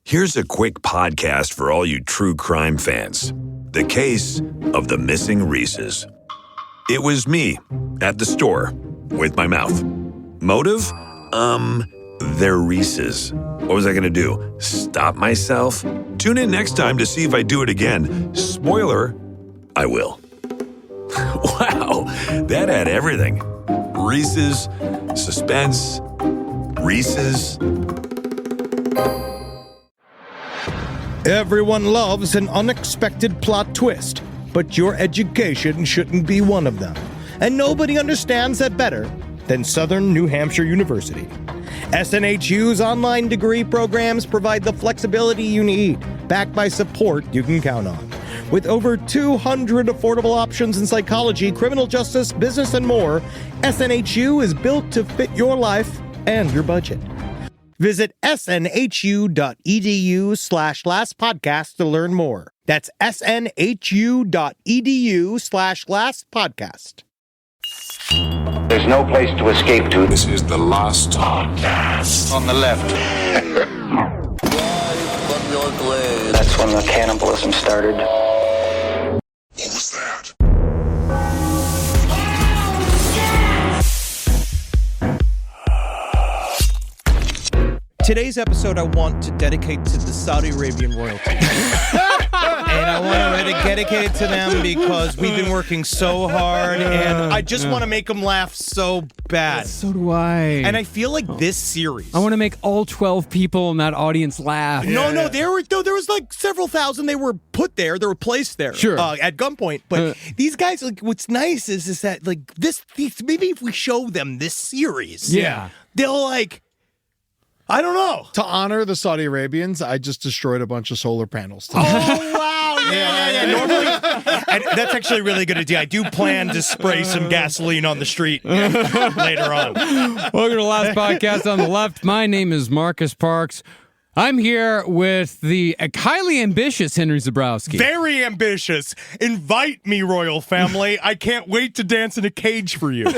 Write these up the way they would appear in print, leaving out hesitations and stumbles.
Here's a quick podcast for all you true crime fans. The case of the missing Reese's. It was me at the store with my mouth. Motive? They're Reese's. What was I going to do? Stop myself? Tune in next time to see if I do it again. Spoiler, I will. Wow, that had everything. Reese's, suspense, Reese's. Everyone loves an unexpected plot twist, but your education shouldn't be one of them. And nobody understands that better than Southern New Hampshire University. SNHU's online degree programs provide the flexibility you need, backed by support you can count on. With over 200 affordable options in psychology, criminal justice, business, and more, SNHU is built to fit your life and your budget. Visit snhu.edu/lastpodcast to learn more. That's snhu.edu/lastpodcast. There's no place to escape to. This is the last podcast. On the left. That's when the cannibalism started. What was that? Today's episode I want to dedicate to the Saudi Arabian royalty. And I want to dedicate it to them because we've been working so hard, and I just want to make them laugh so bad. So do I. And I feel like this series. I want to make all 12 people in that audience laugh. No, there was like several thousand. They were put there. They were placed there. Sure. At gunpoint. But these guys, like, what's nice is that like maybe if we show them this series, they'll like. I don't know. To honor the Saudi Arabians, I just destroyed a bunch of solar panels today. Oh, wow. Yeah. Normally, and that's actually a really good idea. I do plan to spray some gasoline on the street later on. Welcome to the last podcast on the left. My name is Marcus Parks. I'm here with the highly ambitious Henry Zabrowski. Very ambitious. Invite me, royal family. I can't wait to dance in a cage for you. And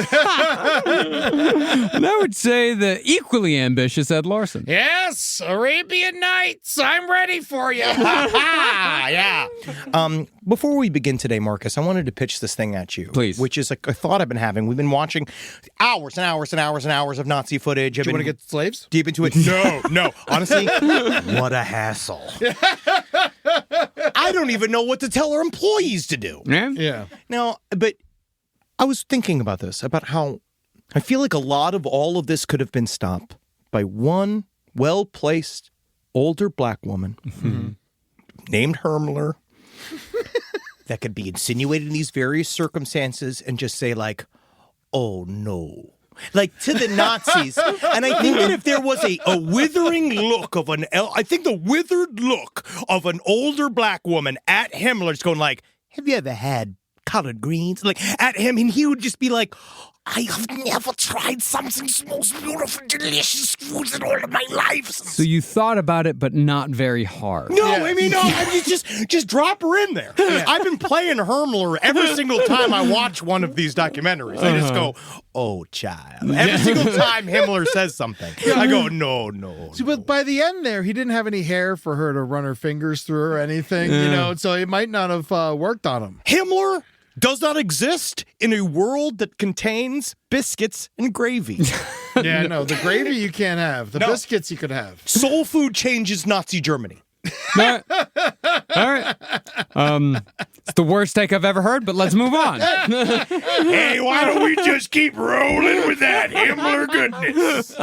I would say the equally ambitious Ed Larson. Yes, Arabian Nights. I'm ready for you. Yeah. Before we begin today, Marcus, I wanted to pitch this thing at you. Please. Which is a thought I've been having. We've been watching hours and hours and hours and hours of Nazi footage. Do you want to get slaves? Deep into it? No. Honestly, what a hassle. I don't even know what to tell our employees to do. Yeah. Now, but I was thinking about this, about how I feel like a lot of all of this could have been stopped by one well-placed older black woman named Himmler that could be insinuated in these various circumstances and just say like, oh no. Like to the Nazis. And I think that if there was a withering look of the withered look of an older black woman at Himmler's going like, have you ever had collard greens? Like at him, and he would just be like, I have never tried something most beautiful, delicious foods in all of my life. So you thought about it, but not very hard. No, I mean, just drop her in there. I've been playing Himmler every single time I watch one of these documentaries. I just go, oh, child. Every single time Himmler says something, I go, no. See, but by the end there, he didn't have any hair for her to run her fingers through or anything, so it might not have worked on him. Himmler does not exist in a world that contains biscuits and gravy. Yeah, no, the gravy you can't have. The biscuits you could have. Soul food changes Nazi Germany. All right. It's the worst take I've ever heard, but let's move on. Hey, why don't we just keep rolling with that Himmler goodness?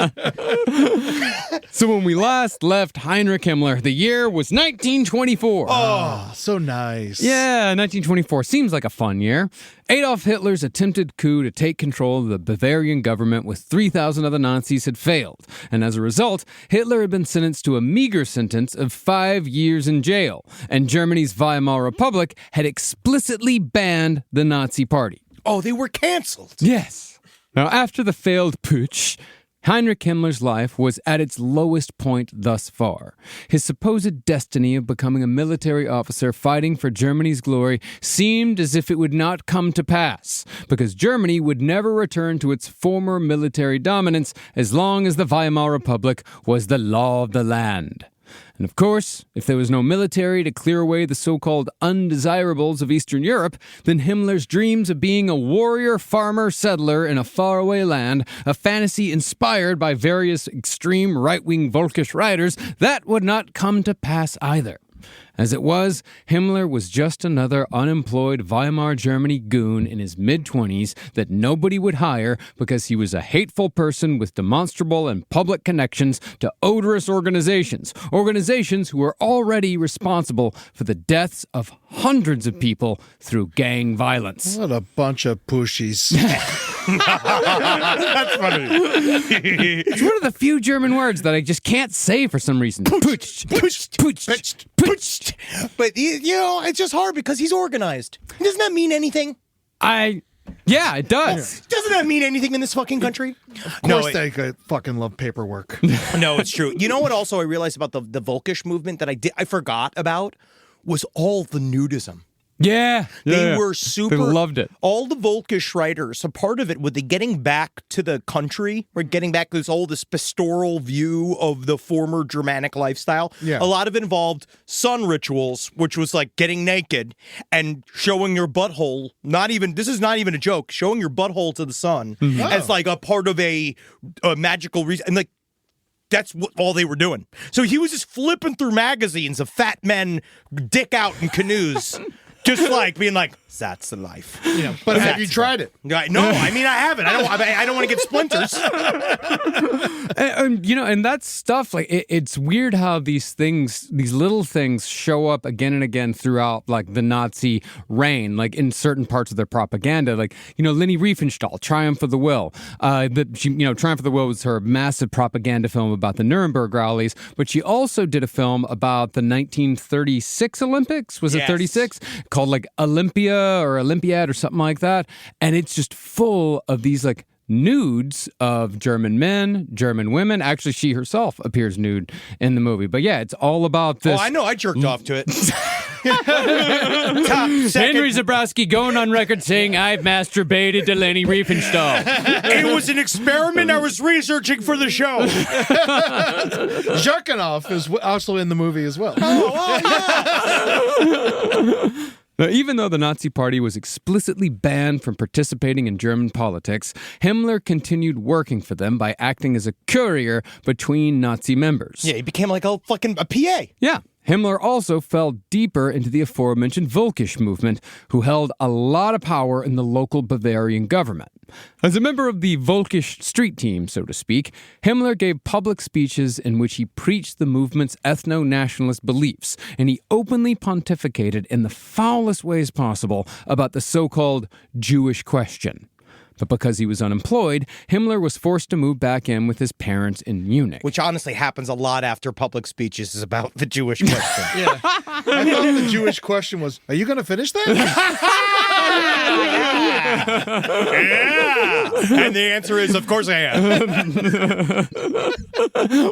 So when we last left Heinrich Himmler, the year was 1924. Oh, so nice. Yeah, 1924 seems like a fun year. Adolf Hitler's attempted coup to take control of the Bavarian government with 3,000 other Nazis had failed, and as a result, Hitler had been sentenced to a meager sentence of 5 years in jail, and Germany's Weimar Republic had explicitly banned the Nazi Party. Oh, they were canceled. Yes. Now, after the failed putsch, Heinrich Himmler's life was at its lowest point thus far. His supposed destiny of becoming a military officer fighting for Germany's glory seemed as if it would not come to pass, because Germany would never return to its former military dominance as long as the Weimar Republic was the law of the land. And of course, if there was no military to clear away the so-called undesirables of Eastern Europe, then Himmler's dreams of being a warrior farmer settler in a faraway land, a fantasy inspired by various extreme right-wing Volkisch writers, that would not come to pass either. As it was, Himmler was just another unemployed Weimar Germany goon in his mid-20s that nobody would hire because he was a hateful person with demonstrable and public connections to odorous organizations who were already responsible for the deaths of hundreds of people through gang violence. What a bunch of pushies. That's funny. It's one of the few German words that I just can't say for some reason. Putsch. But, it's just hard because he's organized. Doesn't that mean anything? Yeah, it does. Doesn't that mean anything in this fucking country? Of course they fucking love paperwork. No, it's true. You know what also I realized about the Volkisch movement that I forgot about was all the nudism. Yeah. They were super. They loved it. All the Volkisch writers, a part of it with the getting back to the country, or getting back to this pastoral view of the former Germanic lifestyle. Yeah. A lot of it involved sun rituals, which was like getting naked and showing your butthole. This is not even a joke, showing your butthole to the sun as like a part of a magical reason. And like, that's all they were doing. So he was just flipping through magazines of fat men dick out in canoes. Just like being like, that's the life. But have you tried it? No, I mean, I haven't. I don't want to get splinters. And that stuff, like, it's weird how these little things show up again and again throughout, like, the Nazi reign, like, in certain parts of their propaganda. Like, Leni Riefenstahl, Triumph of the Will. Triumph of the Will was her massive propaganda film about the Nuremberg rallies, but she also did a film about the 1936 Olympics. Was it 36? Called, like, Olympia or Olympiad or something like that. And it's just full of these like nudes of German men, German women. Actually, she herself appears nude in the movie. But yeah, it's all about this. Oh, I know. I jerked off to it. Henry Zabrowski going on record saying, I've masturbated to Leni Riefenstahl. It was an experiment I was researching for the show. Jerking off is also in the movie as well. Now, even though the Nazi Party was explicitly banned from participating in German politics, Himmler continued working for them by acting as a courier between Nazi members. Yeah, he became like a PA. Yeah. Himmler also fell deeper into the aforementioned Volkisch movement, who held a lot of power in the local Bavarian government. As a member of the Volkisch street team, so to speak, Himmler gave public speeches in which he preached the movement's ethno-nationalist beliefs, and he openly pontificated in the foulest ways possible about the so-called Jewish question. But because he was unemployed, Himmler was forced to move back in with his parents in Munich. Which honestly happens a lot after public speeches is about the Jewish question. Yeah. I thought the Jewish question was, are you going to finish that? Yeah. And the answer is, of course I am.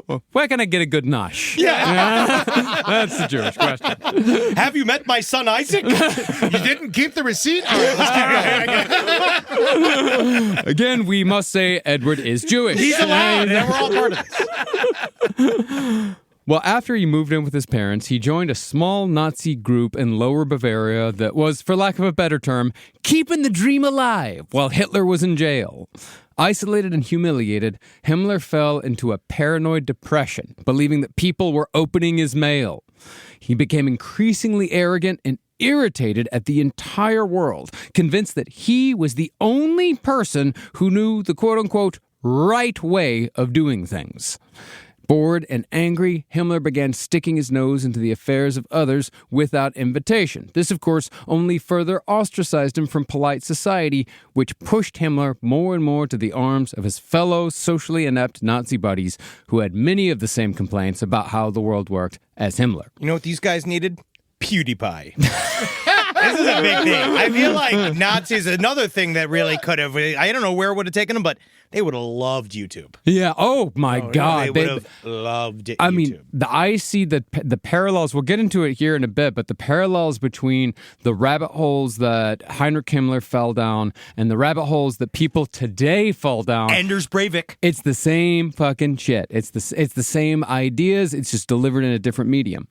Well, where can I get a good nosh? Yeah. That's the Jewish question. Have you met my son Isaac? You didn't keep the receipt? All right, let's keep going. Again, we must say Edward is Jewish. He's allowed, and we're all part of this. Well, after he moved in with his parents, he joined a small Nazi group in Lower Bavaria that was, for lack of a better term, keeping the dream alive while Hitler was in jail. Isolated and humiliated, Himmler fell into a paranoid depression, believing that people were opening his mail. He became increasingly arrogant and irritated at the entire world, convinced that he was the only person who knew the quote-unquote right way of doing things. Bored and angry, Himmler began sticking his nose into the affairs of others without invitation. This, of course, only further ostracized him from polite society, which pushed Himmler more and more to the arms of his fellow socially inept Nazi buddies who had many of the same complaints about how the world worked as Himmler. You know what these guys needed? PewDiePie. This is a big thing. I feel like Nazis, another thing that really could have, I don't know where it would have taken them, but they would have loved YouTube. Yeah. Oh, my God. They would have loved it. I mean, I see the parallels. We'll get into it here in a bit, but the parallels between the rabbit holes that Heinrich Himmler fell down and the rabbit holes that people today fall down. Anders Breivik. It's the same fucking shit. It's the same ideas. It's just delivered in a different medium.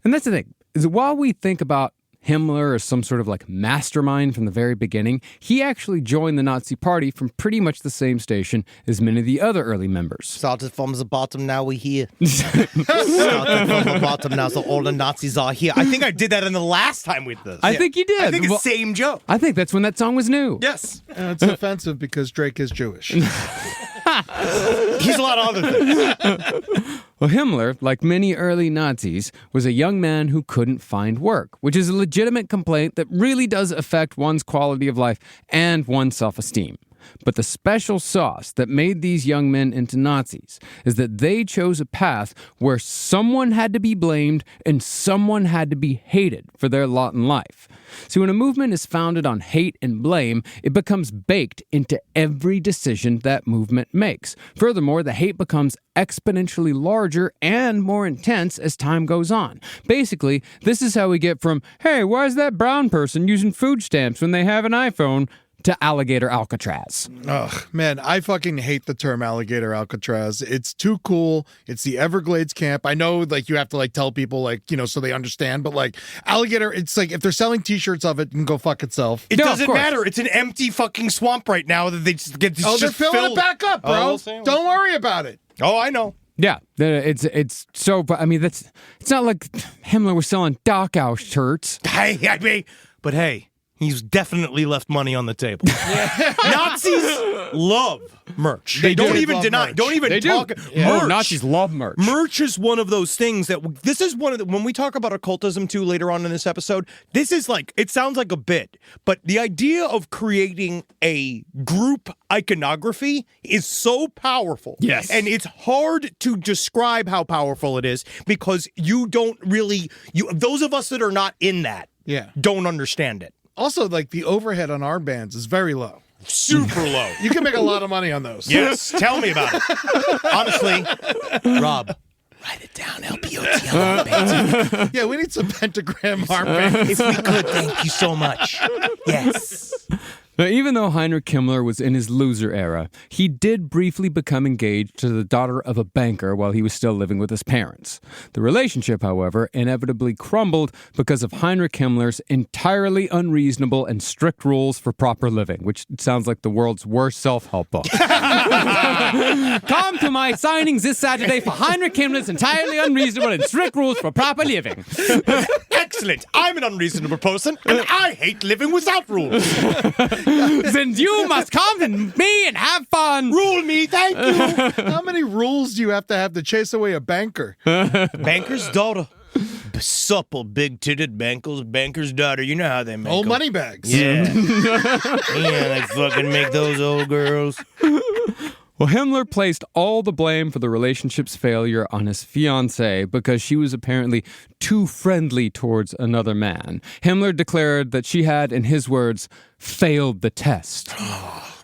And that's the thing, is that while we think about Himmler as some sort of like mastermind from the very beginning, he actually joined the Nazi Party from pretty much the same station as many of the other early members. Started from the bottom, now we're here. Started from the bottom, now so all the Nazis are here. I think I did that in the last time with this. I think you did. I think it's the same joke. I think that's when that song was new. Yes. It's offensive because Drake is Jewish. He's a lot of other things. Well, Himmler, like many early Nazis, was a young man who couldn't find work, which is a legitimate complaint that really does affect one's quality of life and one's self-esteem. But the special sauce that made these young men into Nazis is that they chose a path where someone had to be blamed and someone had to be hated for their lot in life. See, when a movement is founded on hate and blame, it becomes baked into every decision that movement makes. Furthermore, the hate becomes exponentially larger and more intense as time goes on. Basically, this is how we get from, hey, why is that brown person using food stamps when they have an iPhone, to alligator Alcatraz. Ugh, man, I fucking hate the term alligator Alcatraz. It's too cool. It's the Everglades camp. I know, like, you have to, like, tell people, like, you know, so they understand, but, like, alligator, it's like, if they're selling t-shirts of it, it can go fuck itself. It doesn't matter. It's an empty fucking swamp right now that they just get they're filling it back up, bro. Don't worry about it. Oh, I know. Yeah, it's so, I mean, it's not like Himmler was selling Dachau shirts. But hey, he's definitely left money on the table. Nazis love merch. They don't even deny. Don't even talk. Yeah. Merch. Nazis love merch. Merch is one of those things that this is one of the, when we talk about occultism too later on in this episode, this is like, it sounds like a bit, but the idea of creating a group iconography is so powerful. Yes. And it's hard to describe how powerful it is because you don't really, those of us that are not in that don't understand it. Also, like, the overhead on our bands is very low. Super low. You can make a lot of money on those. Yes, tell me about it. Honestly, Rob, write it down, LPOTL armbands. Yeah, we need some pentagram armbands. If we could, thank you so much. Yes. Now, even though Heinrich Himmler was in his loser era, he did briefly become engaged to the daughter of a banker while he was still living with his parents. The relationship, however, inevitably crumbled because of Heinrich Himmler's entirely unreasonable and strict rules for proper living, which sounds like the world's worst self-help book. Come to my signings this Saturday for Heinrich Himmler's entirely unreasonable and strict rules for proper living. Excellent. I'm an unreasonable person, and I hate living without rules. Then you must come to me and have fun. Rule me, thank you. How many rules do you have to chase away a banker? Banker's daughter. Supple, big-titted banker's daughter. You know how they make Old them. money bags. Yeah. Yeah, they fucking make those old girls. Well, Himmler placed all the blame for the relationship's failure on his fiancée because she was apparently too friendly towards another man. Himmler declared that she had, in his words, failed the test.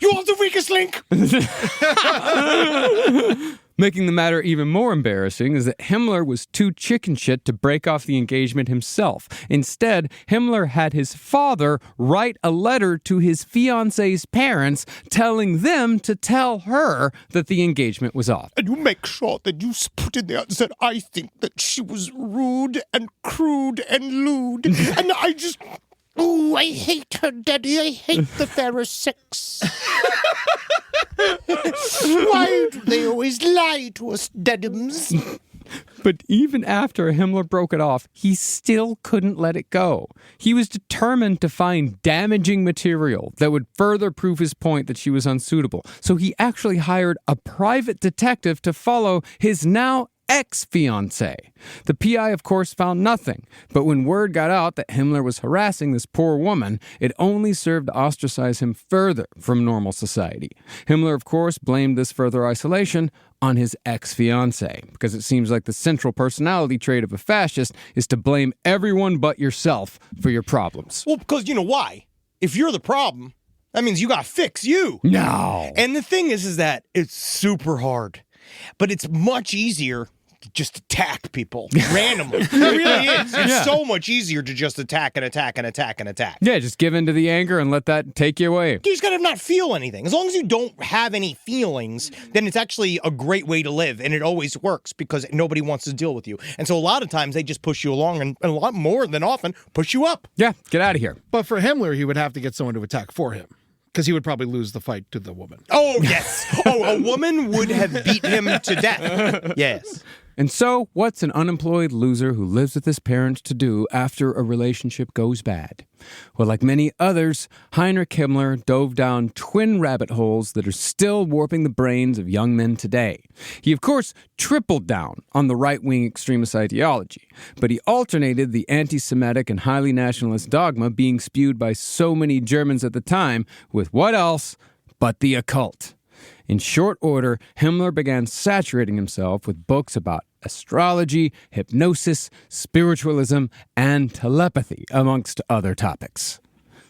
You are the weakest link! Making the matter even more embarrassing is that Himmler was too chicken shit to break off the engagement himself. Instead, Himmler had his father write a letter to his fiancée's parents telling them to tell her that the engagement was off. And you make sure that you put in there that I think that she was rude and crude and lewd. And I just... Ooh, I hate her, Daddy. I hate the fairer sex. Why do they always lie to us, Daddims? But even after Himmler broke it off, he still couldn't let it go. He was determined to find damaging material that would further prove his point that she was unsuitable. So he actually hired a private detective to follow his now ex-fiancée. The PI, of course, found nothing, but when word got out that Himmler was harassing this poor woman, it only served to ostracize him further from normal society. Himmler, of course, blamed this further isolation on his ex-fiancée, because it seems like the central personality trait of a fascist is to blame everyone but yourself for your problems. Well, because you know why? If you're the problem, that means you got to fix you. No. And the thing is that it's super hard, but it's much easier to just attack people randomly. It really is. It's so much easier to just attack and attack and attack and attack. Yeah, just give in to the anger and let that take you away. You just gotta not feel anything. As long as you don't have any feelings, then it's actually a great way to live, and it always works because nobody wants to deal with you. And so a lot of times they just push you along, and a lot more than often push you up. Yeah, get out of here. But for Himmler, he would have to get someone to attack for him, because he would probably lose the fight to the woman. Oh, yes. A woman would have beat him to death. Yes. And so, what's an unemployed loser who lives with his parents to do after a relationship goes bad? Well, like many others, Heinrich Himmler dove down twin rabbit holes that are still warping the brains of young men today. He, of course, tripled down on the right-wing extremist ideology, but he alternated the anti-Semitic and highly nationalist dogma being spewed by so many Germans at the time with what else but the occult. In short order, Himmler began saturating himself with books about astrology, hypnosis, spiritualism, and telepathy, amongst other topics.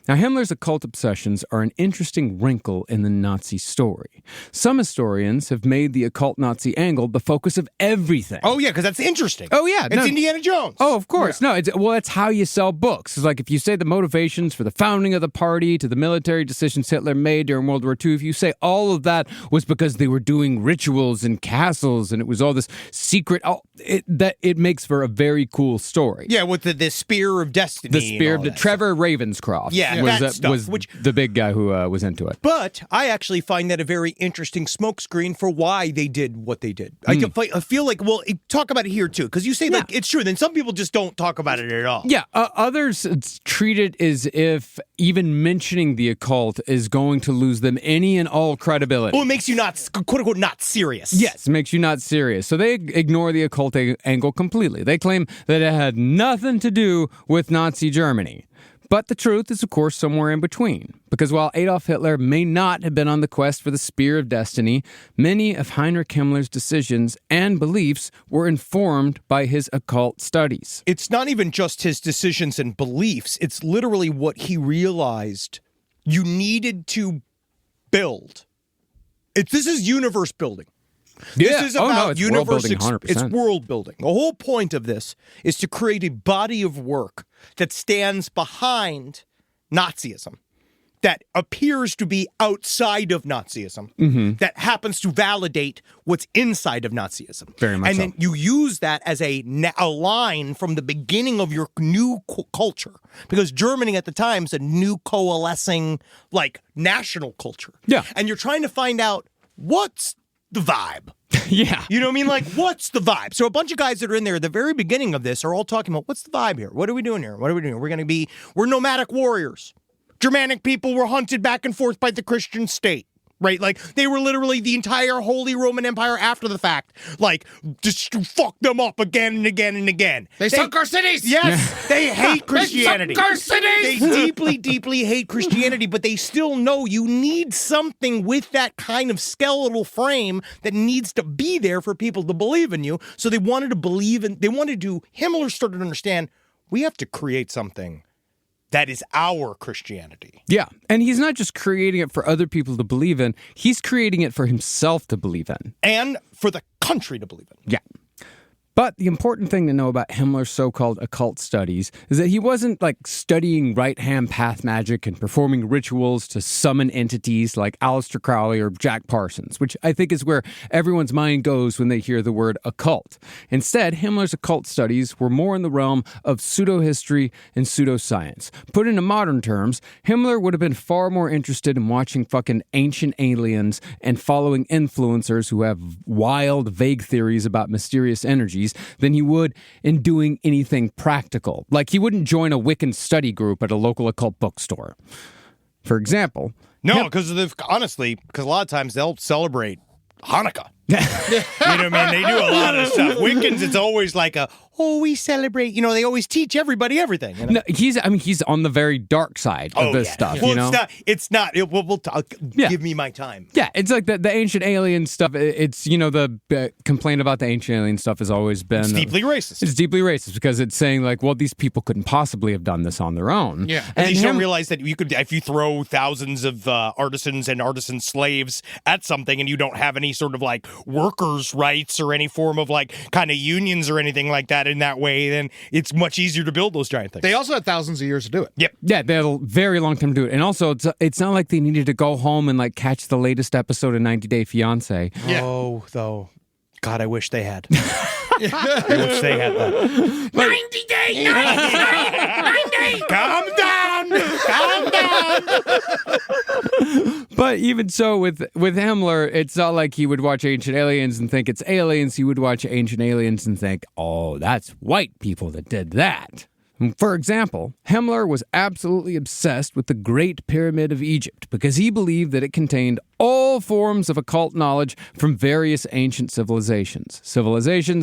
Now, Himmler's occult obsessions are an interesting wrinkle in the Nazi story. Some historians have made the occult Nazi angle the focus of everything. Oh, yeah, because that's interesting. Oh, yeah. It's Indiana Jones. Oh, of course. Yeah. No, it's how you sell books. It's like if you say the motivations for the founding of the party to the military decisions Hitler made during World War II, if you say all of that was because they were doing rituals in castles and it was all this secret, it makes for a very cool story. Yeah, with the Spear of Destiny. The Spear of Trevor Ravenscroft. Yeah. Was stuff, the big guy who was into it. But I actually find that a very interesting smokescreen for why they did what they did. I feel like, well, talk about it here too, because you say like it's true. Then some people just don't talk about it at all. Yeah, others treat it as if even mentioning the occult is going to lose them any and all credibility. Well, it makes you not, quote unquote, not serious. Yes, it makes you not serious. So they ignore the occult angle completely. They claim that it had nothing to do with Nazi Germany. But the truth is, of course, somewhere in between. Because while Adolf Hitler may not have been on the quest for the Spear of Destiny, many of Heinrich Himmler's decisions and beliefs were informed by his occult studies. It's not even just his decisions and beliefs. It's literally what he realized you needed to build. This is universe building. This is about it's world building 100%. It's world building. The whole point of this is to create a body of work that stands behind Nazism, that appears to be outside of Nazism, that happens to validate what's inside of Nazism. Very much and then you use that as a line from the beginning of your new culture, because Germany at the time is a new coalescing, like, national culture. Yeah. And you're trying to find out what's the vibe. Yeah. You know what I mean? Like, what's the vibe? So a bunch of guys that are in there at the very beginning of this are all talking about, what's the vibe here? What are we doing here? What are we doing? We're nomadic warriors. Germanic people were hunted back and forth by the Christian state. Right? Like, they were literally the entire Holy Roman Empire after the fact. Like, just fuck them up again and again and again. They sunk our cities! Yes! They hate Christianity. They sunk our cities! They deeply, deeply hate Christianity, but they still know you need something with that kind of skeletal frame that needs to be there for people to believe in you. So they wanted to Himmler started to understand, we have to create something that is our Christianity. Yeah, and he's not just creating it for other people to believe in, he's creating it for himself to believe in. And for the country to believe in. Yeah. But the important thing to know about Himmler's so-called occult studies is that he wasn't like studying right-hand path magic and performing rituals to summon entities like Aleister Crowley or Jack Parsons, which I think is where everyone's mind goes when they hear the word occult. Instead, Himmler's occult studies were more in the realm of pseudo-history and pseudoscience. Put into modern terms, Himmler would have been far more interested in watching fucking ancient aliens and following influencers who have wild, vague theories about mysterious energies than he would in doing anything practical. Like, he wouldn't join a Wiccan study group at a local occult bookstore. For example... No, because honestly, a lot of times they'll celebrate Hanukkah. You know what I mean? They do a lot of stuff. Wiccans, it's always like we celebrate. They always teach everybody everything. You know? No, he's on the very dark side of this stuff. Well, it's not. We'll talk. Give me my time. Yeah, it's like the ancient alien stuff. It's, the complaint about the ancient alien stuff has always been... It's deeply racist. It's deeply racist because it's saying like, well, these people couldn't possibly have done this on their own. Yeah. And you don't realize that you could, if you throw thousands of artisans and artisan slaves at something and you don't have any sort of like workers' rights or any form of like kind of unions or anything like that in that way, then it's much easier to build those giant things. They also had thousands of years to do it. Yep. Yeah, they had a very long time to do it. And also, it's not like they needed to go home and like catch the latest episode of 90 Day Fiancé. Yeah. Oh, though. God, I wish they had. I wish they had that. 90 days! 90 days! Calm down! But even so, with Himmler, it's not like he would watch Ancient Aliens and think it's aliens. He would watch Ancient Aliens and think, oh, that's white people that did that. For example, Himmler was absolutely obsessed with the Great Pyramid of Egypt because he believed that it contained all forms of occult knowledge from various ancient civilizations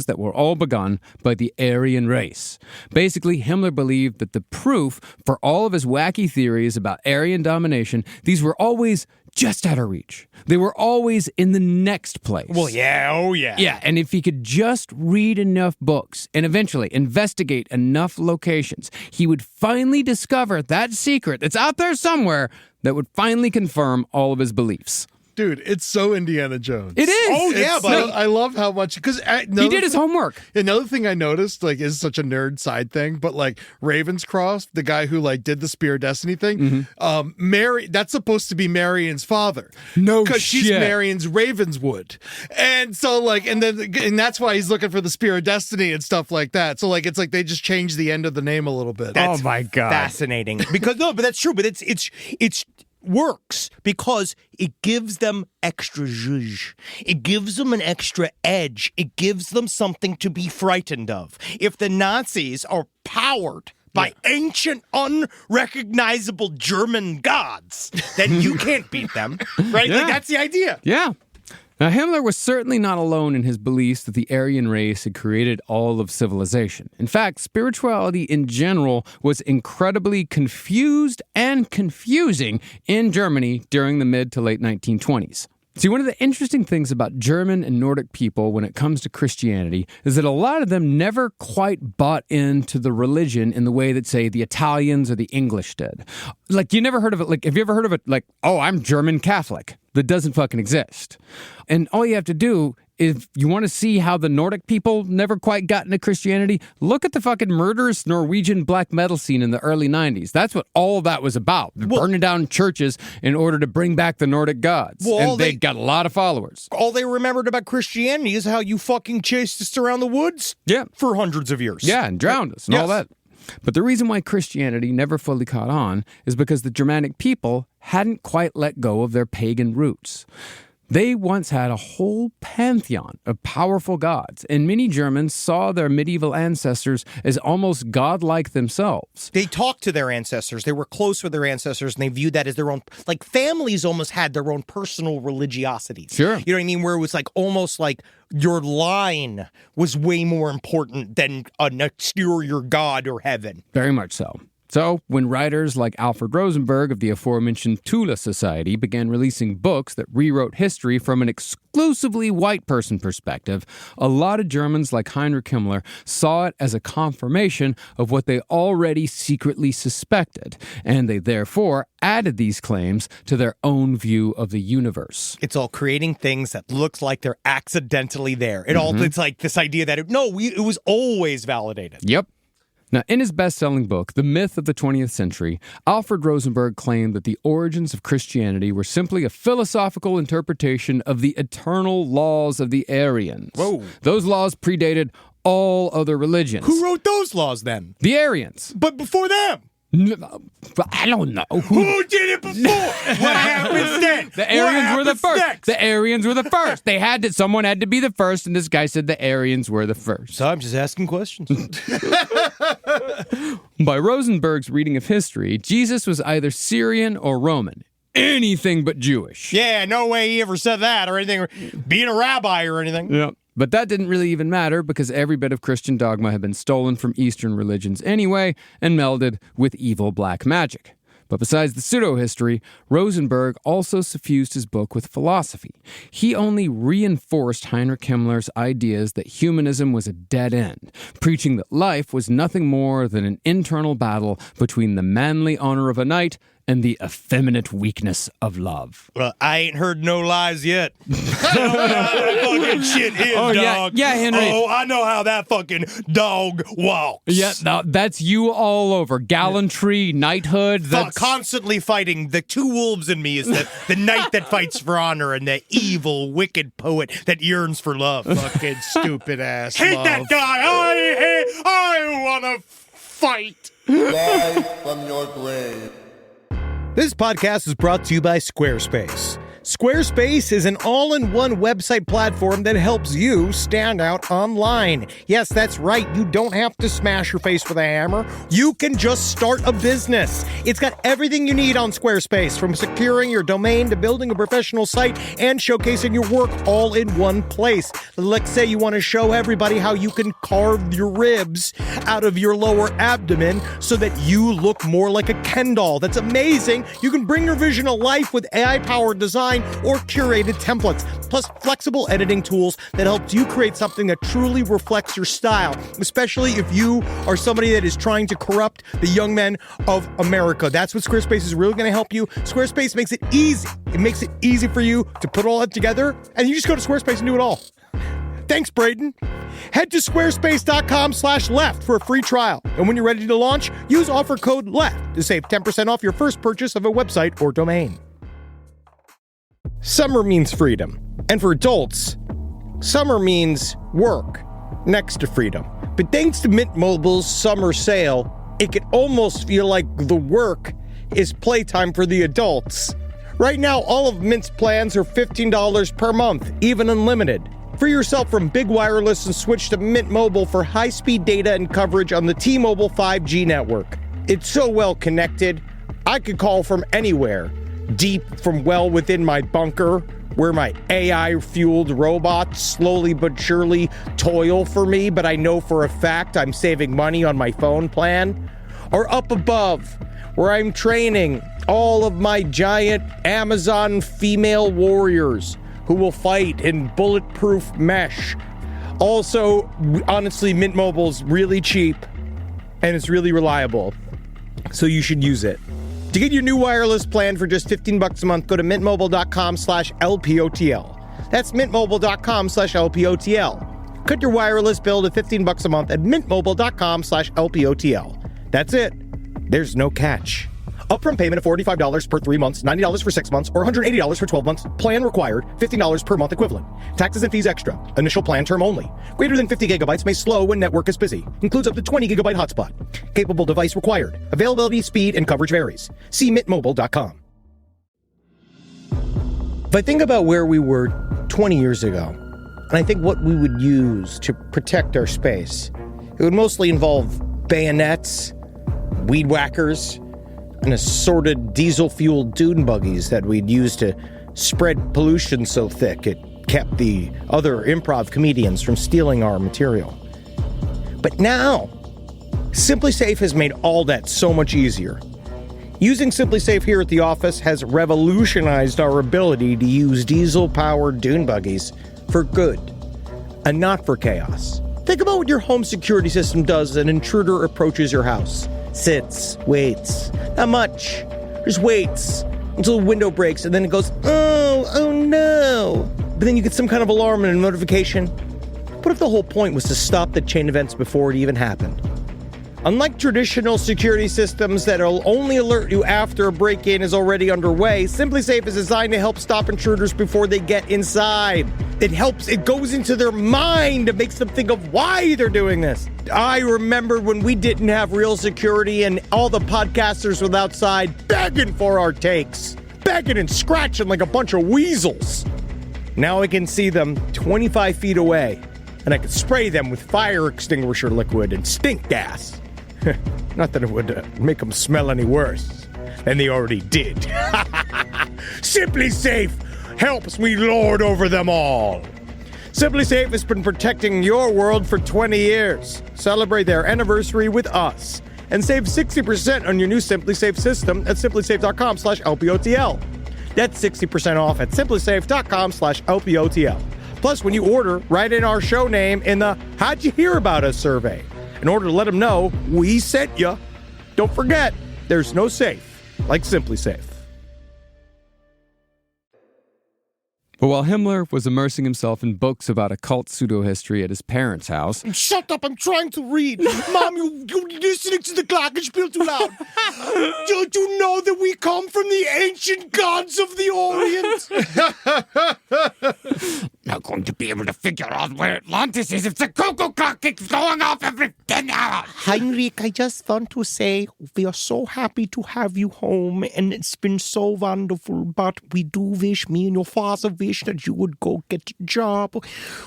that were all begun by the Aryan race. Basically, Himmler believed that the proof for all of his wacky theories about Aryan domination, these were always just out of reach. They were always in the next place. Well, yeah, oh yeah. Yeah, and if he could just read enough books and eventually investigate enough locations, he would finally discover that secret that's out there somewhere that would finally confirm all of his beliefs. Dude, it's so Indiana Jones. It is. Oh, yeah, but I love how much, because he did his homework. Another thing I noticed, like, is such a nerd side thing, but like Ravenscroft, the guy who like did the Spear of Destiny thing, Mary, that's supposed to be Marion's father. No because she's shit. Marion's Ravenswood, and so like, and that's why he's looking for the Spear of Destiny and stuff like that. So like, it's like they just changed the end of the name a little bit. That's my God. fascinating. Because no, but that's true. But it's works because it gives them extra zhuzh. It gives them an extra edge. It gives them something to be frightened of. If the Nazis are powered by ancient, unrecognizable German gods, then you can't beat them, right? Yeah. Like, that's the idea. Yeah. Now, Himmler was certainly not alone in his beliefs that the Aryan race had created all of civilization. In fact, spirituality in general was incredibly confused and confusing in Germany during the mid to late 1920s. See, one of the interesting things about German and Nordic people when it comes to Christianity is that a lot of them never quite bought into the religion in the way that, say, the Italians or the English did. Like, you never heard of it. Like, have you ever heard of it? Like, oh, I'm German Catholic. That doesn't fucking exist. And all you have to do, if you want to see how the Nordic people never quite got into Christianity, look at the fucking murderous Norwegian black metal scene in the early 90s. That's what all that was about. Burning down churches in order to bring back the Nordic gods. Well, and they got a lot of followers. All they remembered about Christianity is how you fucking chased us around the woods for hundreds of years. Yeah, and drowned us and all Yes. that. But the reason why Christianity never fully caught on is because the Germanic people hadn't quite let go of their pagan roots. They once had a whole pantheon of powerful gods, and many Germans saw their medieval ancestors as almost godlike themselves. They talked to their ancestors. They were close with their ancestors, and they viewed that as their own, like families almost had their own personal religiosities. Sure. You know what I mean? Where it was like almost like your line was way more important than an exterior god or heaven. Very much so. So, when writers like Alfred Rosenberg of the aforementioned Tula Society began releasing books that rewrote history from an exclusively white person perspective, a lot of Germans like Heinrich Himmler saw it as a confirmation of what they already secretly suspected, and they therefore added these claims to their own view of the universe. It's all creating things that looks like they're accidentally there. It's like this idea that it was always validated. Yep. Now, in his best-selling book, The Myth of the 20th Century, Alfred Rosenberg claimed that the origins of Christianity were simply a philosophical interpretation of the eternal laws of the Aryans. Whoa. Those laws predated all other religions. Who wrote those laws then? The Aryans. But before them? I don't know. Who did it before? What happens then? The Aryans were the first. Next? The Aryans were the first. Someone had to be the first, and this guy said the Aryans were the first. So I'm just asking questions. By Rosenberg's reading of history, Jesus was either Syrian or Roman. anything but Jewish. Yeah, no way he ever said that or anything, or being a rabbi or anything. Yeah. But that didn't really even matter because every bit of Christian dogma had been stolen from Eastern religions anyway and melded with evil black magic. But besides the pseudo-history, Rosenberg also suffused his book with philosophy. He only reinforced Heinrich Himmler's ideas that humanism was a dead end, preaching that life was nothing more than an internal battle between the manly honor of a knight and the effeminate weakness of love. Well, I ain't heard no lies yet. I know how that fucking shit is, dog. Yeah, Henry. Oh, I know how that fucking dog walks. Yeah, that's you all over. Gallantry, knighthood. That's Constantly fighting. The two wolves in me is the knight that fights for honor and the evil, wicked poet that yearns for love. Fucking stupid ass. Hate love. that guy. I want to fight. Rise from your grave. This podcast is brought to you by Squarespace. Squarespace is an all-in-one website platform that helps you stand out online. Yes, that's right. You don't have to smash your face with a hammer. You can just start a business. It's got everything you need on Squarespace, from securing your domain to building a professional site and showcasing your work all in one place. Let's say you want to show everybody how you can carve your ribs out of your lower abdomen so that you look more like a Ken doll. That's amazing. You can bring your vision to life with AI-powered design or curated templates, plus flexible editing tools that helps you create something that truly reflects your style, especially if you are somebody that is trying to corrupt the young men of America. That's what Squarespace is really going to help you. Squarespace makes it easy. It makes it easy for you to put all that together, and you just go to Squarespace and do it all. Thanks, Braden. Head to squarespace.com/left for a free trial. And when you're ready to launch, use offer code LEFT to save 10% off your first purchase of a website or domain. Summer means freedom. And for adults, summer means work next to freedom. But thanks to Mint Mobile's summer sale, it can almost feel like the work is playtime for the adults. Right now, all of Mint's plans are $15 per month, even unlimited. Free yourself from big wireless and switch to Mint Mobile for high-speed data and coverage on the T-Mobile 5G network. It's so well connected, I could call from anywhere. Deep from well within my bunker, where my AI-fueled robots slowly but surely toil for me, but I know for a fact I'm saving money on my phone plan. Or up above, where I'm training all of my giant Amazon female warriors who will fight in bulletproof mesh. Also, honestly, Mint Mobile's really cheap, and it's really reliable, so you should use it. To get your new wireless plan for just $15 a month, go to mintmobile.com/LPOTL. That's mintmobile.com/LPOTL. Cut your wireless bill to $15 a month at mintmobile.com/LPOTL. That's it. There's no catch. Upfront payment of $45 per 3 months, $90 for 6 months, or $180 for 12 months. Plan required, $15 per month equivalent. Taxes and fees extra. Initial plan term only. Greater than 50 gigabytes may slow when network is busy. Includes up to 20 gigabyte hotspot. Capable device required. Availability, speed, and coverage varies. See mintmobile.com. If I think about where we were 20 years ago, and I think what we would use to protect our space, it would mostly involve bayonets, weed whackers, and assorted diesel-fueled dune buggies that we'd use to spread pollution so thick it kept the other improv comedians from stealing our material. But now, SimpliSafe has made all that so much easier. Using SimpliSafe here at the office has revolutionized our ability to use diesel-powered dune buggies for good, and not for chaos. Think about what your home security system does as an intruder approaches your house. Sits, waits, not much, just waits until the window breaks and then it goes, oh no. But then you get some kind of alarm and a notification. What if the whole point was to stop the chain events before it even happened? Unlike traditional security systems that'll only alert you after a break-in is already underway, SimpliSafe is designed to help stop intruders before they get inside. It goes into their mind and makes them think of why they're doing this. I remember when we didn't have real security and all the podcasters were outside begging for our takes. Begging and scratching like a bunch of weasels. Now I can see them 25 feet away, and I can spray them with fire extinguisher liquid and stink gas. Not that it would make them smell any worse than they already did. Simply Safe helps me lord over them all. Simply Safe has been protecting your world for 20 years. Celebrate their anniversary with us and save 60% on your new Simply Safe system at simplysafe.com/LPOTL. That's 60% off at simplysafe.com/LPOTL. Plus, when you order, write in our show name in the How'd You Hear About Us survey in order to let them know we sent you. Don't forget, there's no safe like Simply Safe. But while Himmler was immersing himself in books about occult pseudo-history at his parents' house... Shut up, I'm trying to read. Mom, you're listening to the glockenspiel too loud. Don't you know that we come from the ancient gods of the Orient? Not going to be able to figure out where Atlantis is if the cuckoo clock keeps going off every 10 hours. Heinrich, I just want to say we are so happy to have you home, and it's been so wonderful, but we do wish, me and your father wish that you would go get a job.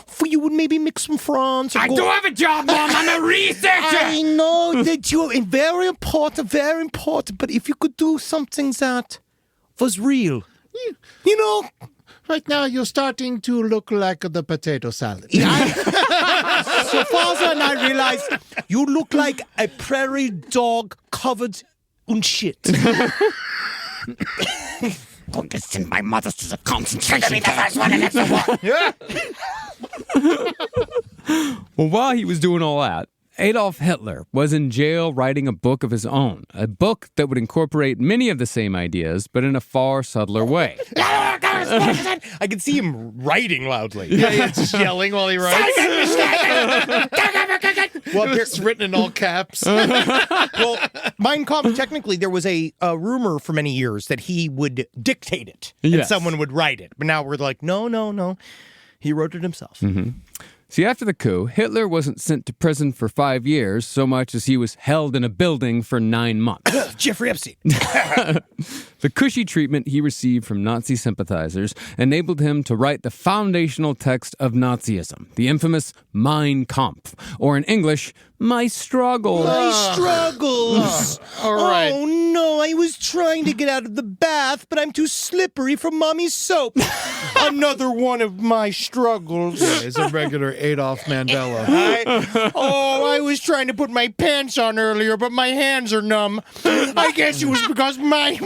For you would maybe make some friends. I do have a job, Mom. I'm a researcher. I know that you're very important, but if you could do something that was real, you know... Right now, you're starting to look like the potato salad. So father and I realized you look like a prairie dog covered in shit. Going to send my mother to the concentration camp. Well, while he was doing all that, Adolf Hitler was in jail writing a book of his own, a book that would incorporate many of the same ideas, but in a far subtler way. I can see him writing loudly. Yeah, just yelling while he writes. Well, it's written in all caps. Well, Mein Kampf, technically, there was a rumor for many years that he would dictate it and Yes. someone would write it. But now we're like, no. He wrote it himself. Mm-hmm. See, after the coup, Hitler wasn't sent to prison for 5 years so much as he was held in a building for 9 months. Jeffrey Epstein. The cushy treatment he received from Nazi sympathizers enabled him to write the foundational text of Nazism, the infamous Mein Kampf, or in English, My Struggle. My struggles. All right. Oh, no, I was trying to get out of the bath, but I'm too slippery from Mommy's soap. Another one of my struggles. He's a regular Adolf Mandela. I was trying to put my pants on earlier, but my hands are numb. I guess it was because my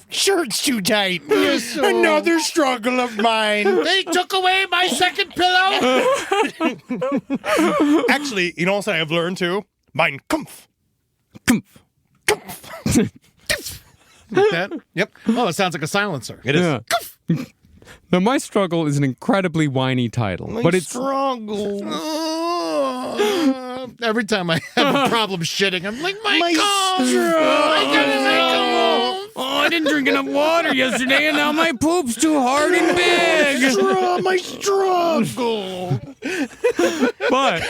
shirt's too tight. Another struggle of mine. They took away my second pillow. Actually, you know what I've learned too? Mein Kampf. Kampf. Like that? Yep. Oh, it sounds like a silencer. It is. Yeah. Now, My Struggle is an incredibly whiny title, but it's struggle. Every time I have a problem shitting, I'm like, my God! I didn't drink enough water yesterday, and now my poop's too hard and big. My struggle. But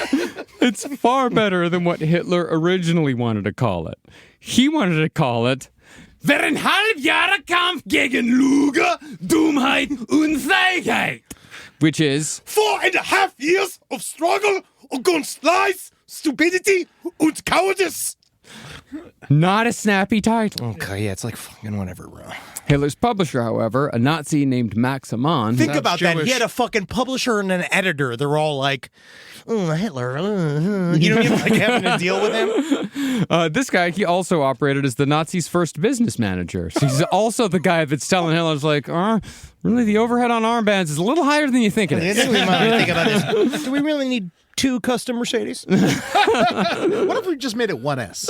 it's far better than what Hitler originally wanted to call it. He wanted to call it Während halbjahre Kampf gegen Lüge, Dummheit und Feigheit, which is 4.5 years of struggle against lies, stupidity, and cowardice. not a snappy title. Okay, yeah, it's like fucking whatever, bro. Hitler's publisher, however, a Nazi named Max Amann, Think about that. Jewish. He had a fucking publisher and an editor. They're all like, Hitler. You know, like having to deal with him. this guy, he also operated as the Nazis' first business manager. So he's also the guy that's telling Hitler's like, really, the overhead on armbands is a little higher than you think it I is. think we might think about this. Do we really need 2 custom Mercedes? What if we just made it 1S?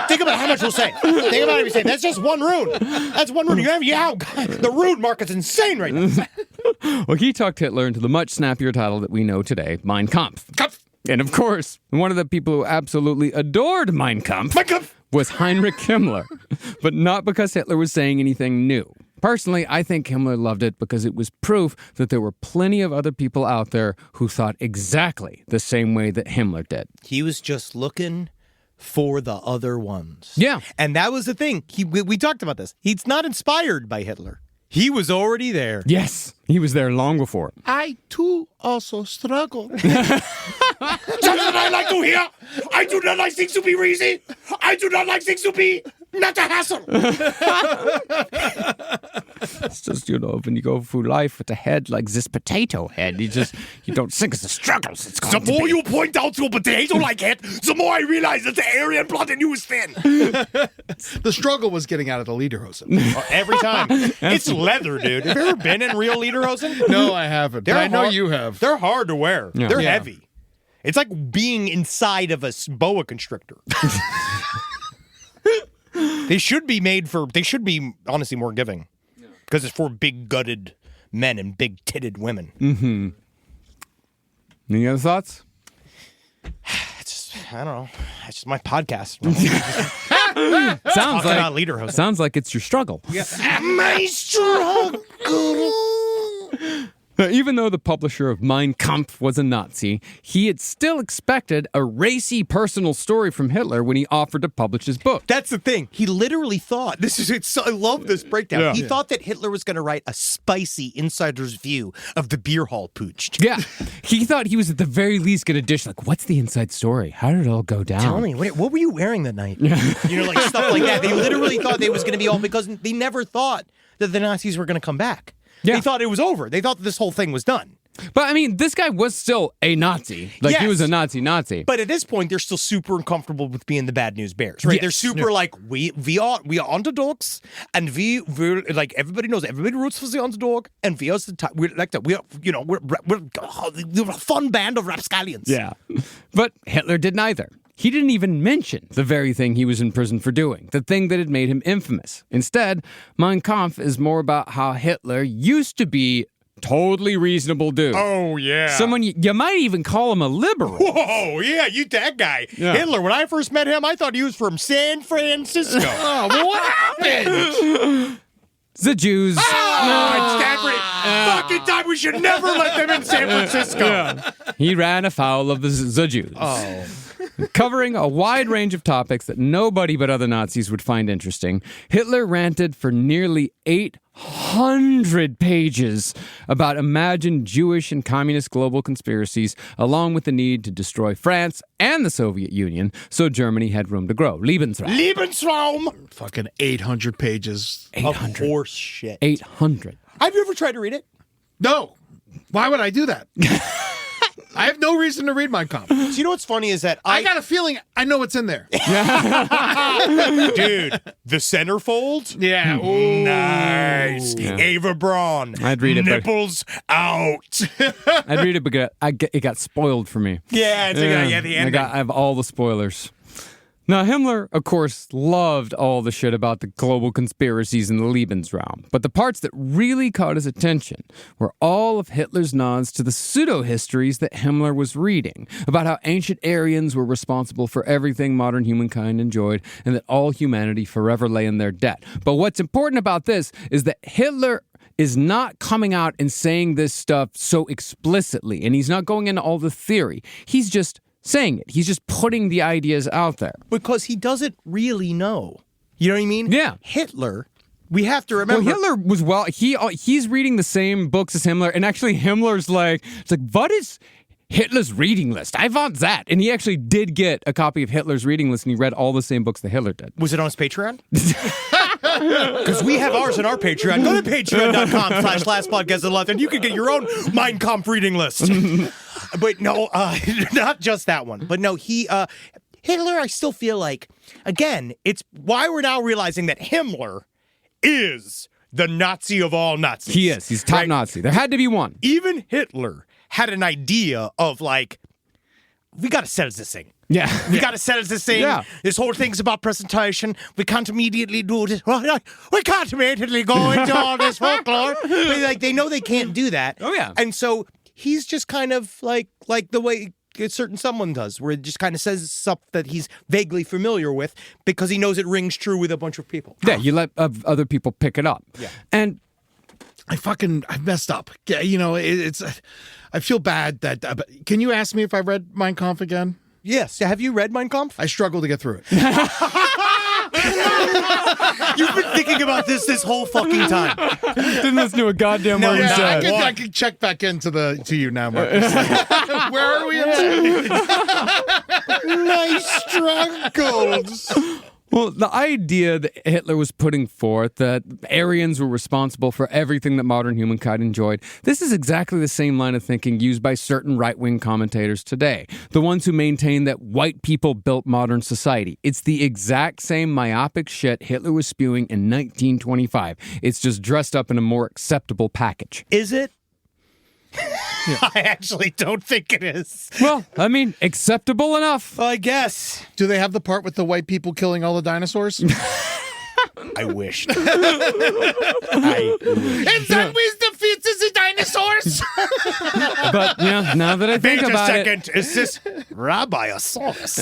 Think about how much we'll save. Think about it. You say that's just one rune. That's one rune. The rune market's insane right now. Well, he talked Hitler into the much snappier title that we know today, Mein Kampf. And of course, one of the people who absolutely adored Mein Kampf was Heinrich Himmler, but not because Hitler was saying anything new. Personally, I think Himmler loved it because it was proof that there were plenty of other people out there who thought exactly the same way that Himmler did. He was just looking for the other ones. Yeah. And that was the thing. We talked about this. He's not inspired by Hitler. He was already there. Yes, he was there long before. I, too, also struggle. Something I like to hear. I do not like things to be easy. I do not like things to be Not a hassle. It's just, when you go through life with a head like this potato head, you don't think of the struggles it's going The to be. more you point out your potato-like head, the more I realize that the Aryan blood in you is thin. The struggle was getting out of the lederhosen. Every time. It's leather, dude. Have you ever been in real lederhosen? No, I haven't. But I know you have. They're hard to wear. Yeah. They're Yeah. heavy. It's like being inside of a boa constrictor. They should be honestly more giving. Because it's for big gutted men and big titted women. Mm-hmm. Any other thoughts? It's just, I don't know. It's just my podcast. Sounds Talking about lederhosen. Sounds like it's your struggle. My struggle. Even though the publisher of Mein Kampf was a Nazi, he had still expected a racy personal story from Hitler when he offered to publish his book. That's the thing. He literally thought, I love this breakdown. Yeah. He thought that Hitler was going to write a spicy insider's view of the Beer Hall Putsch. Yeah, he thought he was at the very least going to dish, like, what's the inside story? How did it all go down? Tell me, what were you wearing that night? Like stuff like that. They literally thought they was going to be all, because they never thought that the Nazis were going to come back. Yeah. They thought it was over. They thought this whole thing was done. But, I mean, this guy was still a Nazi. Like, he Yes. was a Nazi. But at this point, they're still super uncomfortable with being the bad news bears, right? Yes. They're super like, we are underdogs, and we're like, everybody knows, everybody roots for the underdog, and we are the type, we're like that. We're a fun band of rapscallions. Yeah. But Hitler did neither. He didn't even mention the very thing he was in prison for doing, the thing that had made him infamous. Instead, Mein Kampf is more about how Hitler used to be totally reasonable dude. Oh, yeah. Someone, you might even call him a liberal. Whoa, yeah, you that guy. Yeah. Hitler, when I first met him, I thought he was from San Francisco. What happened? The Jews. It's every fucking time. We should never let them in San Francisco. He ran afoul of the Jews. Oh. Covering a wide range of topics that nobody but other Nazis would find interesting, Hitler ranted for nearly 800 pages about imagined Jewish and communist global conspiracies, along with the need to destroy France and the Soviet Union so Germany had room to grow. Lebensraum. Fucking 800 pages. 800. Of horse shit. 800. Have you ever tried to read it? No. Why would I do that? I have no reason to read Mein Kampf. So you know what's funny is that I got a feeling I know what's in there. dude, the centerfold. Yeah. Ooh, nice. Yeah. Ava Braun. I'd read it, but- Nipples out. I'd read it, but it got spoiled for me. Yeah, it's the ending. I have all the spoilers. Now, Himmler, of course, loved all the shit about the global conspiracies in the Lebensraum, but the parts that really caught his attention were all of Hitler's nods to the pseudo-histories that Himmler was reading, about how ancient Aryans were responsible for everything modern humankind enjoyed, and that all humanity forever lay in their debt. But what's important about this is that Hitler is not coming out and saying this stuff so explicitly, and he's not going into all the theory. He's just saying it. He's just putting the ideas out there. Because he doesn't really know. You know what I mean? Yeah. Hitler, we have to remember. Well, Hitler was he's reading the same books as Himmler, and actually Himmler's like, it's like, what is Hitler's reading list? I want that. And he actually did get a copy of Hitler's reading list, and he read all the same books that Hitler did. Was it on his Patreon? Because we have ours on our Patreon. Go to patreon.com/lastpodcast11 and you can get your own Mein Kampf reading list. But no, not just that one. But no, Hitler, I still feel like, again, it's why we're now realizing that Himmler is the Nazi of all Nazis. He is. He's top Right? Nazi. There had to be one. Even Hitler had an idea of like, we got to settle this thing. Yeah. We got to settle this thing. Yeah. This whole thing's about presentation. We can't immediately do this. We can't immediately go into all this folklore. But, like, they know they can't do that. Oh, yeah. And so he's just kind of like the way a certain someone does, where it just kind of says stuff that he's vaguely familiar with because he knows it rings true with a bunch of people. Yeah, you let other people pick it up. Yeah. And I messed up. Yeah, you know, I feel bad that. Can you ask me if I read Mein Kampf again? Yes. Have you read Mein Kampf? I struggle to get through it. You've been thinking about this whole fucking time. didn't listen to a goddamn word he Yeah, said. I can check back into to you now, Marcus. Where are we? Nice struggles. Well, the idea that Hitler was putting forth that Aryans were responsible for everything that modern humankind enjoyed, this is exactly the same line of thinking used by certain right-wing commentators today. The ones who maintain that white people built modern society. It's the exact same myopic shit Hitler was spewing in 1925. It's just dressed up in a more acceptable package. Is it? I actually don't think it is. Well, I mean, acceptable enough. I guess. Do they have the part with the white people killing all the dinosaurs? I wished. I wished. And that was defeats the dinosaurs. But, yeah, now that I think about it... Is this Rabbi-osaurus?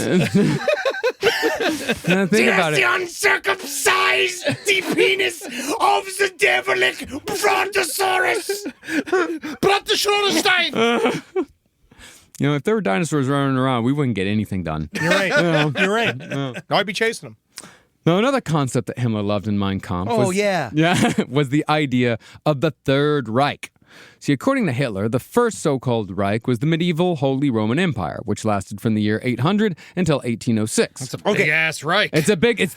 Now I think about The it. uncircumcised the penis of the devilic brontosaurus. Brontosaurus. You know, if there were dinosaurs running around, we wouldn't get anything done. You're right. You're right. I'd be chasing them. Now, another concept that Himmler loved in Mein Kampf was the idea of the Third Reich. See, according to Hitler, the first so-called Reich was the medieval Holy Roman Empire, which lasted from the year 800 until 1806. That's a big-ass Reich. It's the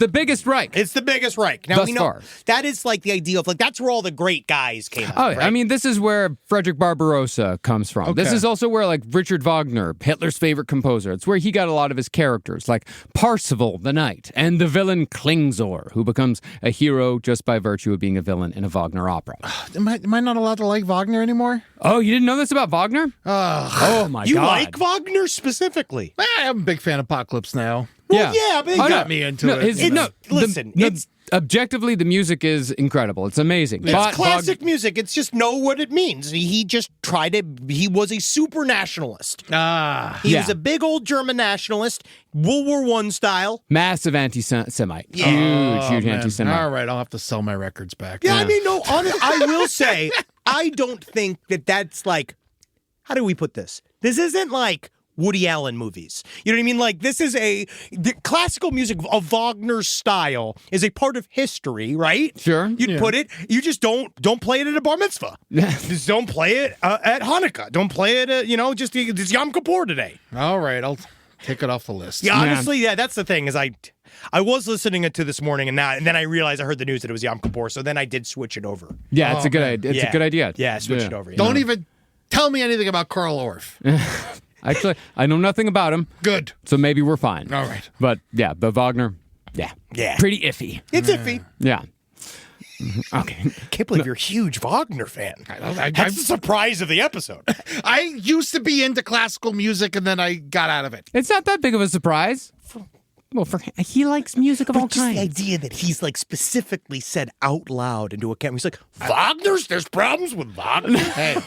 biggest Reich. It's the biggest Reich. Now, Thus far. That is like the idea of, like, that's where all the great guys came out. Oh, right? I mean, this is where Frederick Barbarossa comes from. This Okay. is also where, like, Richard Wagner, Hitler's favorite composer, it's where he got a lot of his characters, like Parsifal the Knight and the villain Klingzor, who becomes a hero just by virtue of being a villain in a Wagner opera. Am I not allowed to like Wagner anymore? Oh, you didn't know this about Wagner? Oh, my you God. like Wagner specifically? I'm a big fan of Apocalypse Now. Well, yeah, but Got me into it. Listen, objectively, the music is incredible. It's amazing. It's classic music. It's just know what it means. He just tried to. He was a super nationalist. He was a big old German nationalist, World War I style. Massive anti-Semite. Yeah. Huge anti-Semite. All right, I'll have to sell my records back. Yeah, I mean, no. I will say, I don't think that's like. How do we put this? This isn't like Woody Allen movies. You know what I mean? Like, this is the classical music of Wagner's style is a part of history, right? Sure. You'd put it, you just don't play it at a bar mitzvah. Just don't play it at Hanukkah. Don't play it at, just it's Yom Kippur today. All right, I'll take it off the list. Yeah, honestly, that's the thing is I was listening to this morning and then I realized I heard the news that it was Yom Kippur, so then I did switch it over. Yeah, it's a good idea. It's a good idea. Yeah, switch it over. Don't even tell me anything about Karl Orff. Actually, I know nothing about him. Good. So maybe we're fine. All right. But Wagner, yeah. Pretty iffy. It's iffy. Yeah. Okay. Can't believe you're a huge Wagner fan. That's the surprise of the episode. I used to be into classical music, and then I got out of it. It's not that big of a surprise. Well, he likes music of all Just the kinds. idea that he's like specifically said out loud into a camera. He's like, Wagner's, there's problems with Wagner.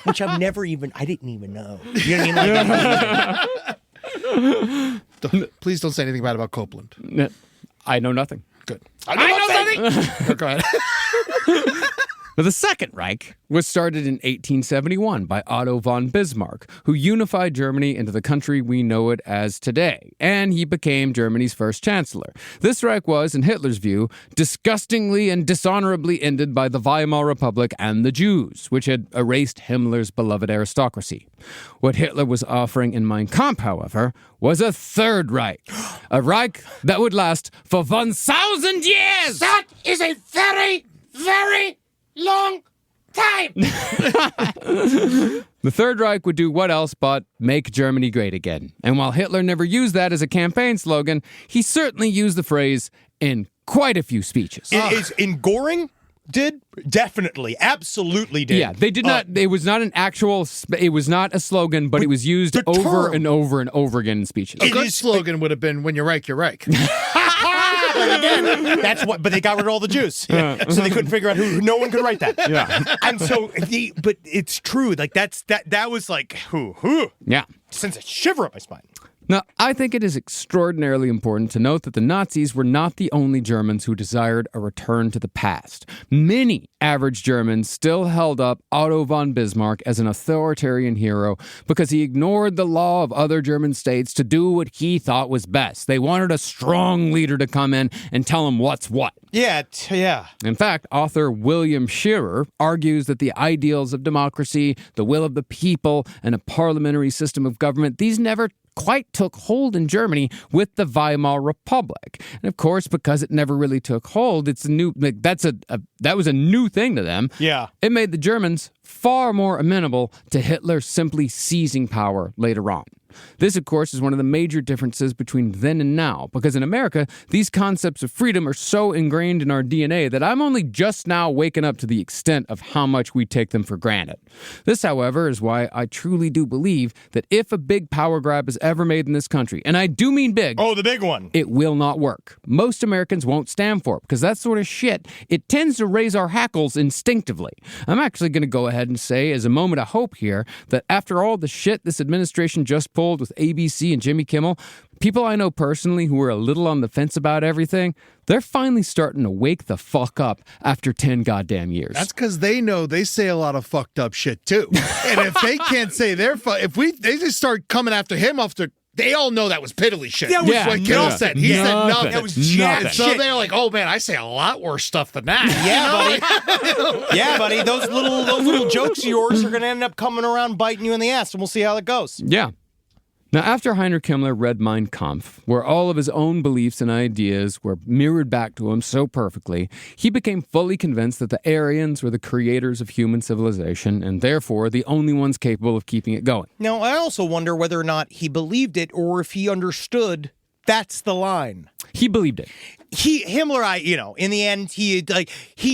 Which I didn't even know. You know what I mean? Please don't say anything bad about Copeland. I know nothing. Good. I know nothing. Go ahead. Now, the Second Reich was started in 1871 by Otto von Bismarck, who unified Germany into the country we know it as today, and he became Germany's first chancellor. This Reich was, in Hitler's view, disgustingly and dishonorably ended by the Weimar Republic and the Jews, which had erased Himmler's beloved aristocracy. What Hitler was offering in Mein Kampf, however, was a Third Reich, a Reich that would last for 1,000 years! That is a very, very long time. The Third Reich would do what else but make Germany great again. And while Hitler never used that as a campaign slogan, he certainly used the phrase in quite a few speeches. It is in Goring did definitely, absolutely did. Yeah, they did not. It was not an actual. It was not a slogan, but it was used over and over and over again in speeches. A good slogan would have been, when you're Reich, you're Reich. But again, that's what. But they got rid of all the Jews, so they couldn't figure out who. No one could write that. Yeah, and so, but it's true. Like that was like who. Yeah, sends a shiver up my spine. Now, I think it is extraordinarily important to note that the Nazis were not the only Germans who desired a return to the past. Many average Germans still held up Otto von Bismarck as an authoritarian hero because he ignored the law of other German states to do what he thought was best. They wanted a strong leader to come in and tell them what's what. Yeah. In fact, author William Shearer argues that the ideals of democracy, the will of the people, and a parliamentary system of government, these never quite took hold in Germany with the Weimar Republic. And of course, because it never really took hold, it's a new that was a new thing to them. Yeah. It made the Germans far more amenable to Hitler simply seizing power later on. This, of course, is one of the major differences between then and now, because in America, these concepts of freedom are so ingrained in our DNA that I'm only just now waking up to the extent of how much we take them for granted. This, however, is why I truly do believe that if a big power grab is ever made in this country, and I do mean big, Oh, the big one. it will not work. Most Americans won't stand for it because that sort of shit, it tends to raise our hackles instinctively. I'm actually going to go ahead and say, as a moment of hope here, that after all the shit this administration just pulled with ABC and Jimmy Kimmel, people I know personally who were a little on the fence about everything, they're finally starting to wake the fuck up after 10 goddamn years. That's because they know they say a lot of fucked up shit too. And if they can't say they just start coming after him they all know that was piddly shit. That was what Kimmel said. He said nothing. That was jack So shit. they're like, oh man, I say a lot worse stuff than that. Yeah, buddy. Yeah, buddy. Those little jokes of yours are going to end up coming around biting you in the ass, and we'll see how it goes. Yeah. Now, after Heinrich Himmler read Mein Kampf, where all of his own beliefs and ideas were mirrored back to him so perfectly, he became fully convinced that the Aryans were the creators of human civilization and therefore the only ones capable of keeping it going. Now, I also wonder whether or not he believed it or if he understood that's the line. He believed it. Himmler, in the end, he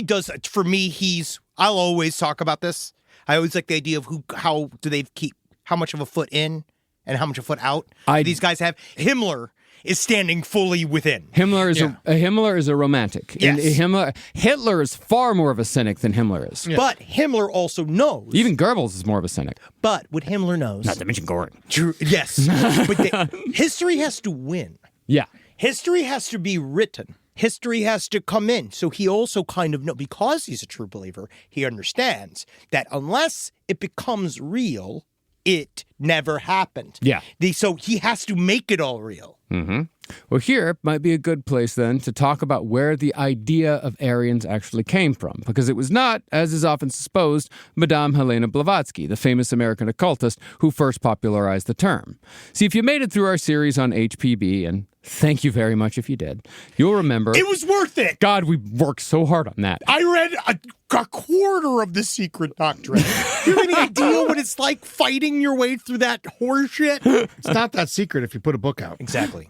does, for me, I'll always talk about this. I always like the idea of how do they keep, how much of a foot in and how much a foot out these guys have. Himmler is standing fully within. Himmler is a romantic. Yes. And Hitler is far more of a cynic than Himmler is. Yeah. But Himmler also knows. Even Goebbels is more of a cynic. But what Himmler knows. Not to mention Goring. True. Yes. But history has to win. Yeah. History has to be written. History has to come in. So he also kind of knows, because he's a true believer, he understands that unless it becomes real, it never happened. Yeah. So he has to make it all real. Mm-hmm. Well, here might be a good place then to talk about where the idea of Aryans actually came from, because it was not, as is often supposed, Madame Helena Blavatsky, the famous American occultist who first popularized the term. See, if you made it through our series on HPB, and thank you very much if you did, you'll remember... It was worth it! God, we worked so hard on that. I read a quarter of The Secret Doctrine. You have any idea what it's like fighting your way through that horseshit? It's not that secret if you put a book out. Exactly.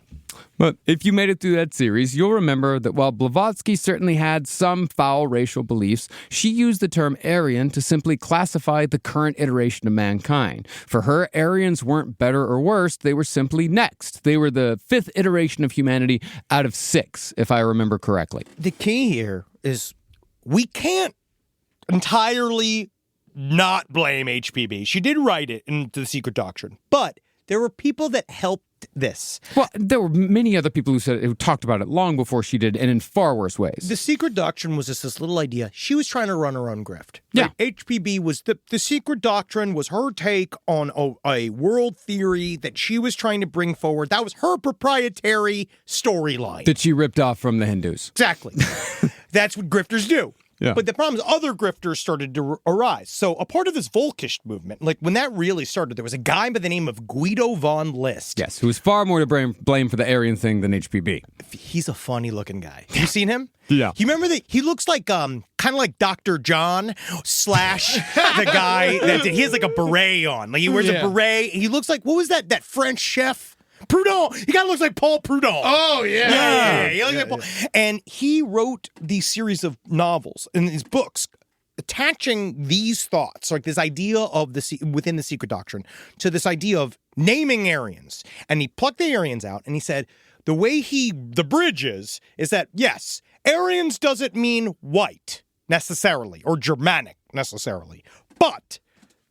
But if you made it through that series, you'll remember that while Blavatsky certainly had some foul racial beliefs, she used the term Aryan to simply classify the current iteration of mankind. For her, Aryans weren't better or worse, they were simply next. They were the fifth iteration of humanity out of 6, if I remember correctly. The key here is we can't entirely not blame HPB. She did write it into The Secret Doctrine, but there were people that helped this. Well, there were many other people who talked about it long before she did, and in far worse ways. The Secret Doctrine was just this little idea. She was trying to run her own grift. Right? Yeah. HPB was the Secret Doctrine was her take on a world theory that she was trying to bring forward. That was her proprietary storyline. That she ripped off from the Hindus. Exactly. That's what grifters do. Yeah. But the problem is other grifters started to arise. So a part of this Volkish movement, like when that really started, there was a guy by the name of Guido von List. Yes, who was far more to blame for the Aryan thing than HPB. He's a funny looking guy. Have you seen him? Yeah. You remember that he looks like kind of like Dr. John / the guy that he has like a beret on. Like he wears a beret. He looks like, what was that French chef? Proudhon. He kind of looks like Paul Proudhon. Oh, yeah. He looks like Paul. And he wrote these series of novels and these books attaching these thoughts, like this idea of within the Secret Doctrine, to this idea of naming Aryans. And he plucked the Aryans out and he said, the way the bridge is that, yes, Aryans doesn't mean white necessarily or Germanic necessarily, but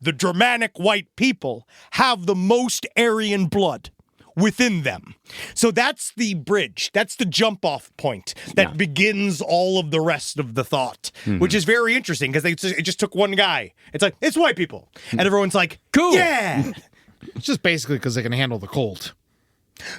the Germanic white people have the most Aryan blood within them. So that's the bridge. That's the jump-off point that begins all of the rest of the thought, which is very interesting because it just took one guy. It's like, it's white people. And everyone's like, cool. Yeah. It's just basically because they can handle the cold.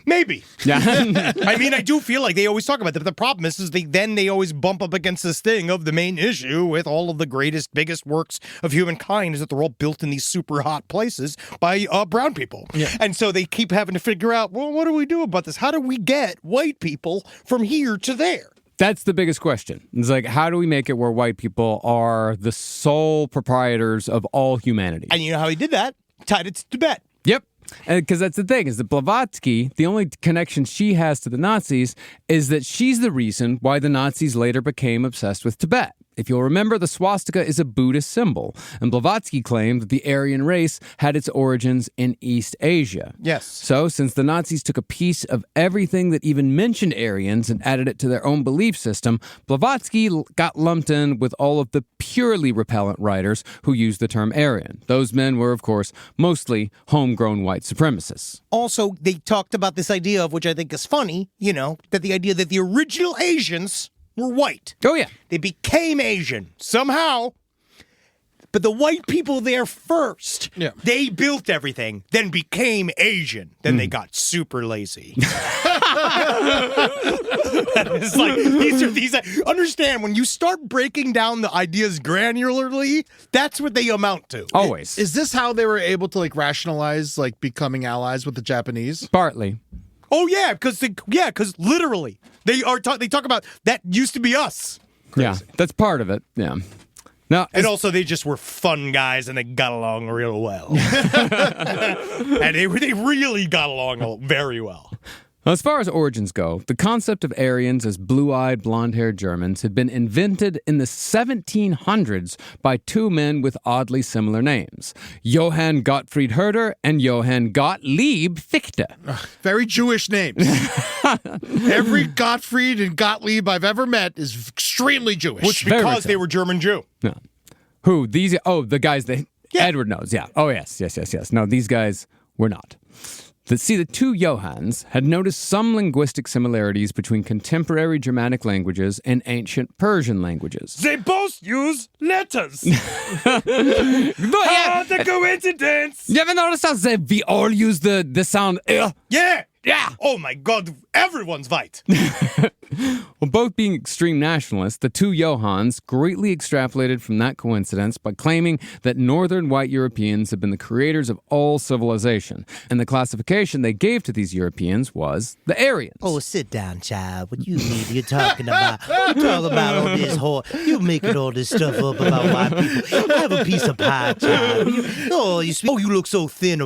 Maybe. Yeah. I mean, I do feel like they always talk about that. But the problem is they always bump up against this thing of the main issue with all of the greatest, biggest works of humankind is that they're all built in these super hot places by brown people. Yeah. And so they keep having to figure out, well, what do we do about this? How do we get white people from here to there? That's the biggest question. It's like, how do we make it where white people are the sole proprietors of all humanity? And you know how he did that? Tied it to Tibet. Yep. Because that's the thing, is that Blavatsky, the only connection she has to the Nazis is that she's the reason why the Nazis later became obsessed with Tibet. If you'll remember, the swastika is a Buddhist symbol, and Blavatsky claimed that the Aryan race had its origins in East Asia. Yes. So, since the Nazis took a piece of everything that even mentioned Aryans and added it to their own belief system, Blavatsky got lumped in with all of the purely repellent writers who used the term Aryan. Those men were, of course, mostly homegrown white supremacists. Also, they talked about this idea of, which I think is funny, that the idea that the original Asians were white. Oh, yeah. They became Asian somehow, but the white people there first, they built everything, then became Asian. Then they got super lazy. It's like, these understand, when you start breaking down the ideas granularly, that's what they amount to. Always. Is this how they were able to rationalize becoming allies with the Japanese? Partly. Oh, yeah, because literally, they talk about that used to be us. Crazy. Yeah, that's part of it. Yeah. Now, and also, they just were fun guys, and they got along real well. And they really got along very well. As far as origins go, the concept of Aryans as blue-eyed, blonde-haired Germans had been invented in the 1700s by two men with oddly similar names, Johann Gottfried Herder and Johann Gottlieb Fichte. Very Jewish names. Every Gottfried and Gottlieb I've ever met is extremely Jewish. Which because they were German Jew. No. Who? These? Oh, the guys that Edward knows. Yeah. Oh, yes. No, these guys were not. The two Johanns had noticed some linguistic similarities between contemporary Germanic languages and ancient Persian languages. They both use letters. The coincidence. You ever notice how we all use the sound? Yeah. Oh my God, everyone's white. Well, both being extreme nationalists, the two Johanns greatly extrapolated from that coincidence by claiming that northern white Europeans had been the creators of all civilization, and the classification they gave to these Europeans was the Aryans. Oh, sit down, child. What you mean you're talking about? You talk about all this you're making all this stuff up about white people. Have a piece of pie, child. You look so thin.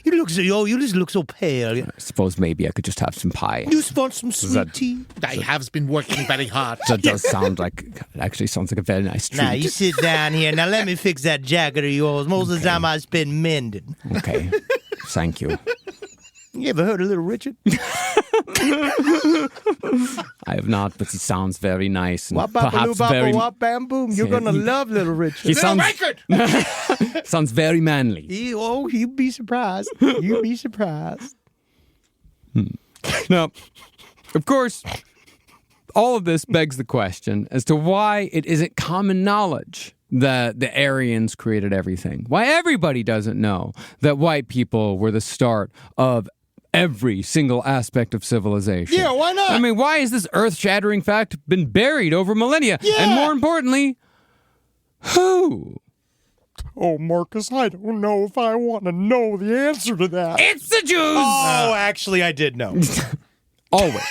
You just look so pale. I suppose maybe I could just have some pie. You just want some sweet tea? I have been working very hard. That does sound like, it actually sounds like a very nice treat. Now, you sit down here. Now, let me fix that jacket of yours. Most of the time I spend mending. Okay. Thank you. You ever heard of Little Richard? I have not, but he sounds very nice. And wap, perhaps very... wap, bam, boom. You're going to love Little Richard. He sounds very manly. You'd be surprised. You'd be surprised. Now, of course, all of this begs the question as to why it isn't common knowledge that the Aryans created everything. Why everybody doesn't know that white people were the start of every single aspect of civilization. Yeah, why not? I mean, why has this earth-shattering fact been buried over millennia? Yeah. And more importantly, who? Oh, Marcus, I don't know if I want to know the answer to that. It's the Jews! Oh, actually, I did know. Always.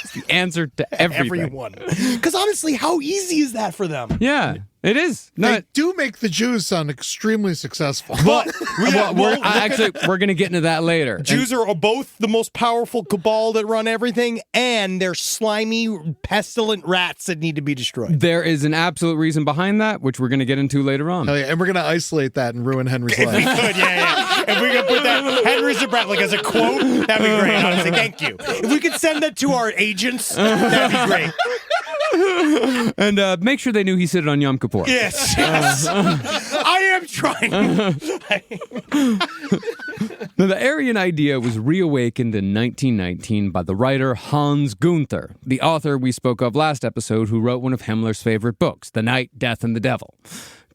It's the answer to everything. Everyone. Because honestly, how easy is that for them? Yeah, it is. They do make the Jews sound extremely successful. But we're going to get into that later. Jews are both the most powerful cabal that run everything, and they're slimy, pestilent rats that need to be destroyed. There is an absolute reason behind that, which we're going to get into later on. Oh, yeah, and we're going to isolate that and ruin Henry's life. We could, yeah. If we could put that Henry Zabrat as a quote, that'd be great. Honestly, thank you. If we could send that to our agents, that'd be great. And make sure they knew he said it on Yom Kippur. Yes. I am trying. Now, the Aryan idea was reawakened in 1919 by the writer Hans Gunther, the author we spoke of last episode who wrote one of Himmler's favorite books, The Night, Death, and the Devil.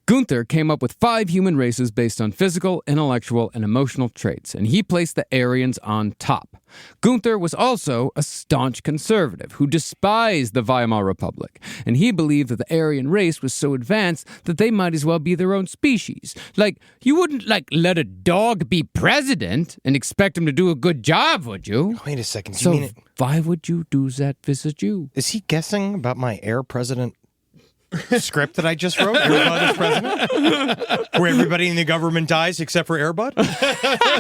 Gunther came up with 5 human races based on physical, intellectual, and emotional traits, and he placed the Aryans on top. Gunther was also a staunch conservative who despised the Weimar Republic, and he believed that the Aryan race was so advanced that they might as well be their own species. Like, you wouldn't, let a dog be president and expect him to do a good job, would you? Wait a second. Do So you mean why would you do that visit you? is he guessing about my heir president script that I just wrote? Airbud is president? Where everybody in the government dies except for Airbud?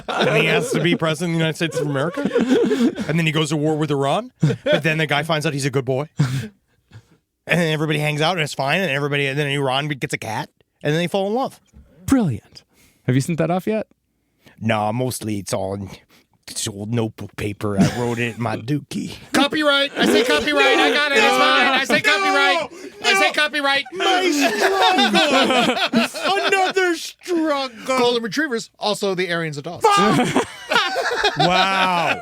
And he has to be president of the United States of America? And then he goes to war with Iran? But then the guy finds out he's a good boy? And then everybody hangs out and it's fine, and then Iran gets a cat, and then they fall in love. Brilliant. Have you sent that off yet? No, mostly it's all in old notebook paper. I wrote it in my dookie. Copyright. I say copyright. I got it. It's mine. I say copyright. I say copyright. My struggle. Another struggle. Golden retrievers. Also, the Aryans are dogs. Wow.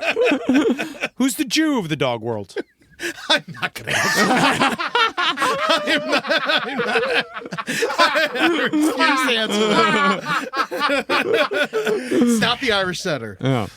Who's the Jew of the dog world? I'm not going to answer that. I refuse to answer that. It's not the Irish setter. Yeah.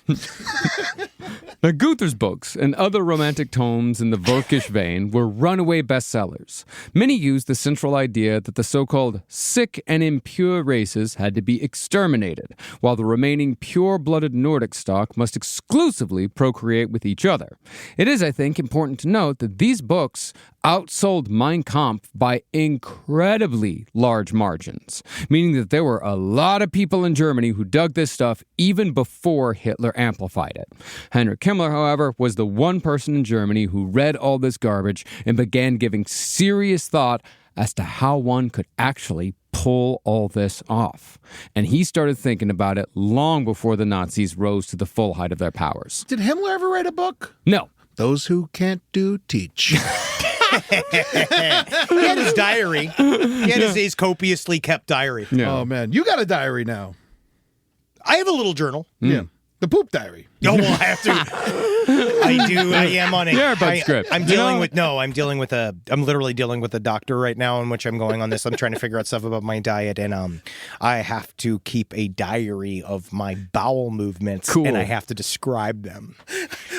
Now, Gunther's books and other romantic tomes in the Völkisch vein were runaway bestsellers. Many used the central idea that the so-called sick and impure races had to be exterminated, while the remaining pure-blooded Nordic stock must exclusively procreate with each other. It is, I think, important to note that these books outsold Mein Kampf by incredibly large margins, meaning that there were a lot of people in Germany who dug this stuff even before Hitler amplified it. Heinrich Himmler, however, was the one person in Germany who read all this garbage and began giving serious thought as to how one could actually pull all this off. And he started thinking about it long before the Nazis rose to the full height of their powers. Did Himmler ever write a book? No. Those who can't do, teach. He had his diary. He had his copiously kept diary. Yeah. Oh, man. You got a diary now. I have a little journal. Yeah. The poop diary. Oh, well, I have to. I do. I am on it. Yeah, but script. I'm literally dealing with a doctor right now in which I'm going on this. I'm trying to figure out stuff about my diet, and I have to keep a diary of my bowel movements, Cool. and I have to describe them.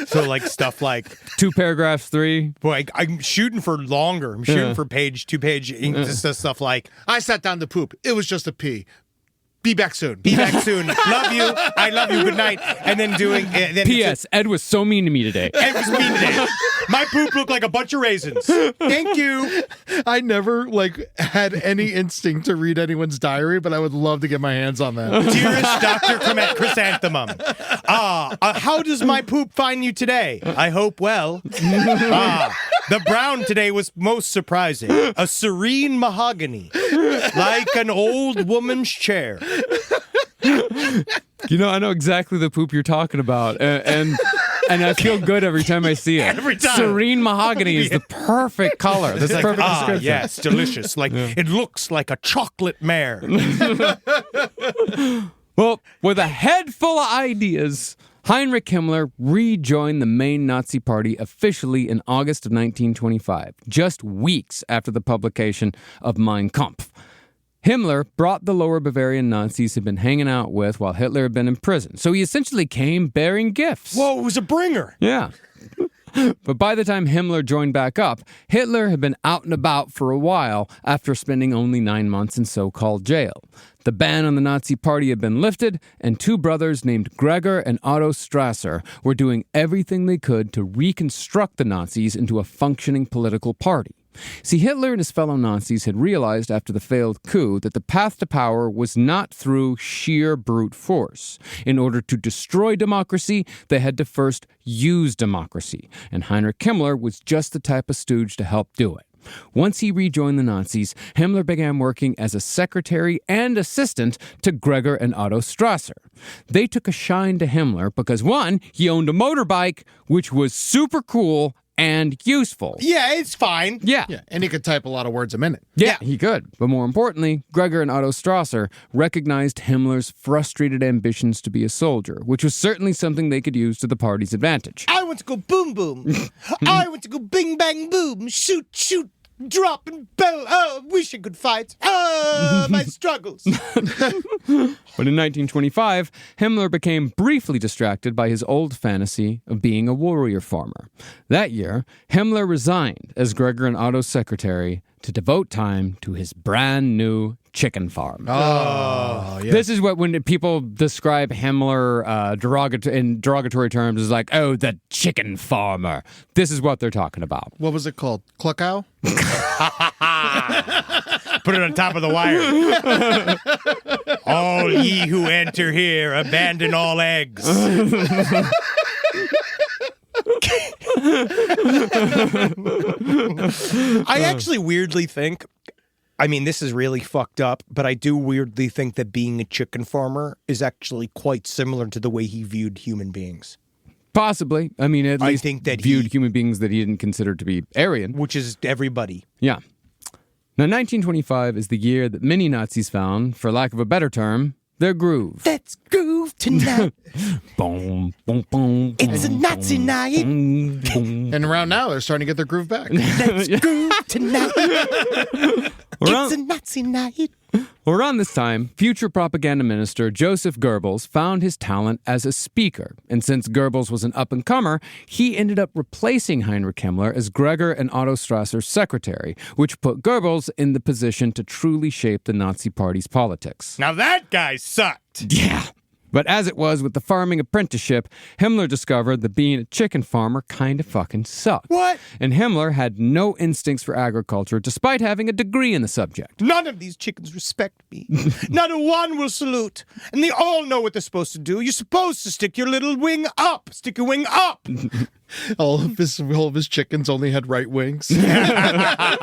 So, like, stuff like 2 paragraphs, 3. Well, I'm shooting for longer. I'm shooting for 2-page ink. Just stuff like, I sat down to poop. It was just a pee. Be back soon. be back soon. Love you. I love you. Good night. And then doing... then P.S. Ed was so mean to me today. It was mean today. My poop looked like a bunch of raisins. Thank you. I never, had any instinct to read anyone's diary, but I would love to get my hands on that. Dearest Dr. Chrysanthemum, how does my poop find you today? I hope well. The brown today was most surprising. A serene mahogany, like an old woman's chair. You know, I know exactly the poop you're talking about, and I feel good every time I see it. Every time. Serene mahogany is the perfect color. That's the perfect description. Yes, delicious. It looks like a chocolate mare. Well, with a head full of ideas, Heinrich Himmler rejoined the main Nazi party officially in August of 1925, just weeks after the publication of Mein Kampf. Himmler brought the lower Bavarian Nazis he'd been hanging out with while Hitler had been in prison, so he essentially came bearing gifts. Whoa, it was a bringer. Yeah. But by the time Himmler joined back up, Hitler had been out and about for a while after spending only 9 months in so-called jail. The ban on the Nazi party had been lifted, and 2 brothers named Gregor and Otto Strasser were doing everything they could to reconstruct the Nazis into a functioning political party. See, Hitler and his fellow Nazis had realized after the failed coup that the path to power was not through sheer brute force. In order to destroy democracy, they had to first use democracy, and Heinrich Himmler was just the type of stooge to help do it. Once he rejoined the Nazis, Himmler began working as a secretary and assistant to Gregor and Otto Strasser. They took a shine to Himmler because, one, he owned a motorbike, which was super cool and useful. Yeah, it's fine. Yeah. And he could type a lot of words a minute. Yeah, he could. But more importantly, Gregor and Otto Strasser recognized Himmler's frustrated ambitions to be a soldier, which was certainly something they could use to the party's advantage. I want to go boom boom. I want to go bing bang boom. Shoot, shoot. dropping bell. Oh, wish I could fight. Oh, my struggles. But in 1925, Himmler became briefly distracted by his old fantasy of being a warrior farmer. That year, Himmler resigned as Gregor and Otto's secretary to devote time to his brand new chicken farm. Oh, yeah. This is what when people describe Himmler in derogatory terms as like, oh, the chicken farmer. This is what they're talking about. What was it called? Cluckow? Put it on top of the wire. All ye who enter here, abandon all eggs. I actually weirdly think, I mean, this is really fucked up, but I do weirdly think that being a chicken farmer is actually quite similar to the way he viewed human beings. Possibly. I mean, at least think that viewed human beings that he didn't consider to be Aryan. Which is everybody. Yeah. Now, 1925 is the year that many Nazis found, for lack of a better term, their groove. Let's groove tonight. Boom, boom, boom. It's a Nazi night. And around now, they're starting to get their groove back. Let's groove tonight. It's a Nazi night. Around this time, future propaganda minister Joseph Goebbels found his talent as a speaker. And since Goebbels was an up-and-comer, he ended up replacing Heinrich Himmler as Gregor and Otto Strasser's secretary, which put Goebbels in the position to truly shape the Nazi Party's politics. Now that guy sucked. Yeah. But as it was with the farming apprenticeship, Himmler discovered that being a chicken farmer kind of fucking sucked. What? And Himmler had no instincts for agriculture despite having a degree in the subject. None of these chickens respect me. Not a one will salute. And they all know what they're supposed to do. You're supposed to stick your little wing up. Stick your wing up. All of his chickens only had right wings. That's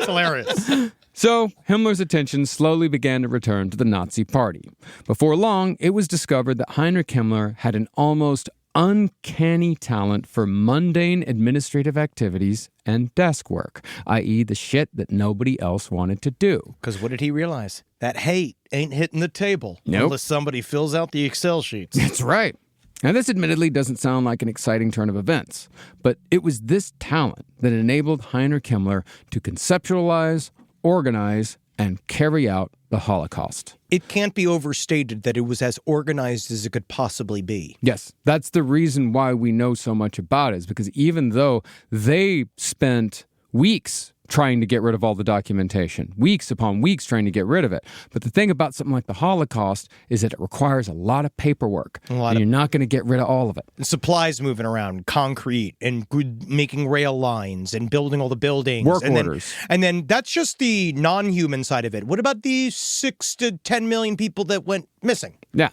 hilarious. So, Himmler's attention slowly began to return to the Nazi Party. Before long, it was discovered that Heinrich Himmler had an almost uncanny talent for mundane administrative activities and desk work, i.e. the shit that nobody else wanted to do. Because what did he realize? That hate ain't hitting the table unless somebody fills out the Excel sheets. That's right. Now, this admittedly doesn't sound like an exciting turn of events, but it was this talent that enabled Heinrich Himmler to conceptualize, organize, and carry out the Holocaust. It can't be overstated that it was as organized as it could possibly be. Yes, that's the reason why we know so much about it, is because even though they spent weeks trying to get rid of all the documentation, weeks upon weeks trying to get rid of it. But the thing about something like the Holocaust is that it requires a lot of paperwork, and you're not going to get rid of all of it. Supplies moving around, concrete, and making rail lines, and building all the buildings. Work orders. And then that's just the non-human side of it. What about the 6 to 10 million people that went missing? Yeah.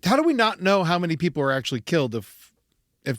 How do we not know how many people were actually killed if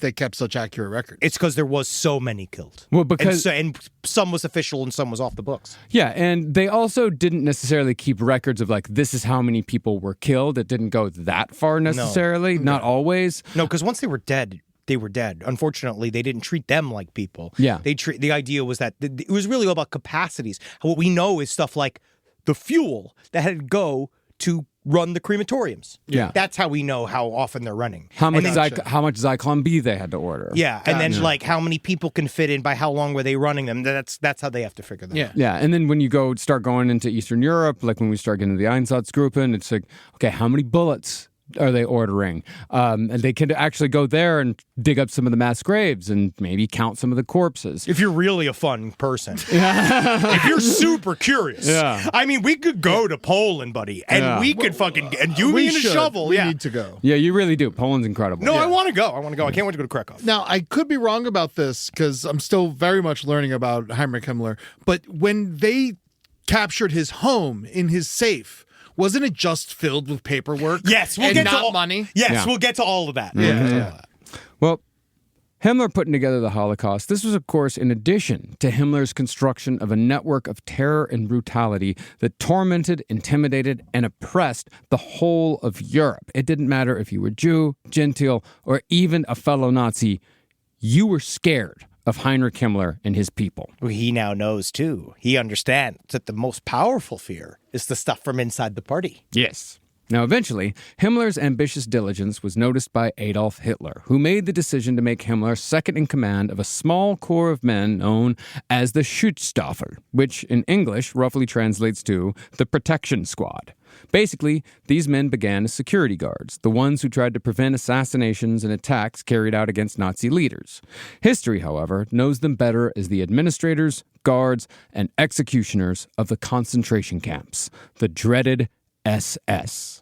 they kept such accurate records? It's because there was so many killed. Well, because and some was official and some was off the books. Yeah, and they also didn't necessarily keep records of like, this is how many people were killed. It didn't go that far necessarily, not always. No, because once they were dead, they were dead. Unfortunately, they didn't treat them like people. Yeah. The idea was that it was really all about capacities. What we know is stuff like the fuel that had to go to run the crematoriums. Yeah. That's how we know how often they're running. How much Zyklon B they had to order. Yeah, and then like how many people can fit in, by how long were they running them. That's how they have to figure them out. Yeah, and then when you start going into Eastern Europe, like when we start getting to the Einsatzgruppen, it's like, okay, how many bullets are they ordering? And they can actually go there and dig up some of the mass graves and maybe count some of the corpses. If you're really a fun person. If you're super curious. Yeah. I mean, we could go to Poland, buddy, and we could fucking, and you me and a shovel. We need to go. Yeah, you really do. Poland's incredible. No, I want to go. I can't wait to go to Krakow. Now, I could be wrong about this because I'm still very much learning about Heinrich Himmler, but when they captured his home in his safe, wasn't it just filled with paperwork? Yes, we'll and get not to money. Yes, we'll get to all of that. Well, Himmler putting together the Holocaust, this was, of course, in addition to Himmler's construction of a network of terror and brutality that tormented, intimidated, and oppressed the whole of Europe. It didn't matter if you were Jew, Gentile, or even a fellow Nazi. You were scared of Heinrich Himmler and his people. Well, he now knows, too. He understands that the most powerful fear is the stuff from inside the party. Yes. Now, eventually, Himmler's ambitious diligence was noticed by Adolf Hitler, who made the decision to make Himmler second in command of a small corps of men known as the Schutzstaffel, which in English roughly translates to the Protection Squad. Basically, these men began as security guards, the ones who tried to prevent assassinations and attacks carried out against Nazi leaders. History, however, knows them better as the administrators, guards, and executioners of the concentration camps, the dreaded SS.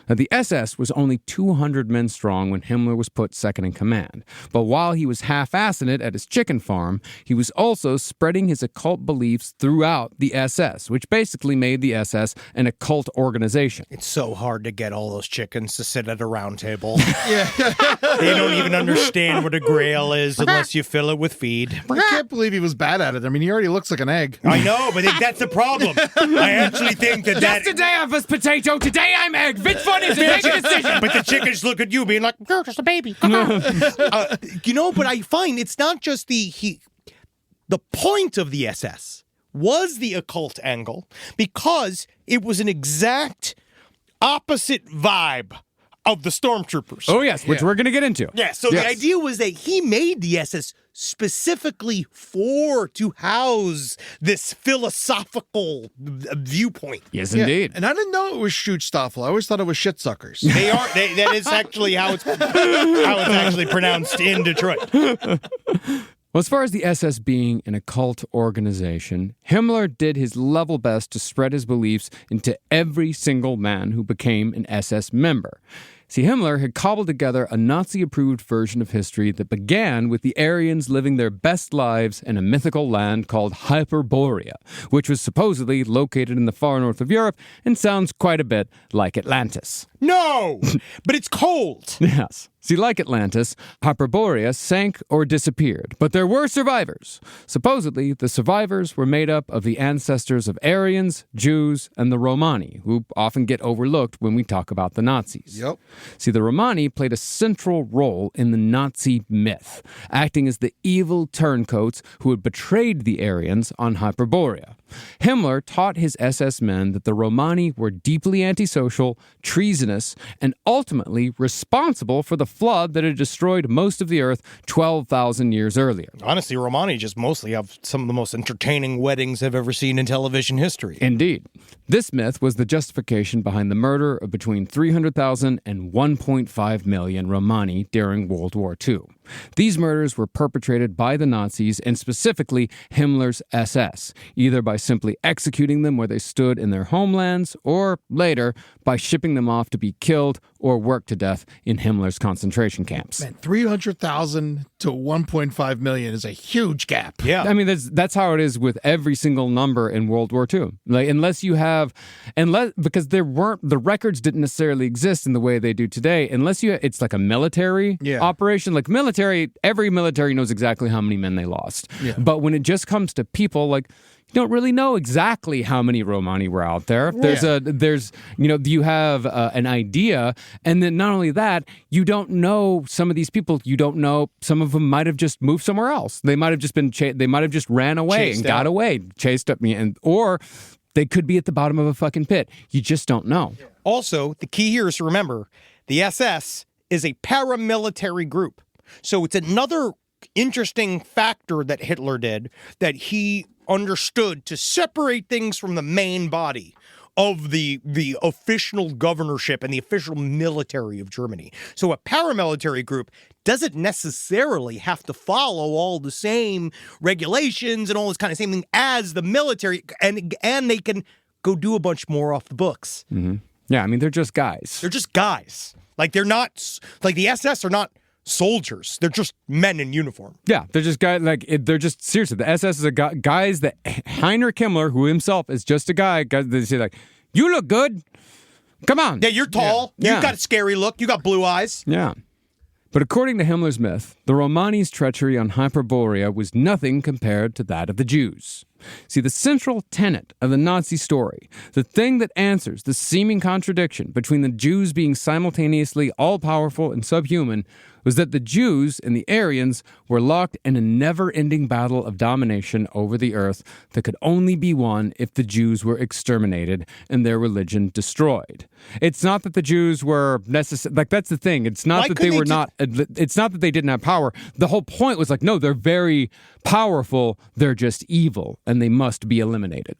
Now, the SS was only 200 men strong when Himmler was put second in command. But while he was half-assing it at his chicken farm, he was also spreading his occult beliefs throughout the SS, which basically made the SS an occult organization. It's so hard to get all those chickens to sit at a round table. They don't even understand what a grail is unless you fill it with feed. I can't believe he was bad at it. I mean, he already looks like an egg. I know, but that's the problem. I actually think that Yesterday I was potato, today I'm egg. Which one is it? Make a decision. But the chickens look at you being like, you're just a baby. But I find it's not just the point of the SS was the occult angle because it was an exact opposite vibe of the stormtroopers. Oh, yes, which we're going to get into. Yeah, so the idea was that he made the SS specifically to house this philosophical viewpoint. Yes, indeed. And I didn't know it was Schutzstaffel. I always thought it was shit suckers. They are. That is actually how it's actually pronounced in Detroit. Well, as far as the SS being an occult organization, Himmler did his level best to spread his beliefs into every single man who became an SS member. See, Himmler had cobbled together a Nazi-approved version of history that began with the Aryans living their best lives in a mythical land called Hyperborea, which was supposedly located in the far north of Europe and sounds quite a bit like Atlantis. No, but it's cold. Yes. See, like Atlantis, Hyperborea sank or disappeared, but there were survivors. Supposedly, the survivors were made up of the ancestors of Aryans, Jews, and the Romani, who often get overlooked when we talk about the Nazis. Yep. See, the Romani played a central role in the Nazi myth, acting as the evil turncoats who had betrayed the Aryans on Hyperborea. Himmler taught his SS men that the Romani were deeply antisocial, treasonous, and ultimately responsible for the flood that had destroyed most of the earth 12,000 years earlier. Honestly, Romani just mostly have some of the most entertaining weddings I've ever seen in television history. Indeed. This myth was the justification behind the murder of between 300,000 and 1.5 million Romani during World War II. These murders were perpetrated by the Nazis and specifically Himmler's SS, either by simply executing them where they stood in their homelands or, later, by shipping them off to be killed or worked to death in Himmler's concentration camps. Man, 300,000 to 1.5 million is a huge gap. Yeah. I mean, that's how it is with every single number in World War II. Like, because the records didn't necessarily exist in the way they do today, it's like a military operation. Like every military knows exactly how many men they lost. Yeah. But when it just comes to people, like, you don't really know exactly how many Romani were out there. You have an idea, and then not only that, you don't know some of these people. You don't know, some of them might have just moved somewhere else. They might have just been they might have just ran away and got away, chased up or they could be at the bottom of a fucking pit. You just don't know. Also, the key here is to remember the SS is a paramilitary group. So it's another interesting factor that Hitler did, that he understood to separate things from the main body of the official governorship and the official military of Germany. So a paramilitary group doesn't necessarily have to follow all the same regulations and all this kind of same thing as the military, and they can go do a bunch more off the books. Mm-hmm. Yeah, I mean, they're just guys. They're just guys. Like, they're not, like, the SS are not soldiers. They're just men in uniform. Yeah, they're just guys. They're just, seriously, the SS is guys that Heinrich Himmler, who himself is just a guy, they say, like, you look good. Come on. Yeah, you're tall. Yeah. You've got a scary look. You got blue eyes. Yeah. But according to Himmler's myth, the Romani's treachery on Hyperborea was nothing compared to that of the Jews. See, the central tenet of the Nazi story, the thing that answers the seeming contradiction between the Jews being simultaneously all-powerful and subhuman, was that the Jews and the Aryans were locked in a never-ending battle of domination over the earth that could only be won if the Jews were exterminated and their religion destroyed. It's not that the Jews were necessary, like that's the thing. It's not that they were not, it's not that they didn't have power. The whole point was like, no, they're very powerful, they're just evil, and they must be eliminated.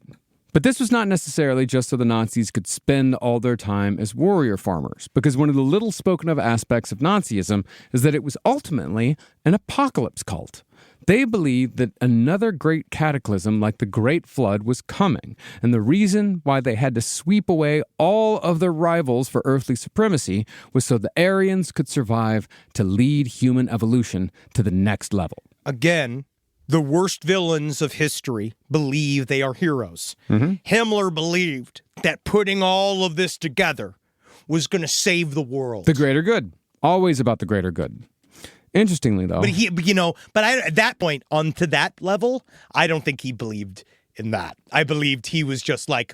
But this was not necessarily just so the Nazis could spend all their time as warrior farmers, because one of the little spoken of aspects of Nazism is that it was ultimately an apocalypse cult. They believed that another great cataclysm like the Great Flood was coming, and the reason why they had to sweep away all of their rivals for earthly supremacy was so the Aryans could survive to lead human evolution to the next level. Again, the worst villains of history believe they are heroes. Himmler believed that putting all of this together was going to save the world. The greater good. Always about the greater good. Interestingly, though. But at that point, onto that level, I don't think he believed in that. I believed he was just like,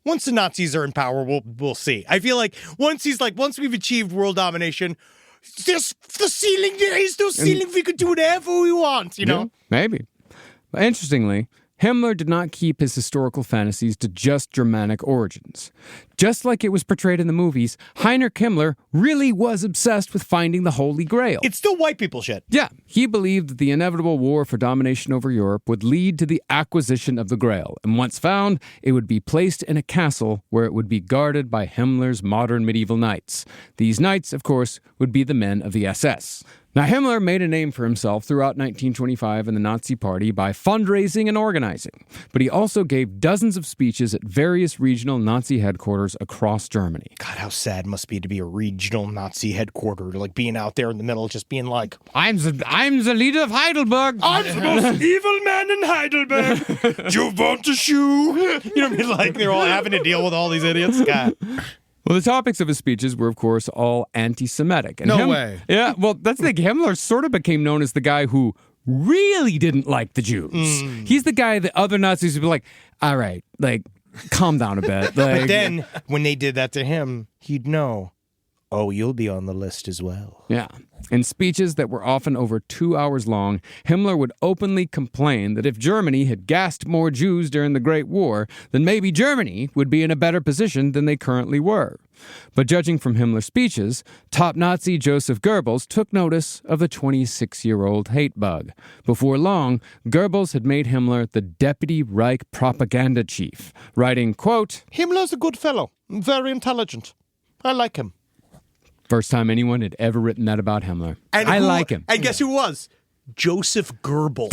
once the Nazis are in power, we'll see. I feel like once we've achieved world domination, there's the ceiling, there is no ceiling, we could do whatever we want, you know? Yeah, maybe. But interestingly, Himmler did not keep his historical fantasies to just Germanic origins. Just like it was portrayed in the movies, Heinrich Himmler really was obsessed with finding the Holy Grail. It's still white people shit. Yeah, he believed that the inevitable war for domination over Europe would lead to the acquisition of the Grail, and once found, it would be placed in a castle where it would be guarded by Himmler's modern medieval knights. These knights, of course, would be the men of the SS. Now, Himmler made a name for himself throughout 1925 in the Nazi Party by fundraising and organizing, but he also gave dozens of speeches at various regional Nazi headquarters across Germany. God, how sad it must be to be a regional Nazi headquarters, like being out there in the middle, just being like, I'm the leader of Heidelberg. I'm the most evil man in Heidelberg. Do you want a shoe? You know what I mean? Like, they're all having to deal with all these idiots. God. Well, the topics of his speeches were, of course, all anti-Semitic. And No way. Yeah, well, that's the thing. Himmler sort of became known as the guy who really didn't like the Jews. He's the guy that other Nazis would be like, all right, like, calm down a bit. Like, But then, when they did that to him, he'd know, oh, you'll be on the list as well. Yeah. In speeches that were often over 2 hours long, Himmler would openly complain that if Germany had gassed more Jews during the Great War, then maybe Germany would be in a better position than they currently were. But judging from Himmler's speeches, top Nazi Joseph Goebbels took notice of the 26-year-old hate bug. Before long, Goebbels had made Himmler the deputy Reich propaganda chief, writing, quote, Himmler's a good fellow, very intelligent. I like him. First time anyone had ever written that about Himmler. I like him. And guess who was? Joseph Goebbels.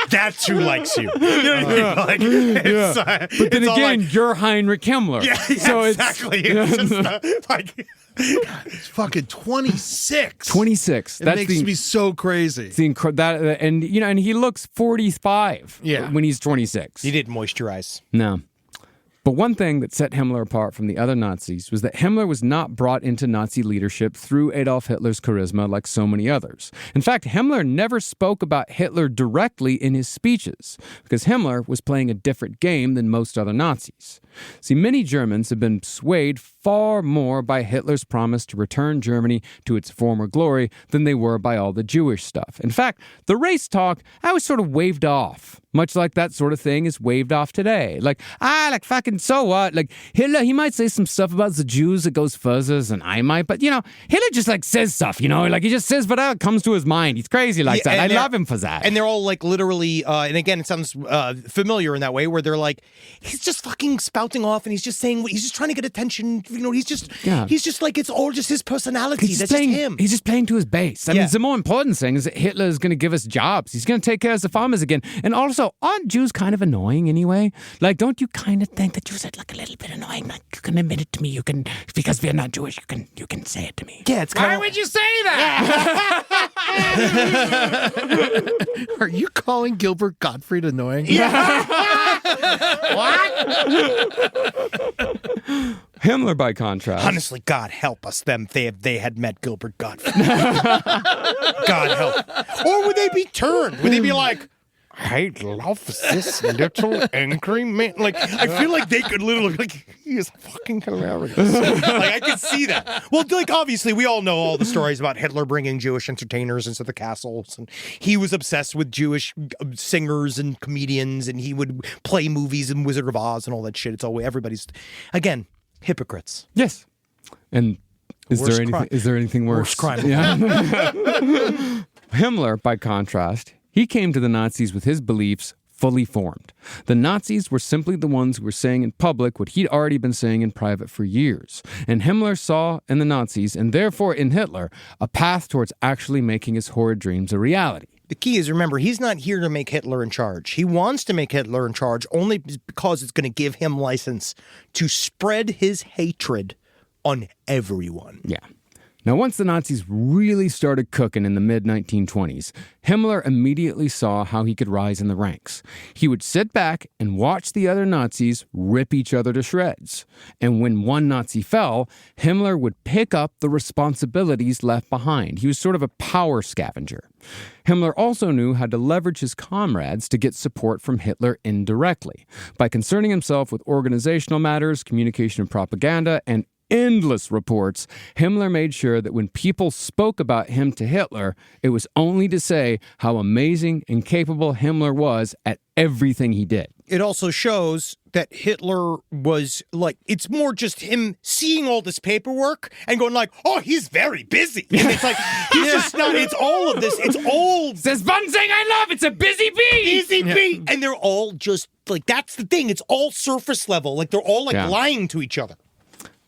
That's who likes you. You know what I mean? Like, But then again, you're Heinrich Himmler. Yeah, so exactly. It's just, like, It's fucking 26. 26. It makes me so crazy. And he looks 45 when he's 26. he didn't moisturize. No. But one thing that set Himmler apart from the other Nazis was that Himmler was not brought into Nazi leadership through Adolf Hitler's charisma like so many others. In fact, Himmler never spoke about Hitler directly in his speeches, because Himmler was playing a different game than most other Nazis. See, many Germans have been swayed far more by Hitler's promise to return Germany to its former glory than they were by all the Jewish stuff. In fact, the race talk, I was sort of waved off, much like that sort of thing is waved off today. Like fucking so what? Like, Hitler, he might say some stuff about the Jews that goes further than I might, but, Hitler just, says stuff, like, he just says whatever comes to his mind. He's crazy like that. I love him for that. And they're all, like, literally, and again, it sounds familiar in that way, where they're like, he's just fucking spouting off, and he's just saying, he's just trying to get attention, he's just like, it's all just his personality. That's just him. He's just playing to his base. I mean, the more important thing is that Hitler is going to give us jobs. He's going to take care of the farmers again. And also, aren't Jews kind of annoying anyway? Like, don't you kind of think that Jews are like a little bit annoying? Like, you can admit it to me. You can, because we're not Jewish, you can say it to me. Yeah, it's kind Why of. would you say that? Are you calling Gilbert Gottfried annoying? Himmler, by contrast. Honestly, God help us, if they had met Gilbert Gottfried. God help. Or would they be turned? Would they be like, I love this little angry man. Like, I feel like they could literally, like, he is fucking hilarious. Like, I could see that. Well, like, obviously, we all know all the stories about Hitler bringing Jewish entertainers into the castles, and he was obsessed with Jewish singers and comedians, and he would play movies in Wizard of Oz and all that shit. It's always, everybody's, again, hypocrites. Yes. And is Worst there anything? crime. Is there anything worse? Worst crime. Yeah. Himmler, by contrast, he came to the Nazis with his beliefs fully formed. The Nazis were simply the ones who were saying in public what he'd already been saying in private for years. And Himmler saw in the Nazis, and therefore in Hitler, a path towards actually making his horrid dreams a reality. The key is, remember, he's not here to make Hitler in charge. He wants to make Hitler in charge only because it's going to give him license to spread his hatred on everyone. Yeah. Now, once the Nazis really started cooking in the mid-1920s, Himmler immediately saw how he could rise in the ranks. He would sit back and watch the other Nazis rip each other to shreds. And when one Nazi fell, Himmler would pick up the responsibilities left behind. He was sort of a power scavenger. Himmler also knew how to leverage his comrades to get support from Hitler indirectly. By concerning himself with organizational matters, communication and propaganda, and endless reports, Himmler made sure that when people spoke about him to Hitler, it was only to say how amazing and capable Himmler was at everything he did. It also shows that Hitler was like, it's more just him seeing all this paperwork and going like, oh, he's very busy. And it's like, he's just not, it's all of this. It's all. There's one thing I love, it's a busy bee! Busy bee. And they're all just like, that's the thing. It's all surface level. Like they're all like lying to each other.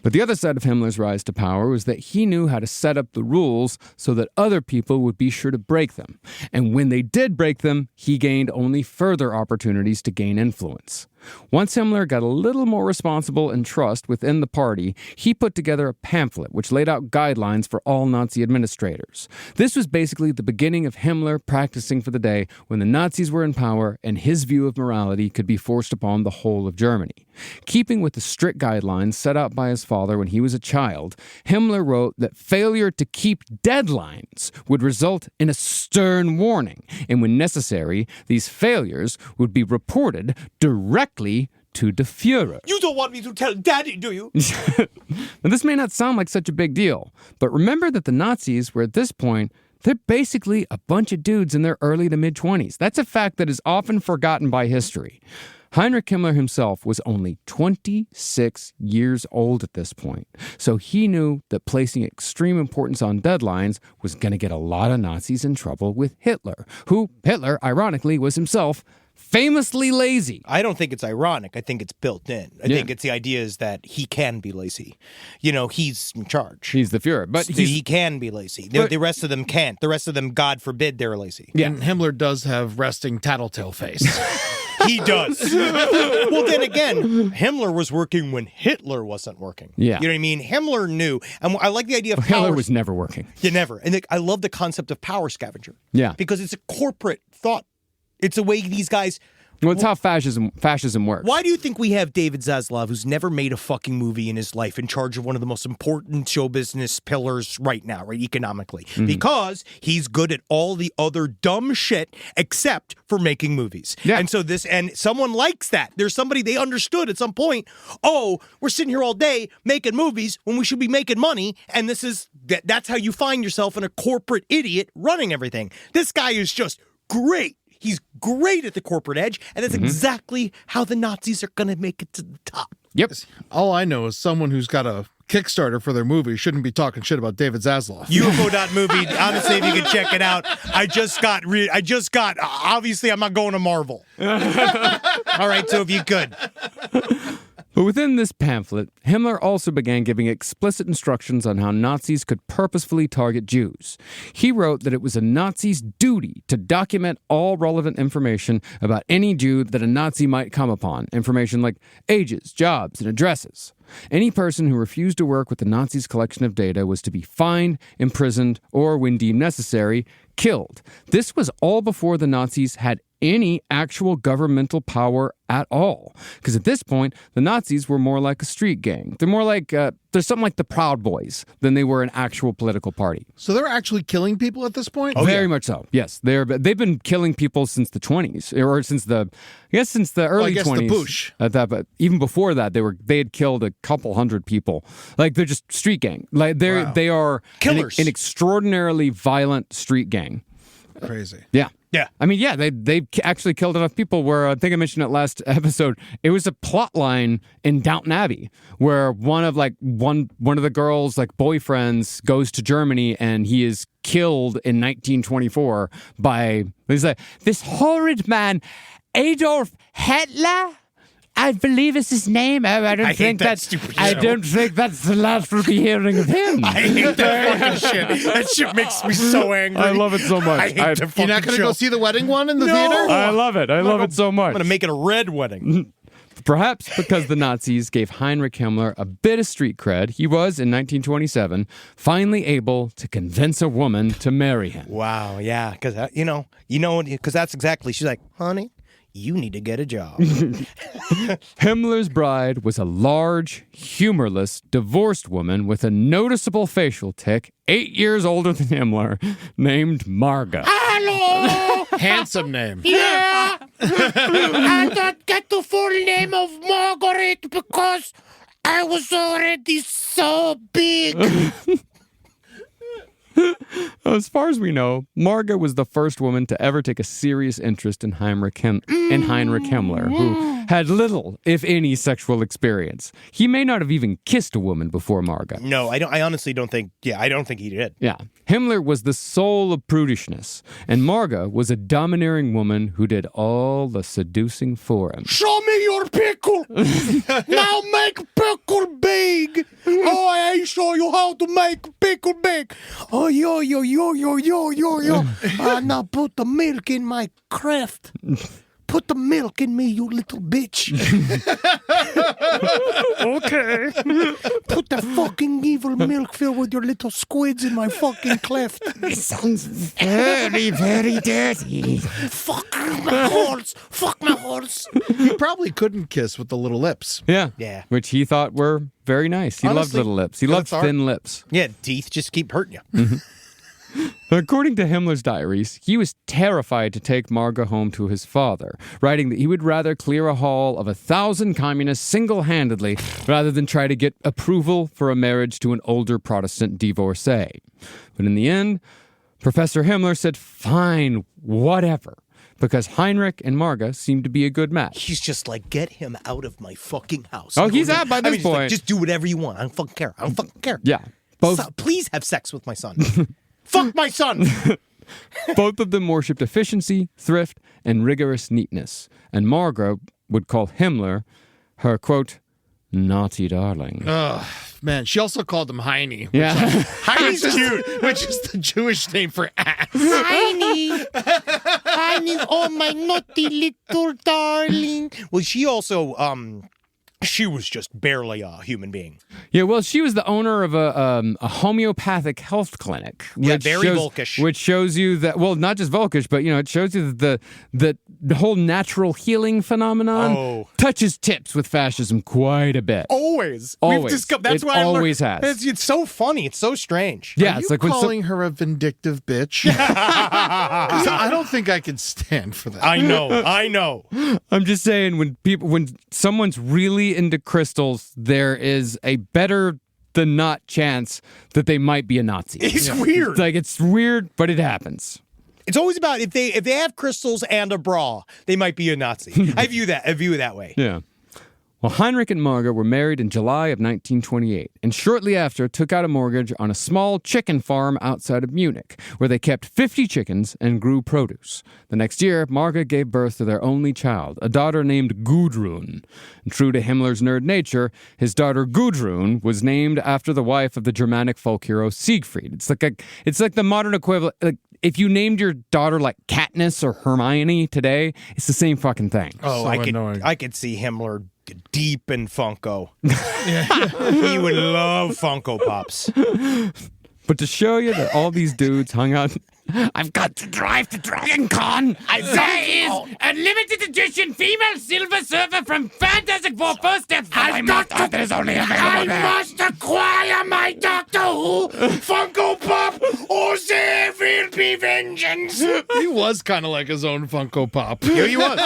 But the other side of Himmler's rise to power was that he knew how to set up the rules so that other people would be sure to break them. And when they did break them, he gained only further opportunities to gain influence. Once Himmler got a little more responsible and trust within the party, he put together a pamphlet which laid out guidelines for all Nazi administrators. This was basically the beginning of Himmler practicing for the day when the Nazis were in power and his view of morality could be forced upon the whole of Germany. Keeping with the strict guidelines set out by his father when he was a child, Himmler wrote that failure to keep deadlines would result in a stern warning, and when necessary, these failures would be reported directly to the Führer. You don't want me to tell Daddy, do you? Now, this may not sound like such a big deal, but remember that the Nazis were at this point, they're basically a bunch of dudes in their early to mid-20s. That's a fact that is often forgotten by history. Heinrich Himmler himself was only 26 years old at this point, so he knew that placing extreme importance on deadlines was going to get a lot of Nazis in trouble with Hitler, who, Hitler, ironically, was himself famously lazy. I don't think it's ironic. I think it's built in. I think it's the idea is that he can be lazy. You know, he's in charge. He's the Führer, but he can be lazy. The rest of them can't. The rest of them, God forbid, they're lazy. Yeah, and Himmler does have resting tattletale face. He does. Well, then again, Himmler was working when Hitler wasn't working. Yeah. You know what I mean? Himmler knew. And I like the idea of Hitler was never working. Yeah, never. And I love the concept of power scavenger. Yeah. Because it's a corporate thought. It's a way these guys... Well, it's how fascism works. Why do you think we have David Zaslav, who's never made a fucking movie in his life, in charge of one of the most important show business pillars right now, right, economically? Mm-hmm. Because he's good at all the other dumb shit except for making movies. Yeah. And so and someone likes that. There's somebody they understood at some point, oh, we're sitting here all day making movies when we should be making money, and that's how you find yourself in a corporate idiot running everything. This guy is just great. He's great at the corporate edge, and that's exactly how the Nazis are going to make it to the top. Yep. All I know is someone who's got a Kickstarter for their movie shouldn't be talking shit about David Zaslav. UFO.movie. Honestly, if you can check it out. I just got, obviously, I'm not going to Marvel. All right, so if you could. But within this pamphlet, Himmler also began giving explicit instructions on how Nazis could purposefully target Jews. He wrote that it was a Nazi's duty to document all relevant information about any Jew that a Nazi might come upon, information like ages, jobs, and addresses. Any person who refused to work with the Nazis' collection of data was to be fined, imprisoned, or, when deemed necessary, killed. This was all before the Nazis had any actual governmental power at all. Because at this point, the Nazis were more like a street gang. They're more like something like the Proud Boys than they were an actual political party. So they're actually killing people at this point? Very much so. Yes, they've been killing people since the 20s, or since the early 20s. The Bush. But even before that, they had killed a couple hundred people. Like they're just street gang. Like they are killers. An extraordinarily violent street gang. Crazy. Yeah. Yeah. I mean, yeah, they actually killed enough people where I think I mentioned it last episode. It was a plot line in Downton Abbey where one of the girls' like boyfriends goes to Germany and he is killed in 1924 by this horrid man, Adolf Hitler. I believe it's his name. I don't think that's the last we'll be hearing of him. I hate that fucking shit. That shit makes me so angry. I love it so much. You're not going to go see the wedding one in the theater? I love it. I love it so much. I'm going to make it a red wedding. Perhaps because the Nazis gave Heinrich Himmler a bit of street cred, he was, in 1927, finally able to convince a woman to marry him. Wow, yeah, because, because that's exactly, she's like, honey, you need to get a job. Himmler's bride was a large, humorless, divorced woman with a noticeable facial tic, 8 years older than Himmler, named Marga. Hello! Handsome name. Yeah! I don't get the full name of Margaret because I was already so big. As far as we know, Marga was the first woman to ever take a serious interest in Heinrich Himmler, who had little, if any, sexual experience. He may not have even kissed a woman before Marga. No, I honestly don't think, I don't think he did. Yeah. Himmler was the soul of prudishness, and Marga was a domineering woman who did all the seducing for him. Show me your pickle. Now make pickle big. Oh, I show you how to make pickle big. Oh, yo. Now put the milk in my craft. Put the milk in me, you little bitch. Okay. Put the fucking evil milk filled with your little squids in my fucking cleft. This sounds very, very dirty. Fuck my horse. Fuck my horse. He probably couldn't kiss with the little lips. Yeah. Yeah. Which he thought were very nice. He loved Honestly, little lips. He loved that's thin lips. Yeah, teeth just keep hurting you. According to Himmler's diaries, he was terrified to take Marga home to his father, writing that he would rather clear a hall of 1,000 communists single-handedly rather than try to get approval for a marriage to an older Protestant divorcee. But in the end, Professor Himmler said, fine, whatever, because Heinrich and Marga seemed to be a good match. He's just like, get him out of my fucking house. Oh, he's out by this just like, point. just do whatever you want. I don't fucking care. I don't fucking care. Yeah. Please have sex with my son. Fuck my son. Both of them worshipped efficiency, thrift, and rigorous neatness. And Marga would call Himmler her, quote, naughty darling. Ugh, man. She also called him Heine. Yeah. Heine's cute, which is the Jewish name for ass. Heine. Heine, oh my naughty little darling. Well, she also, she was just barely a human being. Yeah, well, she was the owner of a homeopathic health clinic. Very Volkish. Which shows you that, well, not just Volkish, but, it shows you that the whole natural healing phenomenon touches tips with fascism quite a bit. Always. Always. We've discovered, that's It why always has. It's so funny. It's so strange. Yeah, Are it's you like when calling her a vindictive bitch? 'Cause I don't think I could stand for that. I know. I'm just saying, when someone's really into crystals, there is a better than not chance that they might be a Nazi. It's weird. It's weird, but it happens. It's always about if they have crystals and a bra, they might be a Nazi. I view it that way. Yeah. Well, Heinrich and Marga were married in July of 1928, and shortly after took out a mortgage on a small chicken farm outside of Munich, where they kept 50 chickens and grew produce. The next year, Marga gave birth to their only child, a daughter named Gudrun. And true to Himmler's nerd nature, his daughter Gudrun was named after the wife of the Germanic folk hero Siegfried. It's like the modern equivalent. Like, if you named your daughter like Katniss or Hermione today, it's the same fucking thing. Oh, so I could see Himmler deep in Funko. He would love Funko Pops. But to show you that all these dudes hung out I've got to drive to Dragon Con. There is a limited edition female silver surfer from Fantastic Four First Steps. There's only available there. must acquire my Doctor Who Funko Pop, or there will be vengeance. He was kind of like his own Funko Pop. Here he was.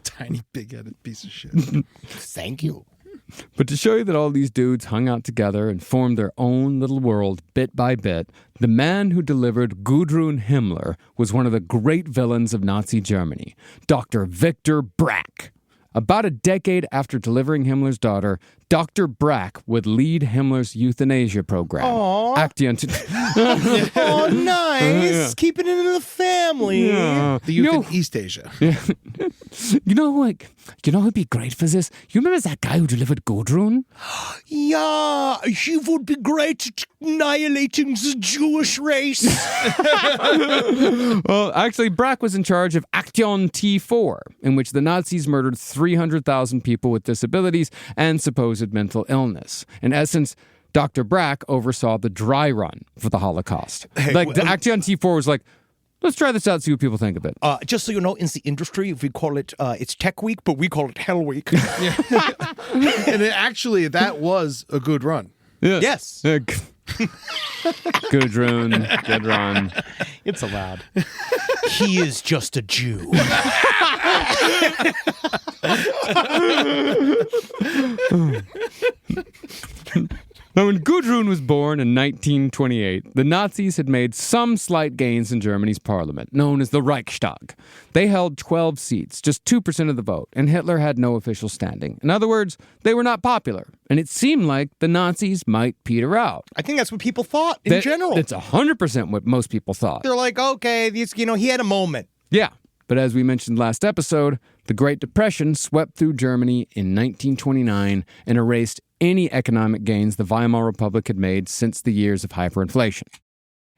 Tiny, big-headed piece of shit. Thank you. But to show you that all these dudes hung out together and formed their own little world bit by bit, the man who delivered Gudrun Himmler was one of the great villains of Nazi Germany, Dr. Victor Brack. About a decade after delivering Himmler's daughter, Dr. Brack would lead Himmler's euthanasia program. Oh, nice. Keeping it in the family. Yeah. The youth in East Asia. You know who'd be great for this? You remember that guy who delivered Gudrun? Yeah, he would be great at annihilating the Jewish race. Well, actually, Brack was in charge of Action T4, in which the Nazis murdered 300,000 people with disabilities and supposed mental illness. In essence, Dr. Brack oversaw the dry run for the Holocaust. The Action T4 was like, let's try this out, see what people think of it. Just so you know, in the industry, we call it, it's Tech Week, but we call it Hell Week. And actually, that was a good run. Yeah. Yes. Good run. Good run. It's allowed. He is just a Jew. Now, when Gudrun was born in 1928, the Nazis had made some slight gains in Germany's parliament, known as the Reichstag. They held 12 seats, just 2% of the vote, and Hitler had no official standing. In other words, they were not popular, and it seemed like the Nazis might peter out. I think that's what people thought in general. That's 100% what most people thought. They're like, okay, he had a moment. Yeah, but as we mentioned last episode, the Great Depression swept through Germany in 1929 and erased any economic gains the Weimar Republic had made since the years of hyperinflation.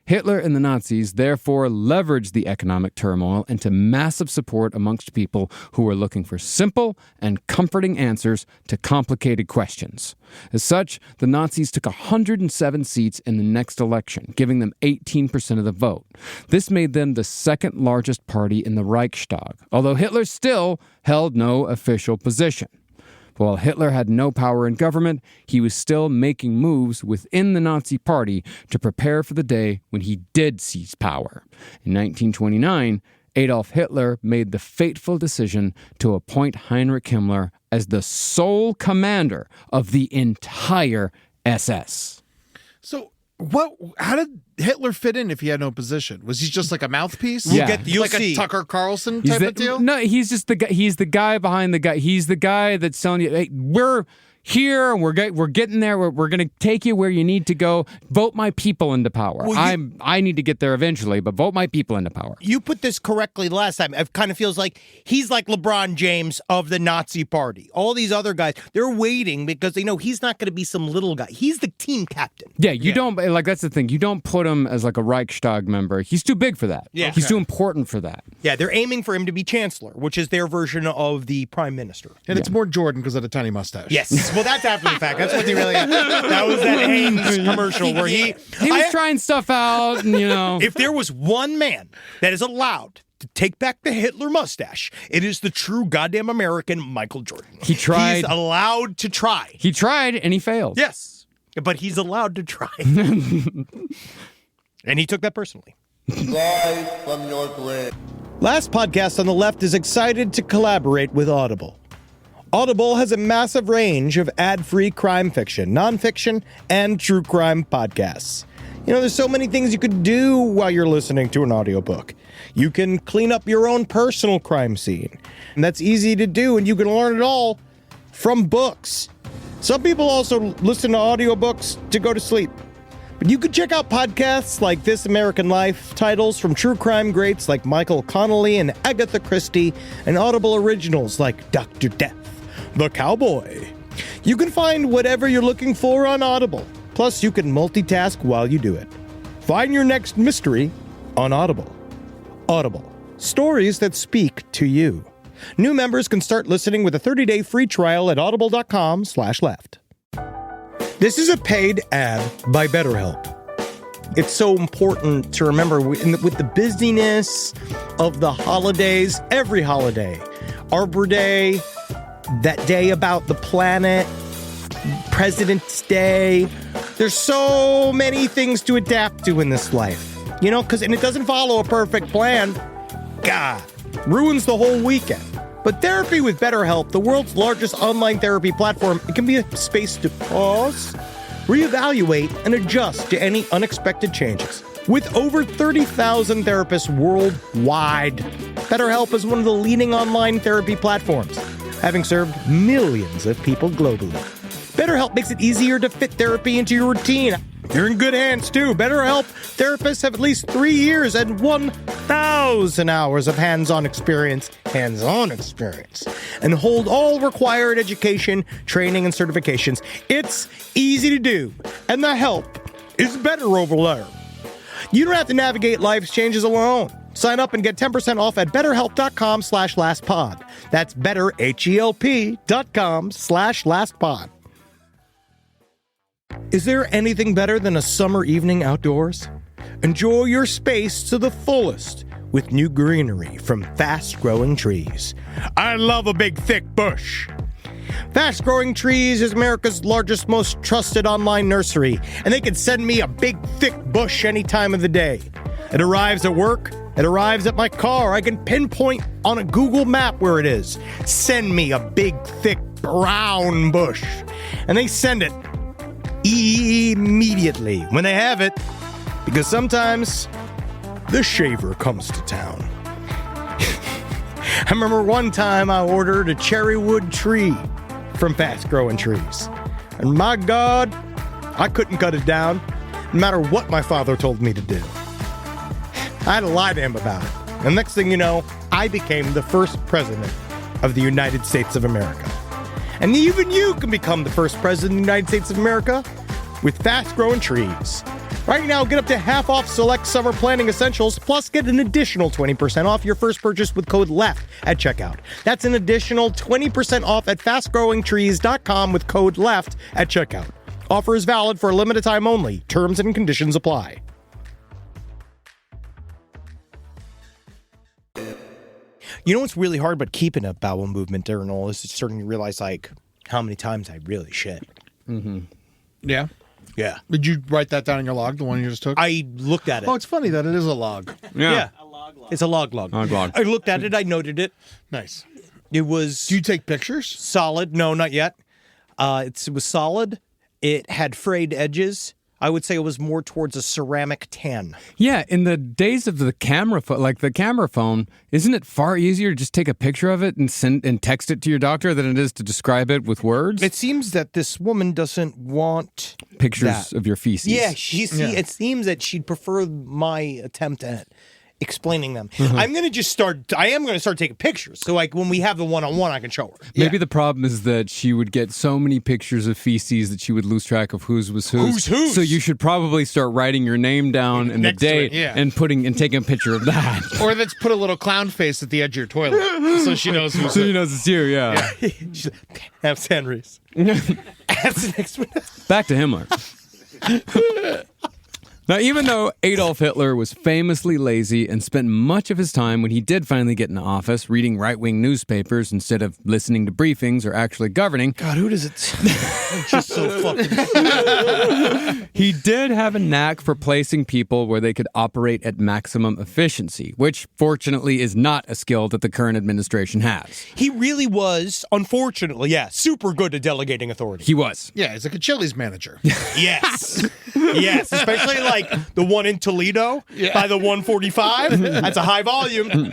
Hitler and the Nazis therefore leveraged the economic turmoil into massive support amongst people who were looking for simple and comforting answers to complicated questions. As such, the Nazis took 107 seats in the next election, giving them 18% of the vote. This made them the second largest party in the Reichstag, although Hitler still held no official position. While Hitler had no power in government, he was still making moves within the Nazi Party to prepare for the day when he did seize power. In 1929, Adolf Hitler made the fateful decision to appoint Heinrich Himmler as the sole commander of the entire SS. So, how did Hitler fit in if he had no position? Was he just like a mouthpiece? Yeah. You'll like see. a Tucker Carlson type of deal? No, he's just the guy. He's the guy behind the guy. He's the guy that's telling you, hey, we're here, we're getting there. We're going to take you where you need to go. Vote my people into power. Well, I need to get there eventually, but vote my people into power. You put this correctly last time. It kind of feels like he's like LeBron James of the Nazi Party. All these other guys, they're waiting because they know he's not going to be some little guy. He's the team captain. Yeah, don't, like, that's the thing. You don't put him as like a Reichstag member. He's too big for that. Yeah. He's too important for that. Yeah, they're aiming for him to be chancellor, which is their version of the prime minister. And it's more Jordan because of the tiny mustache. Yes. Well, that's after the fact. That's what they really. That was that Haynes commercial where he was trying stuff out, and If there was one man that is allowed to take back the Hitler mustache, it is the true goddamn American Michael Jordan. He tried. He's allowed to try. He tried, and he failed. Yes, but he's allowed to try. And he took that personally. Rise from your grave. Last Podcast on the Left is excited to collaborate with Audible. Audible has a massive range of ad-free crime fiction, nonfiction, and true crime podcasts. There's so many things you could do while you're listening to an audiobook. You can clean up your own personal crime scene. And that's easy to do, and you can learn it all from books. Some people also listen to audiobooks to go to sleep. But you could check out podcasts like This American Life, titles from true crime greats like Michael Connelly and Agatha Christie, and Audible originals like Dr. Death, The Cowboy. You can find whatever you're looking for on Audible. Plus, you can multitask while you do it. Find your next mystery on Audible. Audible. Stories that speak to you. New members can start listening with a 30-day free trial at audible.com/left. This is a paid ad by BetterHelp. it's so important to remember with the busyness of the holidays, every holiday, Arbor Day, that day about the planet, President's Day. There's so many things to adapt to in this life, and it doesn't follow a perfect plan. God, ruins the whole weekend. But therapy with BetterHelp, the world's largest online therapy platform, it can be a space to pause, reevaluate, and adjust to any unexpected changes. With over 30,000 therapists worldwide, BetterHelp is one of the leading online therapy platforms, having served millions of people globally. BetterHelp makes it easier to fit therapy into your routine. You're in good hands, too. BetterHelp therapists have at least 3 years and 1,000 hours of hands-on experience, and hold all required education, training, and certifications. It's easy to do, and the help is better over there. You don't have to navigate life's changes alone. Sign up and get 10% off at betterhelp.com/lastpod. That's betterhelp.com/lastpod. Is there anything better than a summer evening outdoors? Enjoy your space to the fullest with new greenery from Fast Growing Trees. I love a big, thick bush. Fast Growing Trees is America's largest, most trusted online nursery, and they can send me a big, thick bush any time of the day. It arrives at work. It arrives at my car. I can pinpoint on a Google map where it is. Send me a big, thick, brown bush. And they send it immediately when they have it, because sometimes the shaver comes to town. I remember one time I ordered a cherry wood tree from Fast Growing Trees, and my God, I couldn't cut it down no matter what my father told me to do. I had to lie to him about it, and next thing you know, I became the first president of the United States of America. And even you can become the first president of the United States of America with Fast Growing Trees. Right now, get up to half off select summer planning essentials, plus get an additional 20% off your first purchase with code LEFT at checkout. That's an additional 20% off at fastgrowingtrees.com with code LEFT at checkout. Offer is valid for a limited time only. Terms and conditions apply. You know what's really hard about keeping a bowel movement during all this is starting to realize, how many times I really shit. Mm-hmm. Yeah? Yeah. Did you write that down in your log, the one you just took? I looked at it. Oh, it's funny that it is a log. Yeah. It's a log. I looked at it. I noted it. Nice. It was... Do you take pictures? Solid. No, not yet. It was solid. It had frayed edges. I would say it was more towards a ceramic tan. Yeah, in the days of the camera phone, the camera phone, isn't it far easier to just take a picture of it and send and text it to your doctor than it is to describe it with words? It seems that this woman doesn't want pictures of your feces. Yeah, it seems that she'd prefer my attempt at explaining them. Mm-hmm. I am going to start taking pictures. So when we have the one-on-one, I can show her. Maybe the problem is that she would get so many pictures of feces that she would lose track of whose was whose. Who's. So you should probably start writing your name down and the date and taking a picture of that. Or let's put a little clown face at the edge of your toilet so she knows who's So she knows it's you, yeah. That's Henry's. That's the next one. Back to Himmler. Now, even though Adolf Hitler was famously lazy and spent much of his time when he did finally get into office reading right-wing newspapers instead of listening to briefings or actually governing... God, who does it... It's just so fucking... He did have a knack for placing people where they could operate at maximum efficiency, which, fortunately, is not a skill that the current administration has. He really was, unfortunately, super good at delegating authority. He was. Yeah, he's like a Chili's manager. Yes. Yes, especially the one in Toledo by the 145. That's a high volume.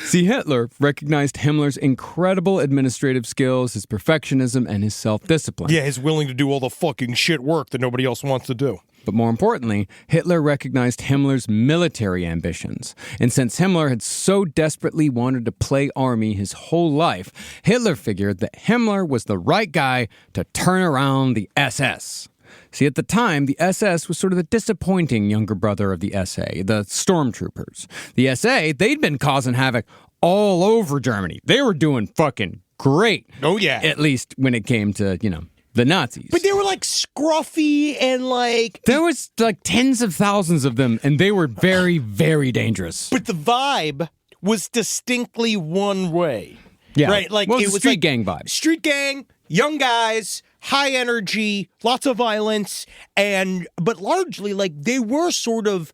See, Hitler recognized Himmler's incredible administrative skills, his perfectionism, and his self-discipline. Yeah, he's willing to do all the fucking shit work that nobody else wants to do. But more importantly, Hitler recognized Himmler's military ambitions. And since Himmler had so desperately wanted to play army his whole life, Hitler figured that Himmler was the right guy to turn around the SS. See, at the time, the SS was sort of the disappointing younger brother of the SA, the stormtroopers. The SA, they'd been causing havoc all over Germany. They were doing fucking great. Oh, yeah. At least when it came to, the Nazis. But they were like scruffy and like... There was like tens of thousands of them, and they were very, very dangerous. But the vibe was distinctly one way. Yeah. Right? Like, well, it was was street like gang vibe. Street gang, young guys, high energy, lots of violence, but largely like they were sort of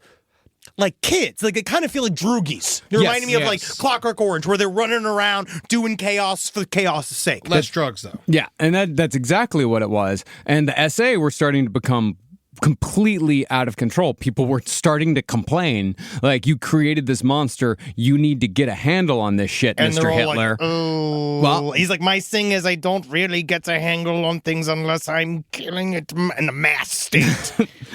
like kids. Like, I kind of feel like droogies. They reminded me of like Clockwork Orange, where they're running around doing chaos for chaos' sake. Less drugs, though. Yeah, and that's exactly what it was. And the SA were starting to become completely out of control. People were starting to complain, like, you created this monster, you need to get a handle on this shit, And Mr. they're all Hitler. like, oh. Well, he's like, my thing is I don't really get a handle on things unless I'm killing it in a mass state.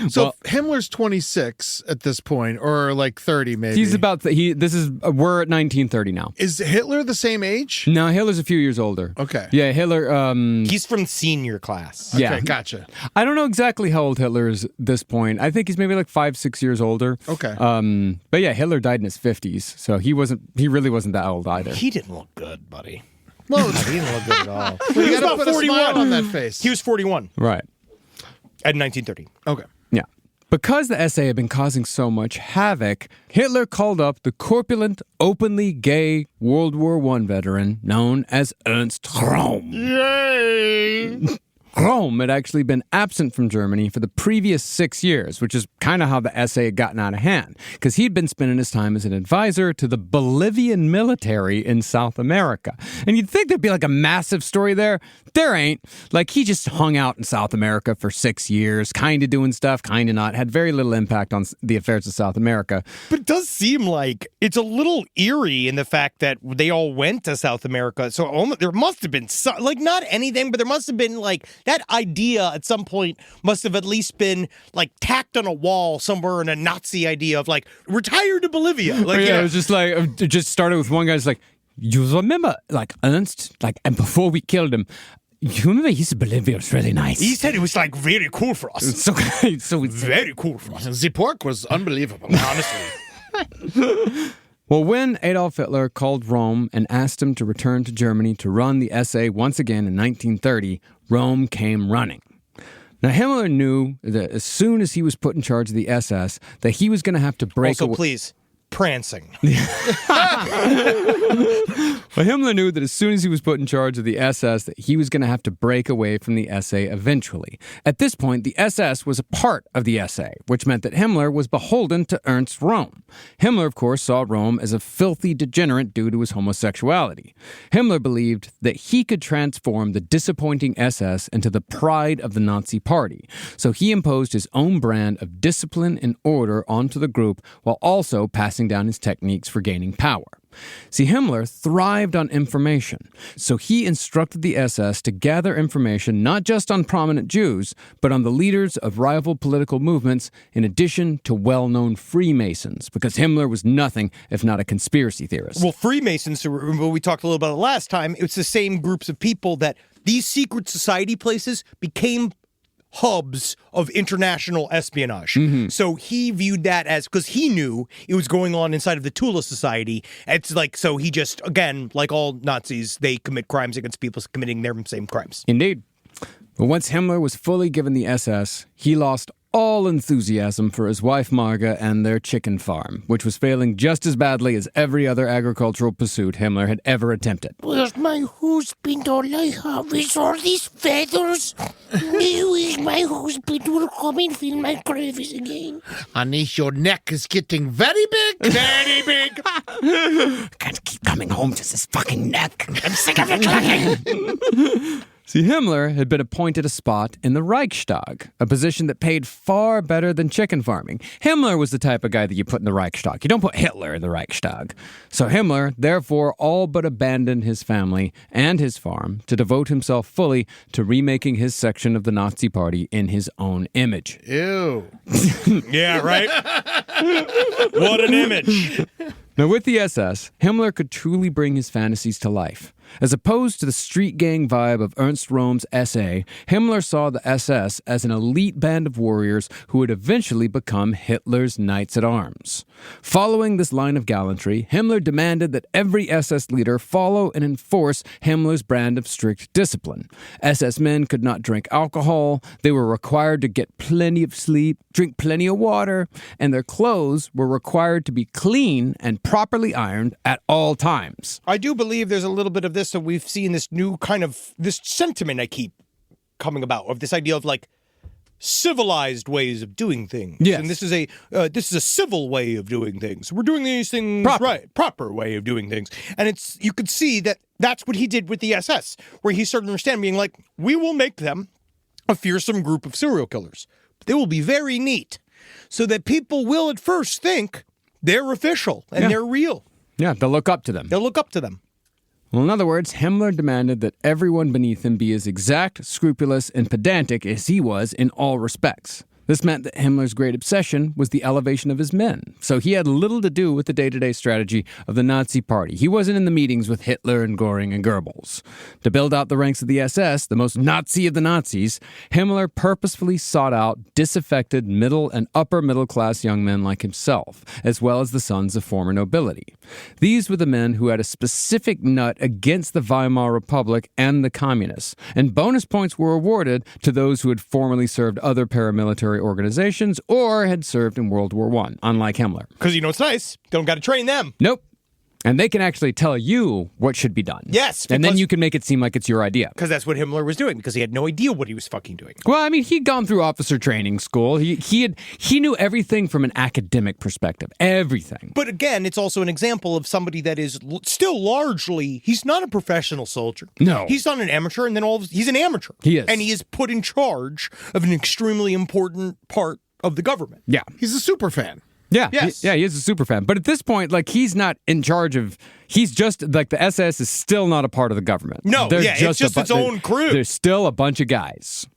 So Himmler's 26 at this point, or like 30 maybe. He's about, we're at 1930 now. Is Hitler the same age? No, Hitler's a few years older. Okay. Yeah, Hitler, He's from senior class. yeah. Okay, gotcha. I don't know exactly how old Hitler is at this point. I think he's maybe like 5-6 years older. Okay. But yeah, Hitler died in his 50s, so he really wasn't that old either. He didn't look good, buddy. Well, He didn't look good at all. you gotta put a smile on that face. He was 41 Right. at 1930. Okay. Yeah. Because the SA had been causing so much havoc, Hitler called up the corpulent, openly gay World War I veteran known as Ernst Röhm. Yay! Röhm had actually been absent from Germany for the previous 6 years, which is kind of how the SA had gotten out of hand, because he'd been spending his time as an advisor to the Bolivian military in South America. And you'd think there'd be like a massive story there. There ain't. Like, he just hung out in South America for 6 years, kind of doing stuff, kind of not, had very little impact on the affairs of South America. But it does seem like it's a little eerie in the fact that they all went to South America. So there must have been some, like, not anything, but there must have been like that idea at some point must have at least been like tacked on a wall somewhere in a Nazi idea of like, retire to Bolivia. Like, yeah, it was just like, it just started with one guy's like, you remember like Ernst, like, and before we killed him, you remember he said Bolivia was really nice. He said it was like very cool for us. So it's very cool for us. The pork was unbelievable, honestly. Well, when Adolf Hitler called Röhm and asked him to return to Germany to run the SA once again in 1930, Röhm came running. Now, Himmler knew that as soon as he was put in charge of the SS, that he was going to have to break Also, away. please, prancing. But Himmler knew that as soon as he was put in charge of the SS, that he was going to have to break away from the SA eventually. At this point, the SS was a part of the SA, which meant that Himmler was beholden to Ernst Röhm. Himmler, of course, saw Röhm as a filthy degenerate due to his homosexuality. Himmler believed that he could transform the disappointing SS into the pride of the Nazi Party, so he imposed his own brand of discipline and order onto the group while also passing down his techniques for gaining power. See, Himmler thrived on information, so he instructed the SS to gather information not just on prominent Jews, but on the leaders of rival political movements, in addition to well-known Freemasons, because Himmler was nothing if not a conspiracy theorist. Well, Freemasons, remember we talked a little about it last time, it's the same groups of people that these secret society places became hubs of international espionage. So he viewed that as, because he knew it was going on inside of the Tula Society. It's like, so he just, again, like all Nazis, they commit crimes against people committing their same crimes. Indeed. But once Himmler was fully given the SS, he lost all enthusiasm for his wife Marga and their chicken farm, which was failing just as badly as every other agricultural pursuit Himmler had ever attempted. Where's my husband? All I have is all these feathers. I wish my husband would come and fill my crevice again. Honey, your neck is getting very big. Very big. Can't keep coming home to this fucking neck. I'm sick of it clucking. See, Himmler had been appointed a spot in the Reichstag, a position that paid far better than chicken farming. Himmler was the type of guy that you put in the Reichstag. You don't put Hitler in the Reichstag. So Himmler, therefore, all but abandoned his family and his farm to devote himself fully to remaking his section of the Nazi Party in his own image. Ew. Yeah, right? What an image. Now, with the SS, Himmler could truly bring his fantasies to life. As opposed to the street gang vibe of Ernst Röhm's SA, Himmler saw the SS as an elite band of warriors who would eventually become Hitler's Knights at Arms. Following this line of gallantry, Himmler demanded that every SS leader follow and enforce Himmler's brand of strict discipline. SS men could not drink alcohol, they were required to get plenty of sleep, drink plenty of water, and their clothes were required to be clean and properly ironed at all times. I do believe there's a little bit of this, so we've seen this new kind of, this sentiment I keep coming about, of this idea of like civilized ways of doing things. Yes. And this is a civil way of doing things. We're doing these things proper way of doing things. And it's, you could see that that's what he did with the SS, where he started to understand, being like, we will make them a fearsome group of serial killers. But they will be very neat, so that people will at first think they're official and they're real. Yeah, they'll look up to them. They'll look up to them. Well, in other words, Himmler demanded that everyone beneath him be as exact, scrupulous, and pedantic as he was in all respects. This meant that Himmler's great obsession was the elevation of his men, so he had little to do with the day-to-day strategy of the Nazi Party. He wasn't in the meetings with Hitler and Göring and Goebbels. To build out the ranks of the SS, the most Nazi of the Nazis, Himmler purposefully sought out disaffected middle and upper middle-class young men like himself, as well as the sons of former nobility. These were the men who had a specific nut against the Weimar Republic and the communists, and bonus points were awarded to those who had formerly served other paramilitary organizations or had served in World War I, unlike Himmler. Because you know it's nice. Don't got to train them. Nope. And they can actually tell you what should be done. Yes. And then you can make it seem like it's your idea. Because that's what Himmler was doing, because he had no idea what he was fucking doing. Well, I mean, he'd gone through officer training school. He knew everything from an academic perspective. Everything. But again, it's also an example of somebody that is still largely, he's not a professional soldier. No. He's not an amateur, and then he's an amateur. He is. And he is put in charge of an extremely important part of the government. Yeah. He's a super fan. Yeah, Yes. he is a super fan. But at this point, like, he's not in charge of, he's just, like, the SS is still not a part of the government. No, it's just its own crew. There's still a bunch of guys.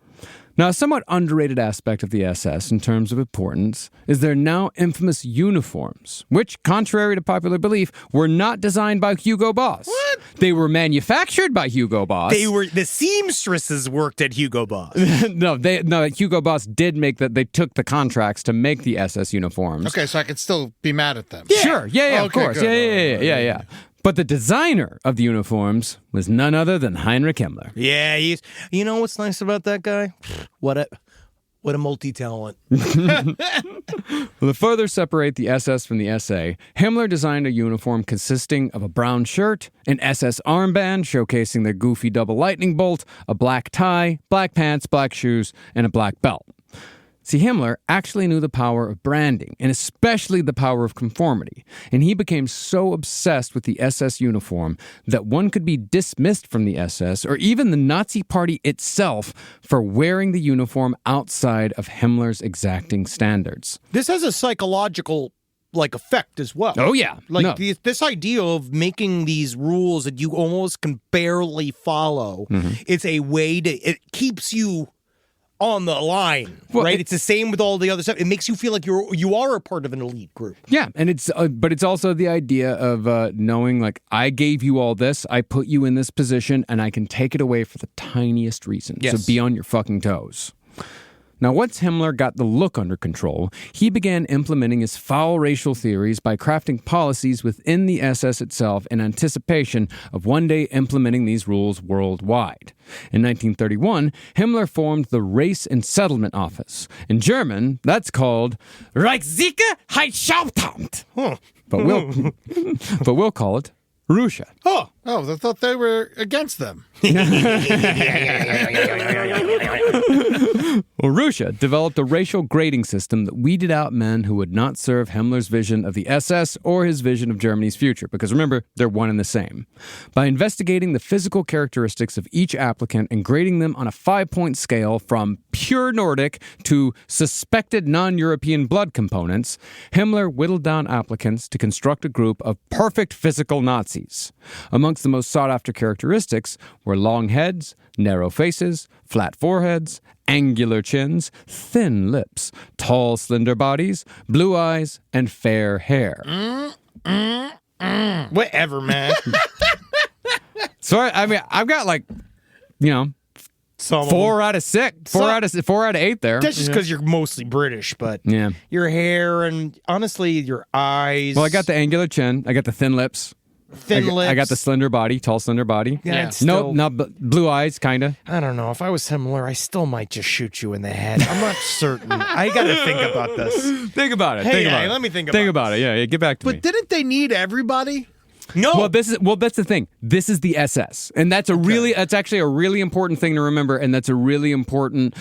Now, a somewhat underrated aspect of the SS in terms of importance is their now infamous uniforms, which, contrary to popular belief, were not designed by Hugo Boss. What? They were manufactured by Hugo Boss. The seamstresses worked at Hugo Boss. No, Hugo Boss did make that. They took the contracts to make the SS uniforms. Okay, so I could still be mad at them. Yeah. Sure. Yeah, of Okay, course. good. Yeah. But the designer of the uniforms was none other than Heinrich Himmler. Yeah, you know what's nice about that guy? What a multi-talent. Well, to further separate the SS from the SA, Himmler designed a uniform consisting of a brown shirt, an SS armband showcasing their goofy double lightning bolt, a black tie, black pants, black shoes, and a black belt. See, Himmler actually knew the power of branding, and especially the power of conformity, and he became so obsessed with the SS uniform that one could be dismissed from the SS, or even the Nazi Party itself, for wearing the uniform outside of Himmler's exacting standards. This has a psychological effect as well. Oh, yeah. This idea of making these rules that you almost can barely follow, it's a way it keeps you on the line, right? It's the same with all the other stuff. It makes you feel like you are a part of an elite group. Yeah, and but it's also the idea of knowing, like, I gave you all this, I put you in this position, and I can take it away for the tiniest reason. Yes. So be on your fucking toes. Now, once Himmler got the look under control, he began implementing his foul racial theories by crafting policies within the SS itself in anticipation of one day implementing these rules worldwide. In 1931, Himmler formed the Race and Settlement Office. In German, that's called Reichssicherheitshauptamt. But we'll call it Russia. Oh, I thought they were against them. Well, Russia developed a racial grading system that weeded out men who would not serve Himmler's vision of the SS or his vision of Germany's future, because remember, they're one and the same. By investigating the physical characteristics of each applicant and grading them on a 5-point scale from pure Nordic to suspected non-European blood components, Himmler whittled down applicants to construct a group of perfect physical Nazis. Amongst the most sought-after characteristics were long heads, narrow faces, flat foreheads, angular chins, thin lips, tall, slender bodies, blue eyes, and fair hair. Whatever, man. So I mean, I've got like, you know, Some 4 out of 6, 4 out of 8 there. That's just because you're mostly British, but Yeah. your hair and honestly your eyes. Well, I got the angular chin. I got the thin lips. thin lips. I got the slender body, tall, slender body. Yeah, it's still, Nope, not blue eyes, kind of. I don't know. If I was Himmler, I still might just shoot you in the head. I'm not certain. I got to think about this. Think about it. Hey, think about hey, it. let me think Think about about it. Yeah, get back to me. But didn't they need everybody? No. Well, that's the thing. This is the SS, and that's actually a really important thing to remember, and that's a really important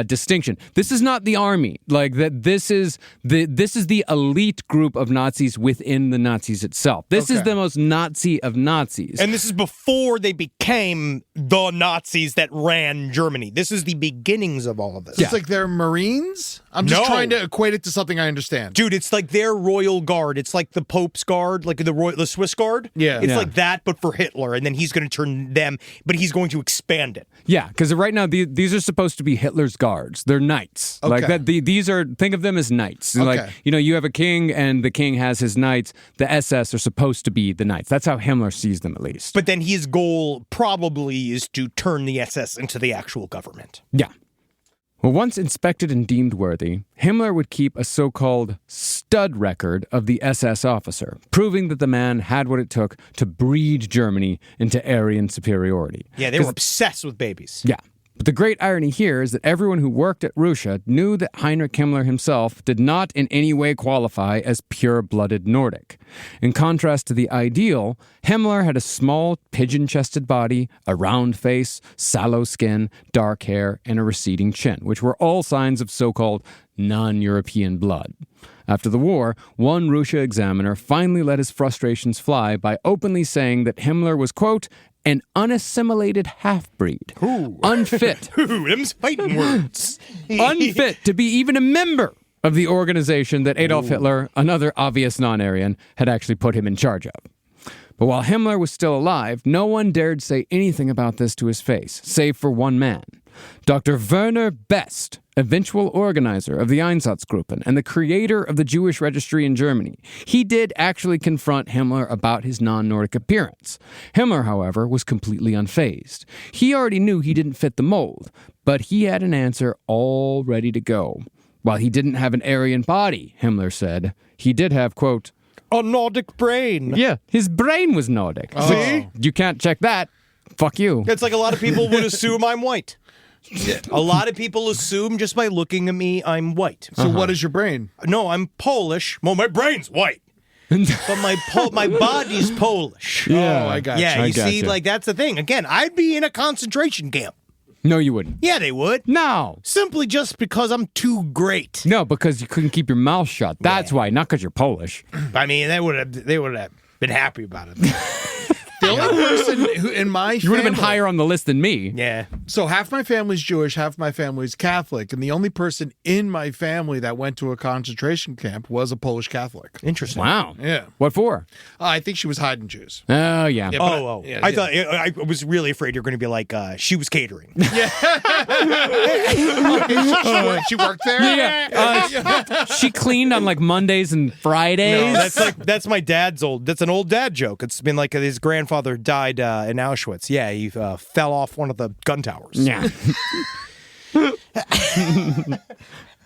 distinction. This is not the army. Like that. This is the elite group of Nazis within the Nazis itself. This is the most Nazi of Nazis. And this is before they became the Nazis that ran Germany. This is the beginnings of all of this. It's like they're Marines? I'm just No. trying to equate it to something I understand. Dude, it's like their royal guard. It's like the Pope's guard, like the Swiss guard. Yeah. It's Yeah. like that, but for Hitler. And then he's going to turn them, but he's going to expand it. Yeah, because right now these are supposed to be Hitler's guards. They're knights. Like Okay. that. These are, think of them as knights. Like, Okay. you have a king, and the king has his knights. The SS are supposed to be the knights. That's how Himmler sees them, at least. But then his goal probably is to turn the SS into the actual government. Yeah. Well, once inspected and deemed worthy, Himmler would keep a so-called stud record of the SS officer, proving that the man had what it took to breed Germany into Aryan superiority. Yeah, they were obsessed with babies. Yeah. But the great irony here is that everyone who worked at Russia knew that Heinrich Himmler himself did not in any way qualify as pure-blooded Nordic. In contrast to the ideal, Himmler had a small, pigeon-chested body, a round face, sallow skin, dark hair, and a receding chin, which were all signs of so-called non-European blood. After the war, one Russia examiner finally let his frustrations fly by openly saying that Himmler was, quote, an unassimilated half-breed, unfit, Ooh, them's fighting words. unfit to be even a member of the organization that Adolf Hitler, another obvious non-Aryan, had actually put him in charge of. But while Himmler was still alive, no one dared say anything about this to his face, save for one man. Dr. Werner Best, eventual organizer of the Einsatzgruppen and the creator of the Jewish registry in Germany. He did actually confront Himmler about his non-Nordic appearance. Himmler, however, was completely unfazed. He already knew he didn't fit the mold, but he had an answer all ready to go. While he didn't have an Aryan body, Himmler said, he did have, quote, A Nordic brain. yeah, his brain was Nordic. See? You can't check that. Fuck you. It's like a lot of people would assume I'm white. A lot of people assume just by looking at me, I'm white. So what is your brain? No, I'm Polish. Well, my brain's white. But my body's Polish. Oh, I got Yeah, you. you see, like that's the thing. Again, I'd be in a concentration camp. No, you wouldn't. Yeah, they would. No. Simply just because I'm too great. No, because you couldn't keep your mouth shut. That's why, not because you're Polish. I mean, they would have been happy about it. The only person who in my You would have been family- higher on the list than me. Yeah. So half my family's Jewish, half my family's Catholic, and the only person in my family that went to a concentration camp was a Polish Catholic. Interesting. Wow. Yeah. What for? I think she was hiding Jews. Oh, yeah. Yeah, Oh, but- yeah, I yeah. thought I was really afraid you're going to be like she was catering. She worked there. Yeah. She cleaned on like Mondays and Fridays. That's my dad's that's an old dad joke. It's been like his grandfather died in Auschwitz. Yeah, he fell off one of the gun towers. Yeah.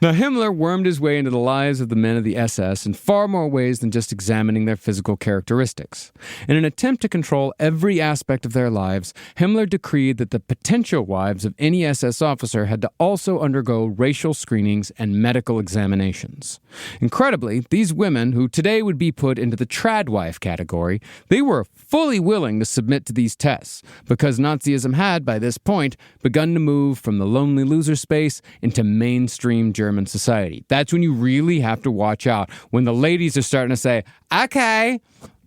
Now, Himmler wormed his way into the lives of the men of the SS in far more ways than just examining their physical characteristics. In an attempt to control every aspect of their lives, Himmler decreed that the potential wives of any SS officer had to also undergo racial screenings and medical examinations. Incredibly, these women, who today would be put into the tradwife category, they were fully willing to submit to these tests, because Nazism had, by this point, begun to move from the lonely loser space into mainstream German society. That's when you really have to watch out, when the ladies are starting to say, okay,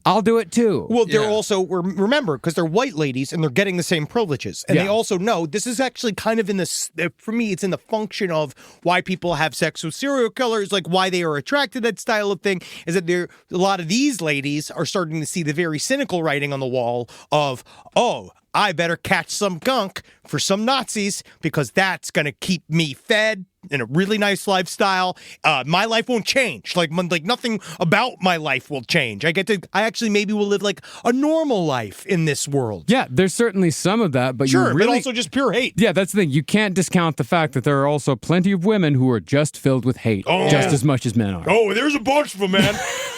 I'll do it too. Well, they're also, remember, because they're white ladies and they're getting the same privileges. And they also know this is actually kind of in this, for me, it's in the function of why people have sex with serial killers, like why they are attracted to that style of thing, is that a lot of these ladies are starting to see the very cynical writing on the wall of, oh, I better catch some gunk for some Nazis because that's going to keep me fed, in a really nice lifestyle. My life won't change. Like nothing about my life will change. I actually maybe will live like a normal life in this world. Yeah, there's certainly some of that, but Sure, you really, but also just pure hate. yeah, that's the thing. You can't discount the fact that there are also plenty of women who are just filled with hate, just as much as men are. Oh, there's a bunch of them, man.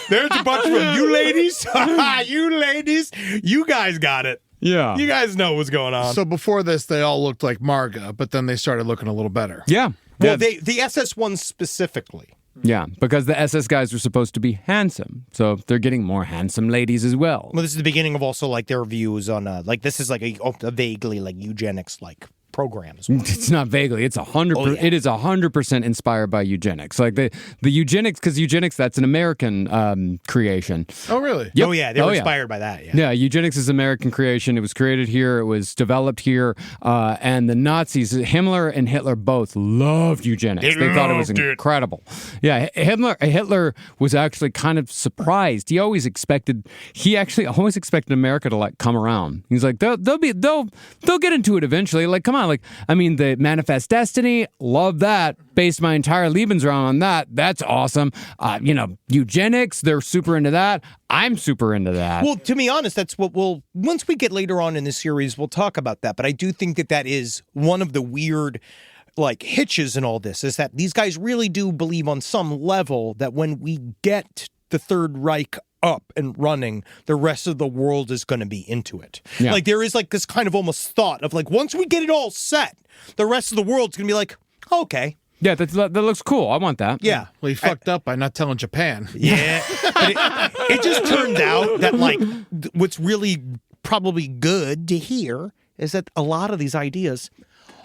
There's a bunch of them. You ladies, you guys got it. Yeah. You guys know what's going on. So before this, they all looked like Marga, but then they started looking a little better. Yeah. Well, the SS ones specifically. Yeah, because the SS guys were supposed to be handsome, so they're getting more handsome ladies as well. Well, this is the beginning of also like their views on like this is like a vaguely like eugenics like program as well. It's not vaguely. It's 100%. Oh, yeah. It is 100% inspired by eugenics. Like the eugenics, because eugenics, that's an American creation. Oh, really? Yep. Oh yeah, they were inspired by that. Yeah. Yeah, eugenics is American creation. It was created here. It was developed here. And the Nazis, Himmler and Hitler both loved eugenics. They thought it was incredible. Yeah, Hitler was actually kind of surprised. He actually always expected America to like come around. He's like, they'll get into it eventually. Like, come on. Like, I mean, the Manifest Destiny, love that. Based my entire Lebensraum on that. That's awesome. Eugenics, they're super into that. I'm super into that. Well, to be honest, that's what once we get later on in the series, we'll talk about that. But I do think that is one of the weird like hitches in all this, is that these guys really do believe on some level that when we get the Third Reich up and running, the rest of the world is going to be into it. Yeah. Like there is like this kind of almost thought of like, once we get it all set, the rest of the world's going to be like, okay. Yeah, that looks cool. I want that. Yeah. Well, he fucked up by not telling Japan. Yeah. But it just turned out that like what's really probably good to hear is that a lot of these ideas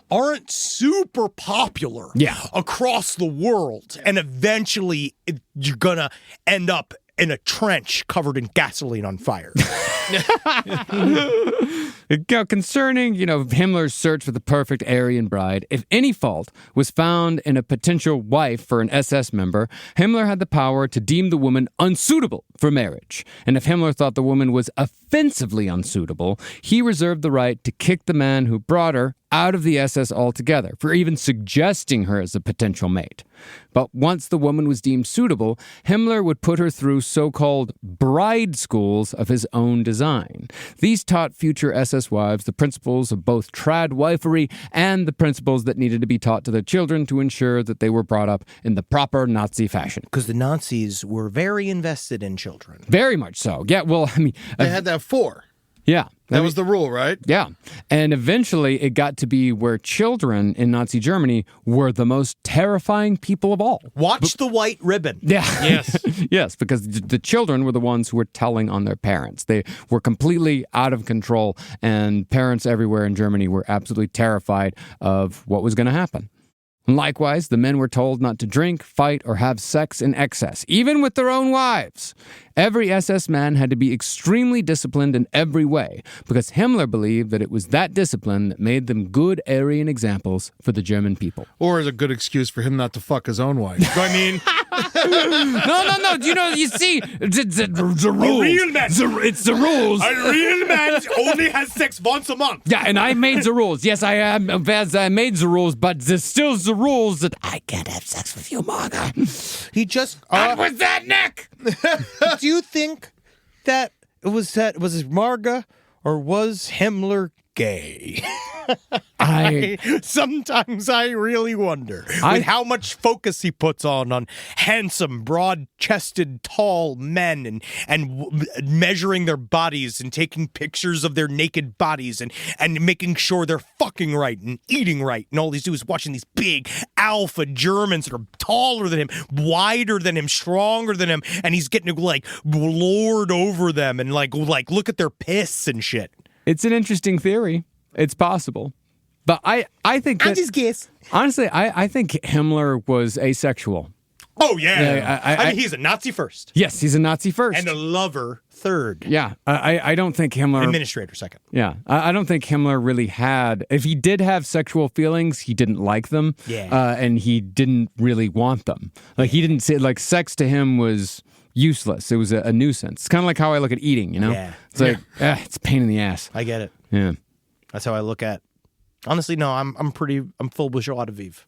aren't super popular across the world. And eventually you're going to end up in a trench covered in gasoline on fire. Concerning, Himmler's search for the perfect Aryan bride, if any fault was found in a potential wife for an SS member, Himmler had the power to deem the woman unsuitable for marriage. And if Himmler thought the woman was offensively unsuitable, he reserved the right to kick the man who brought her out of the SS altogether for even suggesting her as a potential mate. But once the woman was deemed suitable, Himmler would put her through so-called bride schools of his own design. These taught future SS wives the principles of both trad wifery and the principles that needed to be taught to their children to ensure that they were brought up in the proper Nazi fashion. Because the Nazis were very invested in children. Very much so. Yeah, well, I mean... They had to have 4. Yeah. That was the rule, right? Yeah. And eventually it got to be where children in Nazi Germany were the most terrifying people of all. Watch the white ribbon. Yeah. Yes. Yes, because the children were the ones who were telling on their parents. They were completely out of control, and parents everywhere in Germany were absolutely terrified of what was going to happen. Likewise, the men were told not to drink, fight, or have sex in excess, even with their own wives. Every SS man had to be extremely disciplined in every way, because Himmler believed that it was that discipline that made them good Aryan examples for the German people. Or as a good excuse for him not to fuck his own wife. I mean... No. You see, the rules. A real man. It's the rules. A real man only has sex once a month. Yeah, and I made the rules. Yes, I made the rules, but there's still the rules that I can't have sex with you, Marga. He just... What was that, Nick? Do you think that was Marga, or was Himmler gay? Sometimes I really wonder with how much focus he puts on handsome, broad-chested, tall men and measuring their bodies and taking pictures of their naked bodies and making sure they're fucking right and eating right. And all he's doing is watching these big alpha Germans that are taller than him, wider than him, stronger than him, and he's getting to like lord over them and like look at their piss and shit. It's an interesting theory. It's possible. But I think that... I just guess. Honestly, I think Himmler was asexual. Oh, yeah. I mean, he's a Nazi first. Yes, he's a Nazi first. And a lover third. Yeah. I don't think Himmler... Administrator second. Yeah. I don't think Himmler really had... If he did have sexual feelings, he didn't like them. Yeah. And he didn't really want them. Like, he didn't say... Like, sex to him was... useless. It was a nuisance. It's kind of like how I look at eating, you know? Yeah. It's like, it's a pain in the ass. I get it. Yeah. That's how I look at. Honestly, no, I'm full with joie de vivre.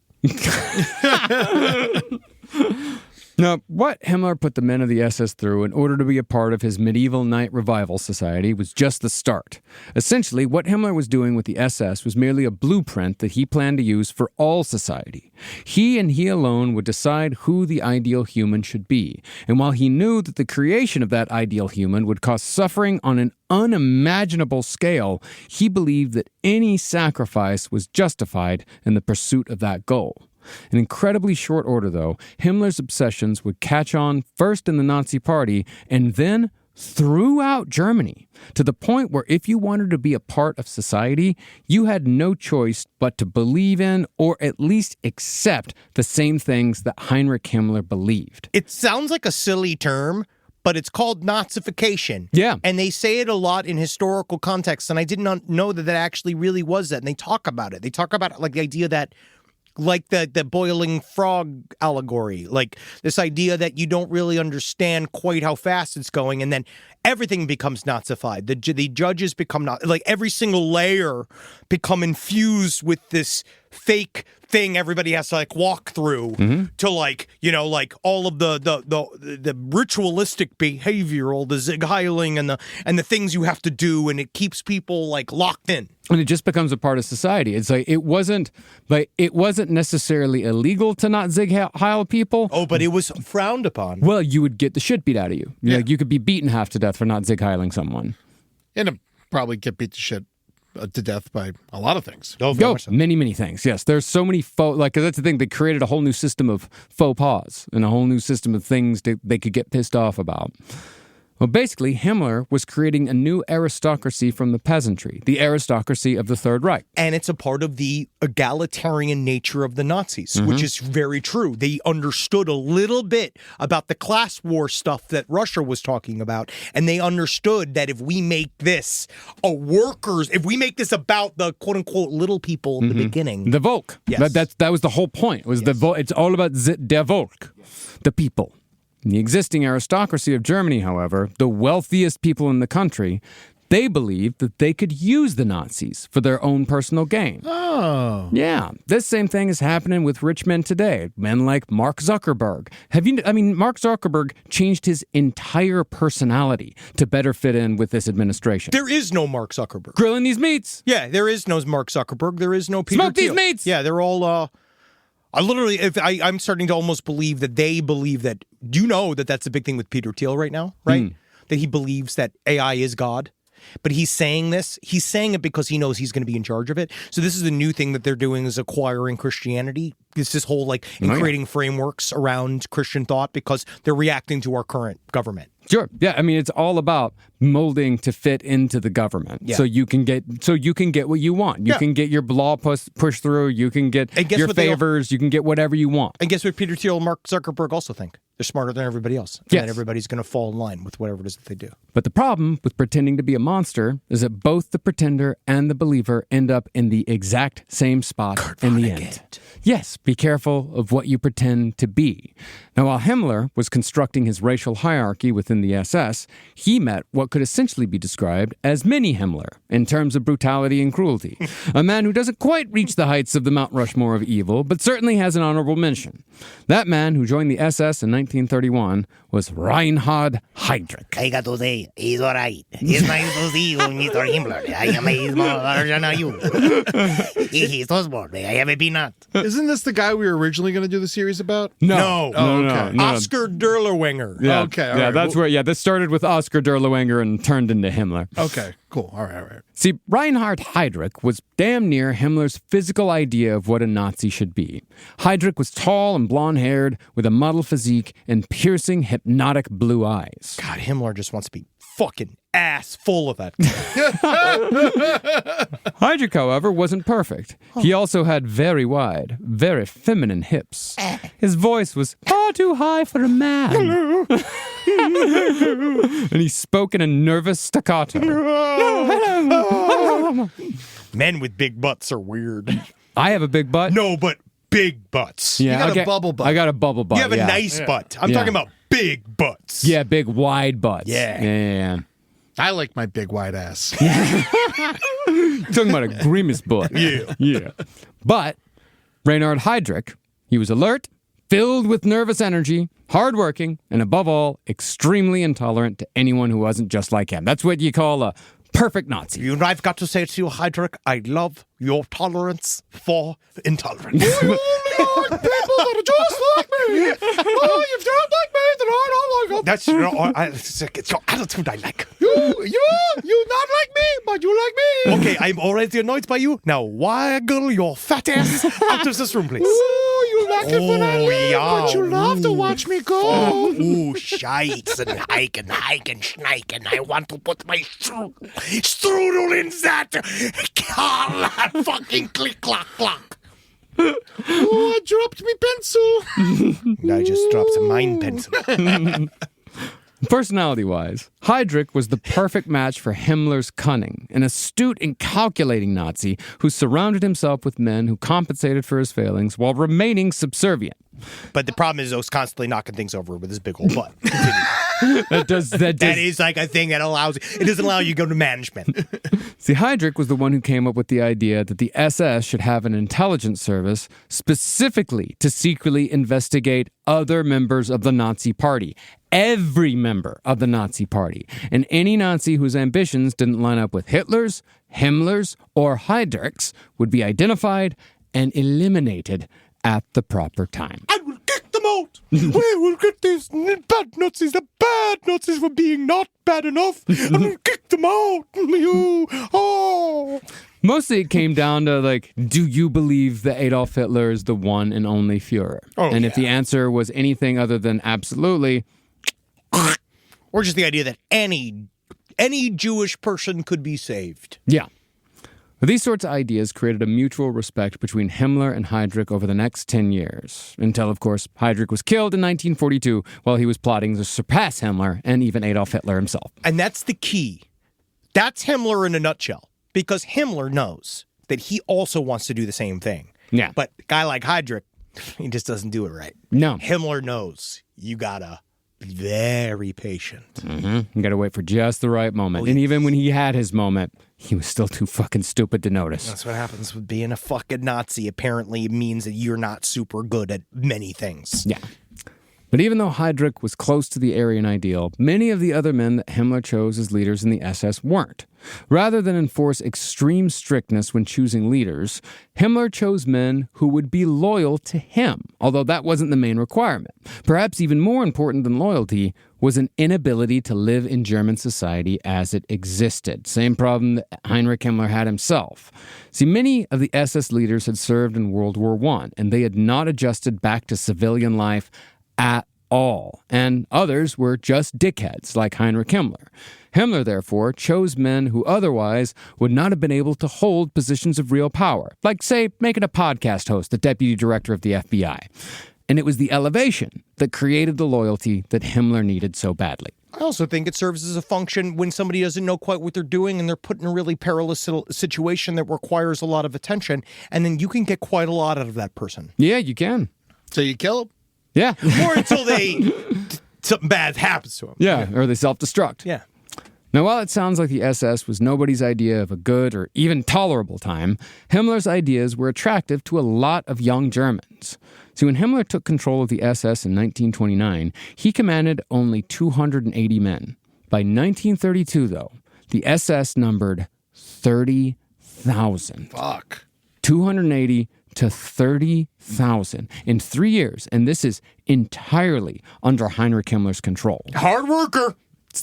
Now, what Himmler put the men of the SS through in order to be a part of his medieval night revival society was just the start. Essentially, what Himmler was doing with the SS was merely a blueprint that he planned to use for all society. He and he alone would decide who the ideal human should be. And while he knew that the creation of that ideal human would cause suffering on an unimaginable scale, he believed that any sacrifice was justified in the pursuit of that goal. In incredibly short order, though, Himmler's obsessions would catch on first in the Nazi Party and then throughout Germany, to the point where if you wanted to be a part of society, you had no choice but to believe in or at least accept the same things that Heinrich Himmler believed. It sounds like a silly term, but it's called Nazification. Yeah. And they say it a lot in historical contexts, and I did not know that actually really was that. And they talk about it. They talk about like the idea that like the boiling frog allegory, like this idea that you don't really understand quite how fast it's going, and then everything becomes Nazified. The judges become not like every single layer become infused with this fake thing everybody has to like walk through to like, you know, like all of the ritualistic behavioral, the Zig Heiling and the things you have to do, and it keeps people like locked in. And it just becomes a part of society. It's like it wasn't necessarily illegal to not Zig Heil people. Oh, but it was frowned upon. Well, you would get the shit beat out of you. Yeah. Like you could be beaten half to death for not Zig Heiling someone. And probably get beat to shit to death by a lot of things. Many things. Yes, there's so many faux. Like 'cause that's the thing. They created a whole new system of faux pas and a whole new system of things they could get pissed off about. Well, basically, Himmler was creating a new aristocracy from the peasantry, the aristocracy of the Third Reich. And it's a part of the egalitarian nature of the Nazis, which is very true. They understood a little bit about the class war stuff that Russia was talking about, and they understood that if we make this if we make this about the quote-unquote little people in the beginning. The Volk. Yes. That was the whole point. Was the Volk. It's all about der Volk, the people. In the existing aristocracy of Germany, however, the wealthiest people in the country, they believed that they could use the Nazis for their own personal gain. Oh. Yeah, this same thing is happening with rich men today. Men like Mark Zuckerberg. Mark Zuckerberg changed his entire personality to better fit in with this administration. There is no Mark Zuckerberg. Grilling these meats. Yeah, there is no Mark Zuckerberg. There is no Peter Smoke these Thiel. meats. Yeah, they're all... I'm starting to almost believe that they believe that. Do you know that that's a big thing with Peter Thiel right now, right? That he believes that AI is God. But he's saying this. He's saying it because he knows he's going to be in charge of it. So this is a new thing that they're doing is acquiring Christianity. It's this whole creating frameworks around Christian thought because they're reacting to our current government. Sure. Yeah. I mean, it's all about molding to fit into the government, so you can get what you want. You can get your law pushed through. You can get your favors. You can get whatever you want. And guess what? Peter Thiel and Mark Zuckerberg also think they're smarter than everybody else. Yes. And everybody's going to fall in line with whatever it is that they do. But the problem with pretending to be a monster is that both the pretender and the believer end up in the exact same spot in the end. Yes, be careful of what you pretend to be. Now, while Himmler was constructing his racial hierarchy within the SS, he met what could essentially be described as mini Himmler in terms of brutality and cruelty. A man who doesn't quite reach the heights of the Mount Rushmore of evil, but certainly has an honorable mention. That man who joined the SS in 1931 was Reinhard Heydrich. I got to say, he's all right. It's nice to see you, Mr. Himmler. I am a smaller than you. He's so smart. I am a peanut. Isn't this the guy we were originally going to do the series about? No. Okay. Oscar Derlewanger. Yeah. Okay. All yeah, right. that's where. Yeah, this started with Oscar Derlewanger and turned into Himmler. Okay. Cool. All right. See, Reinhard Heydrich was damn near Himmler's physical idea of what a Nazi should be. Heydrich was tall and blonde-haired, with a model physique and piercing, hypnotic blue eyes. God, Himmler just wants to be fucking ass full of that. Heydrich, however, wasn't perfect. He also had very wide, very feminine hips. His voice was far too high for a man. And he spoke in a nervous staccato. Men with big butts are weird. I have a big butt. No, but big butts. Yeah, You got a bubble butt. I got a bubble butt. You have a yeah. nice butt. I'm talking about big butts. Yeah, big wide butts. Yeah. I like my big white ass. You're talking about a grimace butt. Yeah. Yeah. But Reinhard Heydrich, he was alert, filled with nervous energy, hardworking, and above all, extremely intolerant to anyone who wasn't just like him. That's what you call a perfect Nazi. You know, I've got to say to you, Heinrich, I love your tolerance for intolerance. You like people that are just like me. Oh, if you don't like me, then I don't like them. That's it's your attitude I like. You not like me, but you like me. Okay, I'm already annoyed by you. Now waggle your fat ass out of this room, please. Ooh, you like it when I leave, yeah. but you love to watch me go. Ooh, shites and schniken. I want to put my strudel in that fucking click clock clock. Oh, I dropped me pencil. I just dropped a mine pencil. Personality-wise, Heydrich was the perfect match for Himmler's cunning, an astute and calculating Nazi who surrounded himself with men who compensated for his failings while remaining subservient. But the problem is, I was constantly knocking things over with his big old butt. That is like a thing that allows it doesn't allow you to go to management. See, Heydrich was the one who came up with the idea that the SS should have an intelligence service specifically to secretly investigate other members of the Nazi Party. Every member of the Nazi Party. And any Nazi whose ambitions didn't line up with Hitler's, Himmler's, or Heydrich's would be identified and eliminated at the proper time. I will kick them out. We will get these bad Nazis, the bad Nazis for being not bad enough, and we'll kick them out. Mostly it came down to, like, do you believe that Adolf Hitler is the one and only Fuhrer? And if the answer was anything other than absolutely, or just the idea that any Jewish person could be saved. Yeah. These sorts of ideas created a mutual respect between Himmler and Heydrich over the next 10 years, until, of course, Heydrich was killed in 1942 while he was plotting to surpass Himmler and even Adolf Hitler himself. And that's the key. That's Himmler in a nutshell, because Himmler knows that he also wants to do the same thing. Yeah. But a guy like Heydrich, he just doesn't do it right. No. Himmler knows you gotta be very patient. Mm-hmm. You gotta wait for just the right moment. And even when he had his moment, he was still too fucking stupid to notice. That's what happens with being a fucking Nazi. Apparently, it means that you're not super good at many things. Yeah. But even though Heydrich was close to the Aryan ideal, many of the other men that Himmler chose as leaders in the SS weren't. Rather than enforce extreme strictness when choosing leaders, Himmler chose men who would be loyal to him, although that wasn't the main requirement. Perhaps even more important than loyalty was an inability to live in German society as it existed. Same problem that Heinrich Himmler had himself. See, many of the SS leaders had served in World War I, and they had not adjusted back to civilian life at all, and others were just dickheads like Heinrich Himmler. Himmler, therefore, chose men who otherwise would not have been able to hold positions of real power, like, say, making a podcast host the deputy director of the FBI. And it was the elevation that created the loyalty that Himmler needed so badly. I also think it serves as a function when somebody doesn't know quite what they're doing and they're put in a really perilous situation that requires a lot of attention, and then you can get quite a lot out of that person. Yeah, you can. So you kill him? Yeah. Or until something bad happens to them. Yeah, or they self-destruct. Yeah. Now, while it sounds like the SS was nobody's idea of a good or even tolerable time, Himmler's ideas were attractive to a lot of young Germans. See, when Himmler took control of the SS in 1929, he commanded only 280 men. By 1932, though, the SS numbered 30,000. Fuck. 280 to 30,000 in 3 years, and this is entirely under Heinrich Himmler's control. Hard worker.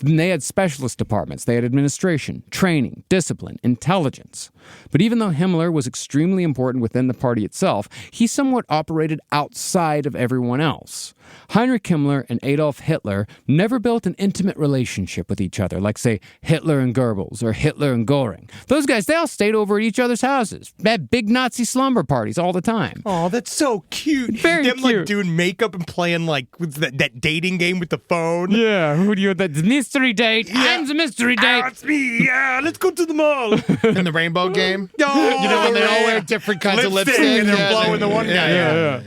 And they had specialist departments. They had administration, training, discipline, intelligence. But even though Himmler was extremely important within the party itself, he somewhat operated outside of everyone else. Heinrich Himmler and Adolf Hitler never built an intimate relationship with each other, like, say, Hitler and Goebbels or Hitler and Göring. Those guys, they all stayed over at each other's houses, had big Nazi slumber parties all the time. Oh, that's so cute. Very Them, cute. like, doing makeup and playing, like, with that dating game with the phone. Yeah, who do you, the mystery date? Yeah. I'm the mystery date. It's me. Yeah, let's go to the mall. In the rainbow game? No, You know, when they all wear different kinds of lipstick and they're yeah, blowing the one guy. Yeah.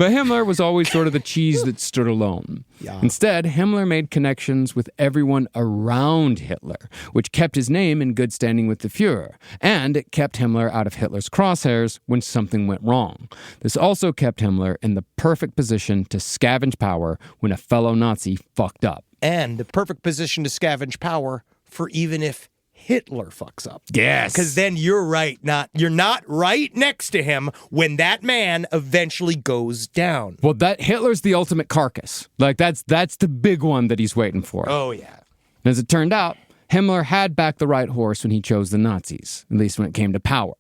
But Himmler was always sort of the cheese that stood alone. Yeah. Instead, Himmler made connections with everyone around Hitler, which kept his name in good standing with the Fuhrer, and it kept Himmler out of Hitler's crosshairs when something went wrong. This also kept Himmler in the perfect position to scavenge power when a fellow Nazi fucked up. And the perfect position to scavenge power for even if Hitler fucks up. Yes. Because then you're not right next to him when that man eventually goes down. Well, Hitler's the ultimate carcass. Like, that's the big one that he's waiting for. Oh, yeah. As it turned out, Himmler had backed the right horse when he chose the Nazis, at least when it came to power.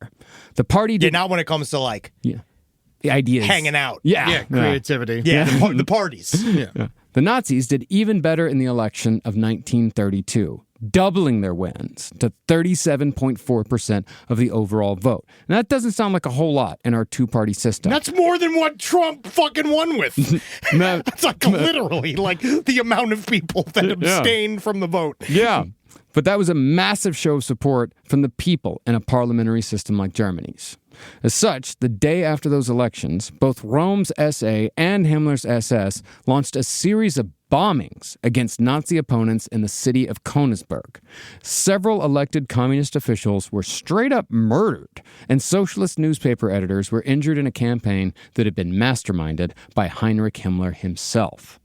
The party did not when it comes to, like, the ideas. hanging out. Yeah. Creativity. Yeah, the parties. Yeah. The Nazis did even better in the election of 1932, doubling their wins to 37.4% of the overall vote. And that doesn't sound like a whole lot in our two-party system. That's more than what Trump fucking won with. That's like literally like the amount of people that abstained from the vote. Yeah. But that was a massive show of support from the people in a parliamentary system like Germany's. As such, the day after those elections, both Rome's SA and Himmler's SS launched a series of bombings against Nazi opponents in the city of Königsberg. Several elected communist officials were straight up murdered, and socialist newspaper editors were injured in a campaign that had been masterminded by Heinrich Himmler himself.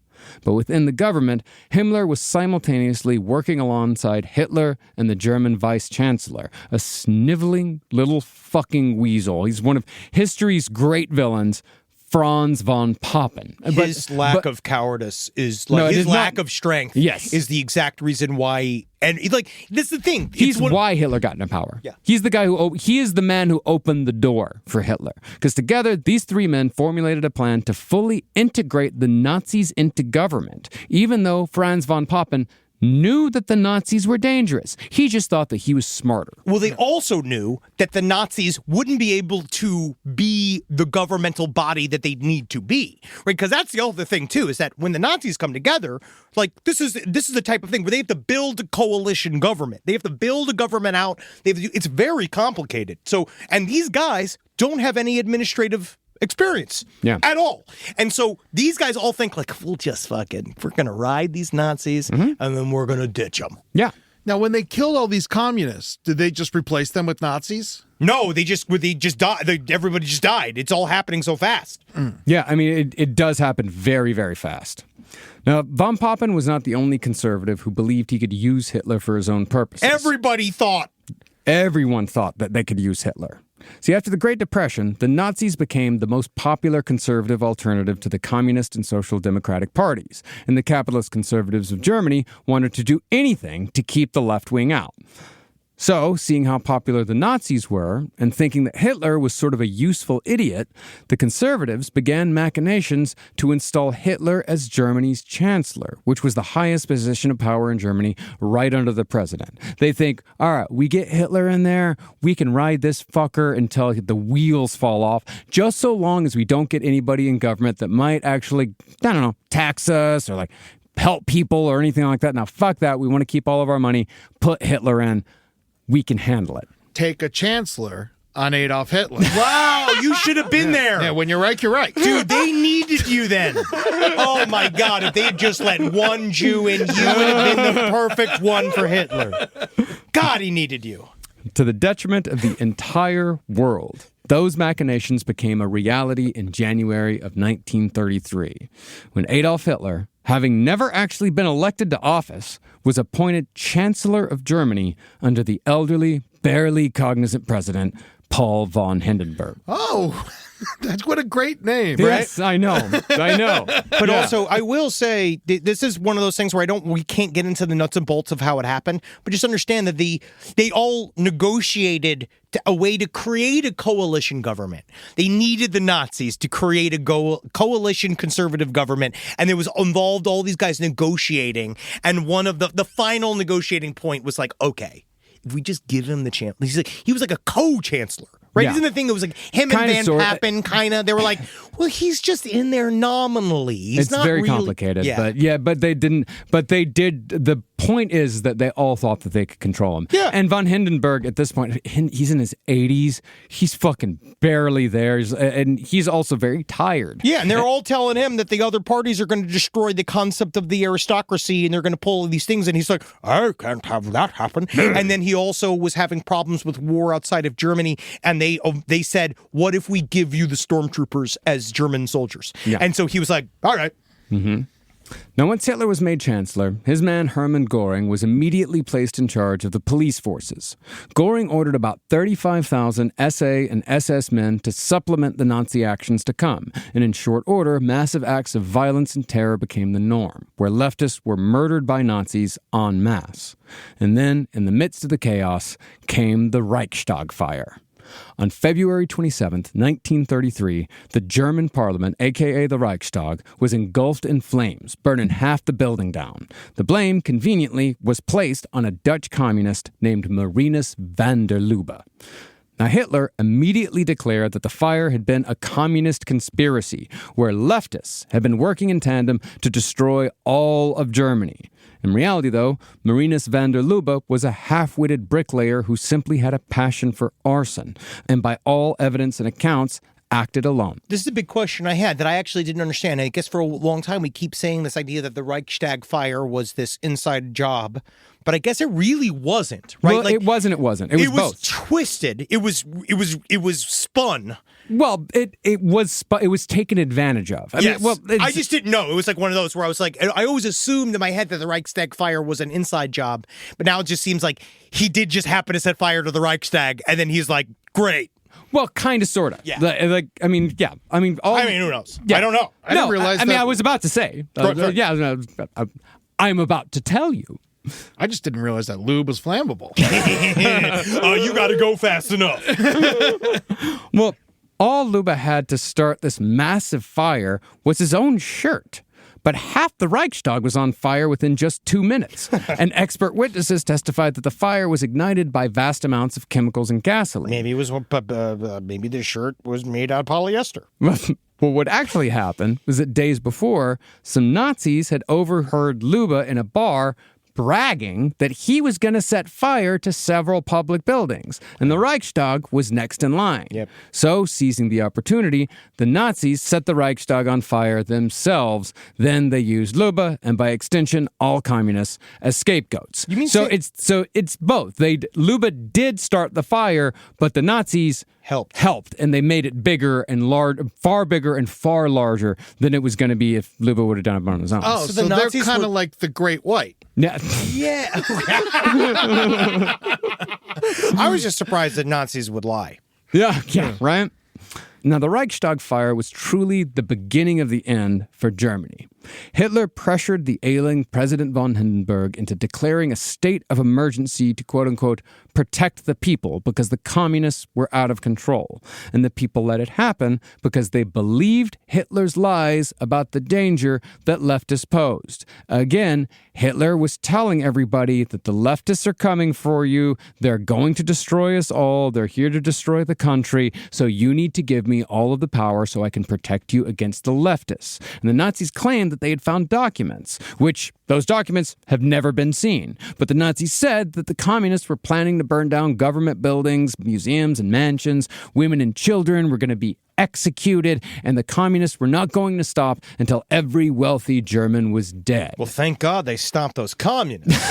But within the government, Himmler was simultaneously working alongside Hitler and the German vice-chancellor, a sniveling little fucking weasel. He's one of history's great villains, Franz von Papen. His lack of cowardice is like his lack of strength. Yes. Is the exact reason why. And like this is the thing. He's why Hitler got into power. Yeah. He is the man who opened the door for Hitler. Because together, these three men formulated a plan to fully integrate the Nazis into government, even though Franz von Papen knew that the Nazis were dangerous. He just thought that he was smarter. Well, they also knew that the Nazis wouldn't be able to be the governmental body that they need to be, right? Because that's the other thing, too, is that when the Nazis come together, like, this is the type of thing where they have to build a coalition government. They have to build a government out. It's very complicated. So, and these guys don't have any administrative experience at all. And so these guys all think like, we're going to ride these Nazis and then we're going to ditch them. Yeah. Now, when they killed all these communists, did they just replace them with Nazis? No, they just died. Everybody just died. It's all happening so fast. Yeah, I mean, it does happen very, very fast. Now, von Papen was not the only conservative who believed he could use Hitler for his own purposes. Everyone thought that they could use Hitler. See, after the Great Depression, the Nazis became the most popular conservative alternative to the Communist and Social Democratic parties, and the capitalist conservatives of Germany wanted to do anything to keep the left wing out. So, seeing how popular the Nazis were, and thinking that Hitler was sort of a useful idiot, the conservatives began machinations to install Hitler as Germany's chancellor, which was the highest position of power in Germany, right under the president. They think, all right, we get Hitler in there, we can ride this fucker until the wheels fall off, just so long as we don't get anybody in government that might actually, I don't know, tax us or like help people or anything like that. Now, fuck that. We want to keep all of our money, put Hitler in. We can handle it. Take a chancellor on Adolf Hitler. Wow, you should have been there. Yeah, when you're right, you're right. Dude, they needed you then. Oh my God, if they had just let one Jew in, you would have been the perfect one for Hitler. God, he needed you. To the detriment of the entire world, those machinations became a reality in January of 1933, when Adolf Hitler, having never actually been elected to office, was appointed Chancellor of Germany under the elderly, barely cognizant president, Paul von Hindenburg. Oh, that's what a great name, yes, right? I know. But also, I will say, this is one of those things where we can't get into the nuts and bolts of how it happened, but just understand that they all negotiated a way to create a coalition government. They needed the Nazis to create a coalition conservative government, and there was involved all these guys negotiating, and one of the final negotiating point was like, okay, if we just give him the chance, he was like a co-chancellor. Right? Yeah. Isn't the thing that was like him and Van Papen kind of, they were like, well, he's just in there nominally. He's it's not very really complicated. Yeah. But they did, the point is that they all thought that they could control him. Yeah. And von Hindenburg, at this point, he's in his 80s. He's fucking barely there. And he's also very tired. Yeah, and they're all telling him that the other parties are going to destroy the concept of the aristocracy and they're going to pull these things. And he's like, I can't have that happen. And then he also was having problems with war outside of Germany. And they said, what if we give you the stormtroopers as German soldiers? Yeah. And so he was like, all right. Mm-hmm. Now, once Hitler was made chancellor, his man Hermann Göring was immediately placed in charge of the police forces. Göring ordered about 35,000 SA and SS men to supplement the Nazi actions to come, and in short order, massive acts of violence and terror became the norm, where leftists were murdered by Nazis en masse. And then, in the midst of the chaos, came the Reichstag fire. On February 27, 1933, the German parliament, aka the Reichstag, was engulfed in flames, burning half the building down. The blame, conveniently, was placed on a Dutch communist named Marinus van der Lubbe. Now, Hitler immediately declared that the fire had been a communist conspiracy, where leftists had been working in tandem to destroy all of Germany. In reality, though, Marinus van der Lubbe was a half-witted bricklayer who simply had a passion for arson, and by all evidence and accounts, acted alone. This is a big question I had that I actually didn't understand. I guess for a long time we keep saying this idea that the Reichstag fire was this inside job, but I guess it really wasn't, right? Well, it wasn't. It was both. Twisted. It was spun. Well, it was taken advantage of. Yes. I just didn't know. It was like one of those where I was like, I always assumed in my head that the Reichstag fire was an inside job, but now it just seems like he did just happen to set fire to the Reichstag, and then he's like, great. Well, kind of, sort of. Yeah. Who knows? Yeah. I don't know. I didn't realize that. I was about to say. I'm about to tell you. I just didn't realize that lube was flammable. You got to go fast enough. Well, all Lubbe had to start this massive fire was his own shirt. But half the Reichstag was on fire within just 2 minutes. And expert witnesses testified that the fire was ignited by vast amounts of chemicals and gasoline. Maybe it was. Maybe the shirt was made out of polyester. Well, what actually happened was that days before, some Nazis had overheard Lubbe in a bar bragging that he was going to set fire to several public buildings, and the Reichstag was next in line. Yep. So, seizing the opportunity, the Nazis set the Reichstag on fire themselves. Then they used Lubbe, and by extension, all communists, as scapegoats. You mean it's both. Lubbe did start the fire, but the Nazis helped, and they made it bigger and far bigger and far larger than it was going to be if Lubbe would have done it on his own. Oh, so they're kind of like the Great White. Yeah. Yeah. I was just surprised that Nazis would lie. Yeah, right? Now, the Reichstag fire was truly the beginning of the end for Germany. Hitler pressured the ailing President von Hindenburg into declaring a state of emergency to, quote-unquote, protect the people because the communists were out of control. And the people let it happen because they believed Hitler's lies about the danger that leftists posed. Again, Hitler was telling everybody that the leftists are coming for you, they're going to destroy us all, they're here to destroy the country, so you need to give me all of the power so I can protect you against the leftists. And the Nazis claimed that they had found documents, which those documents have never been seen. But the Nazis said that the communists were planning to burn down government buildings, museums, and mansions. Women and children were going to be executed, and the communists were not going to stop until every wealthy German was dead. Well, thank God they stopped those communists.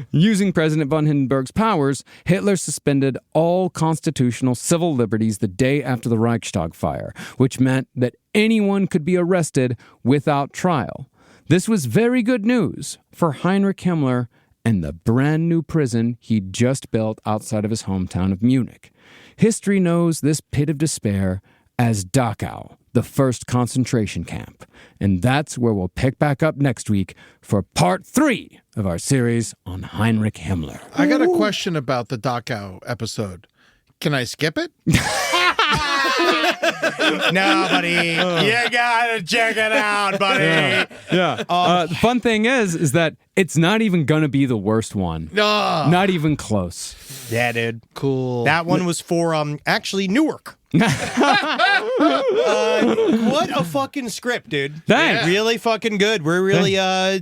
Using President von Hindenburg's powers, Hitler suspended all constitutional civil liberties the day after the Reichstag fire, which meant that anyone could be arrested without trial. This was very good news for Heinrich Himmler and the brand new prison he'd just built outside of his hometown of Munich. History knows this pit of despair as Dachau, the first concentration camp. And that's where we'll pick back up next week for part 3 of our series on Heinrich Himmler. I got a question about the Dachau episode. Can I skip it? No, buddy. You gotta check it out, buddy. Yeah. The fun thing is that it's not even gonna be the worst one. No. Not even close. Yeah, dude. Cool. That one was for actually Newark. What a fucking script, dude. Thanks. Really fucking good. We're really I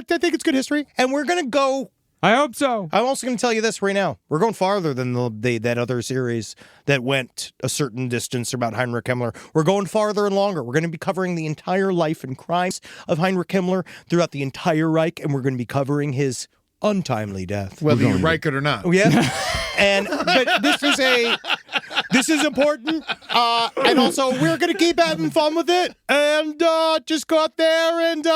think it's good history. And we're gonna go. I hope so. I'm also going to tell you this right now. We're going farther than that other series that went a certain distance about Heinrich Himmler. We're going farther and longer. We're going to be covering the entire life and crimes of Heinrich Himmler throughout the entire Reich, and we're going to be covering his untimely death. Whether you like it or not. Yeah. But this is important. And also we're going to keep having fun with it. And just go out there and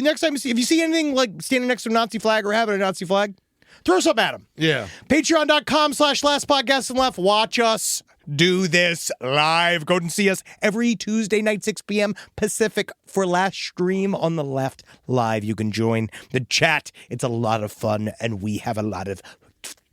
next time if you see anything like standing next to a Nazi flag or having a Nazi flag, throw something at them. Yeah. Patreon.com/lastpodcastandleft. Watch us do this live. Go and see us every Tuesday night, 6 p.m. Pacific for last stream on the left live. You can join the chat. It's a lot of fun, and we have a lot of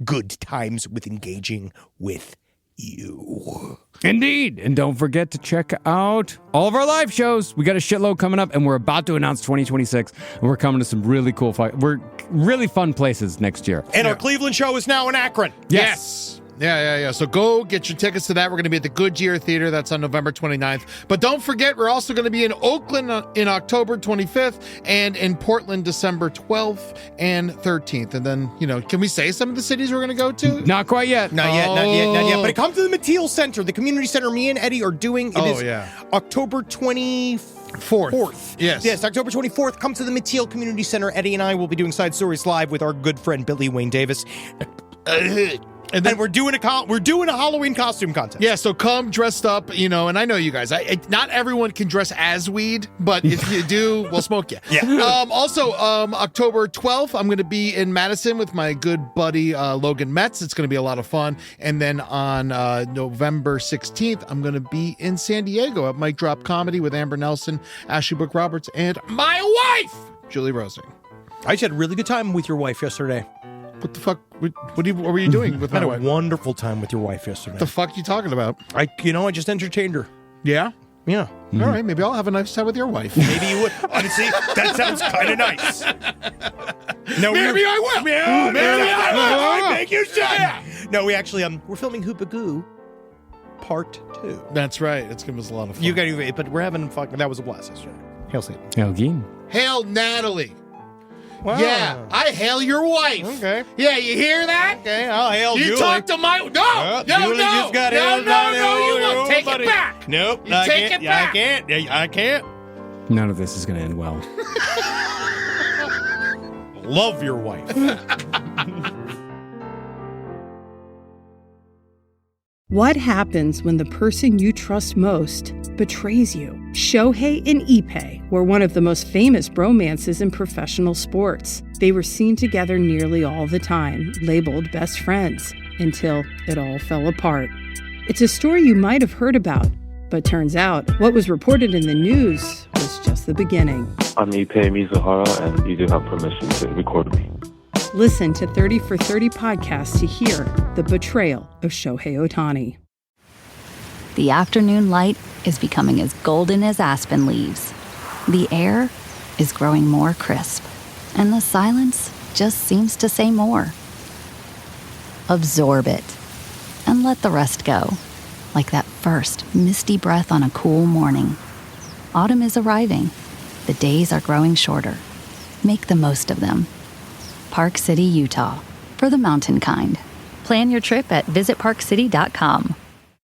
good times with engaging with you. Indeed. And don't forget to check out all of our live shows. We got a shitload coming up, and we're about to announce 2026, and we're coming to some really cool we're really fun places next year. And our Cleveland show is now in Akron. Yes. Yeah. So go get your tickets to that. We're going to be at the Goodyear Theater. That's on November 29th. But don't forget, we're also going to be in Oakland in October 25th and in Portland December 12th and 13th. And then, can we say some of the cities we're going to go to? Not quite yet. Not yet. But come to the Mateel Center, the community center me and Eddie are doing. It is October 24th. Yes, October 24th. Come to the Mateel Community Center. Eddie and I will be doing Side Stories Live with our good friend Billy Wayne Davis. And we're doing a Halloween costume contest. Yeah, so come dressed up, and I know you guys. Not everyone can dress as weed, but if you do, we'll smoke you. Yeah. Also, October 12th, I'm going to be in Madison with my good buddy Logan Metz. It's going to be a lot of fun. And then on November 16th, I'm going to be in San Diego at Mic Drop Comedy with Amber Nelson, Ashley Brooke Roberts, and my wife, Julie Rosing. I just had a really good time with your wife yesterday. What the fuck? What were you doing with my wife? I had a wonderful time with your wife yesterday. What the fuck are you talking about? I just entertained her. Yeah? Yeah. All right, maybe I'll have a nice time with your wife. Maybe you would. Honestly, that sounds kind of nice. No, maybe I will. Yeah, maybe I will. I think you should. Yeah. No, we actually we're filming Hoopagoo Part 2. That's right. It's gonna be a lot of fun. But we're having fun. That was a blast yesterday. Hail Satan. Hail Geen. Hail Natalie. Wow. Yeah, I hail your wife. Okay. Yeah, you hear that? Okay, I'll hail you Julie. Talk to my... No, Julie just got hailed. No, you won't. Take it back. Nope. Take it back. I can't. None of this is going to end well. Love your wife. What happens when the person you trust most betrays you? Shohei and Ippei were one of the most famous bromances in professional sports. They were seen together nearly all the time, labeled best friends, until it all fell apart. It's a story you might have heard about, but turns out what was reported in the news was just the beginning. I'm Ippei Mizuhara, and you do have permission to record me. Listen to 30 for 30 podcast to hear the betrayal of Shohei Ohtani. The afternoon light is becoming as golden as aspen leaves. The air is growing more crisp, and the silence just seems to say more. Absorb it, and let the rest go, like that first misty breath on a cool morning. Autumn is arriving. The days are growing shorter. Make the most of them. Park City, Utah, for the mountain kind. Plan your trip at visitparkcity.com.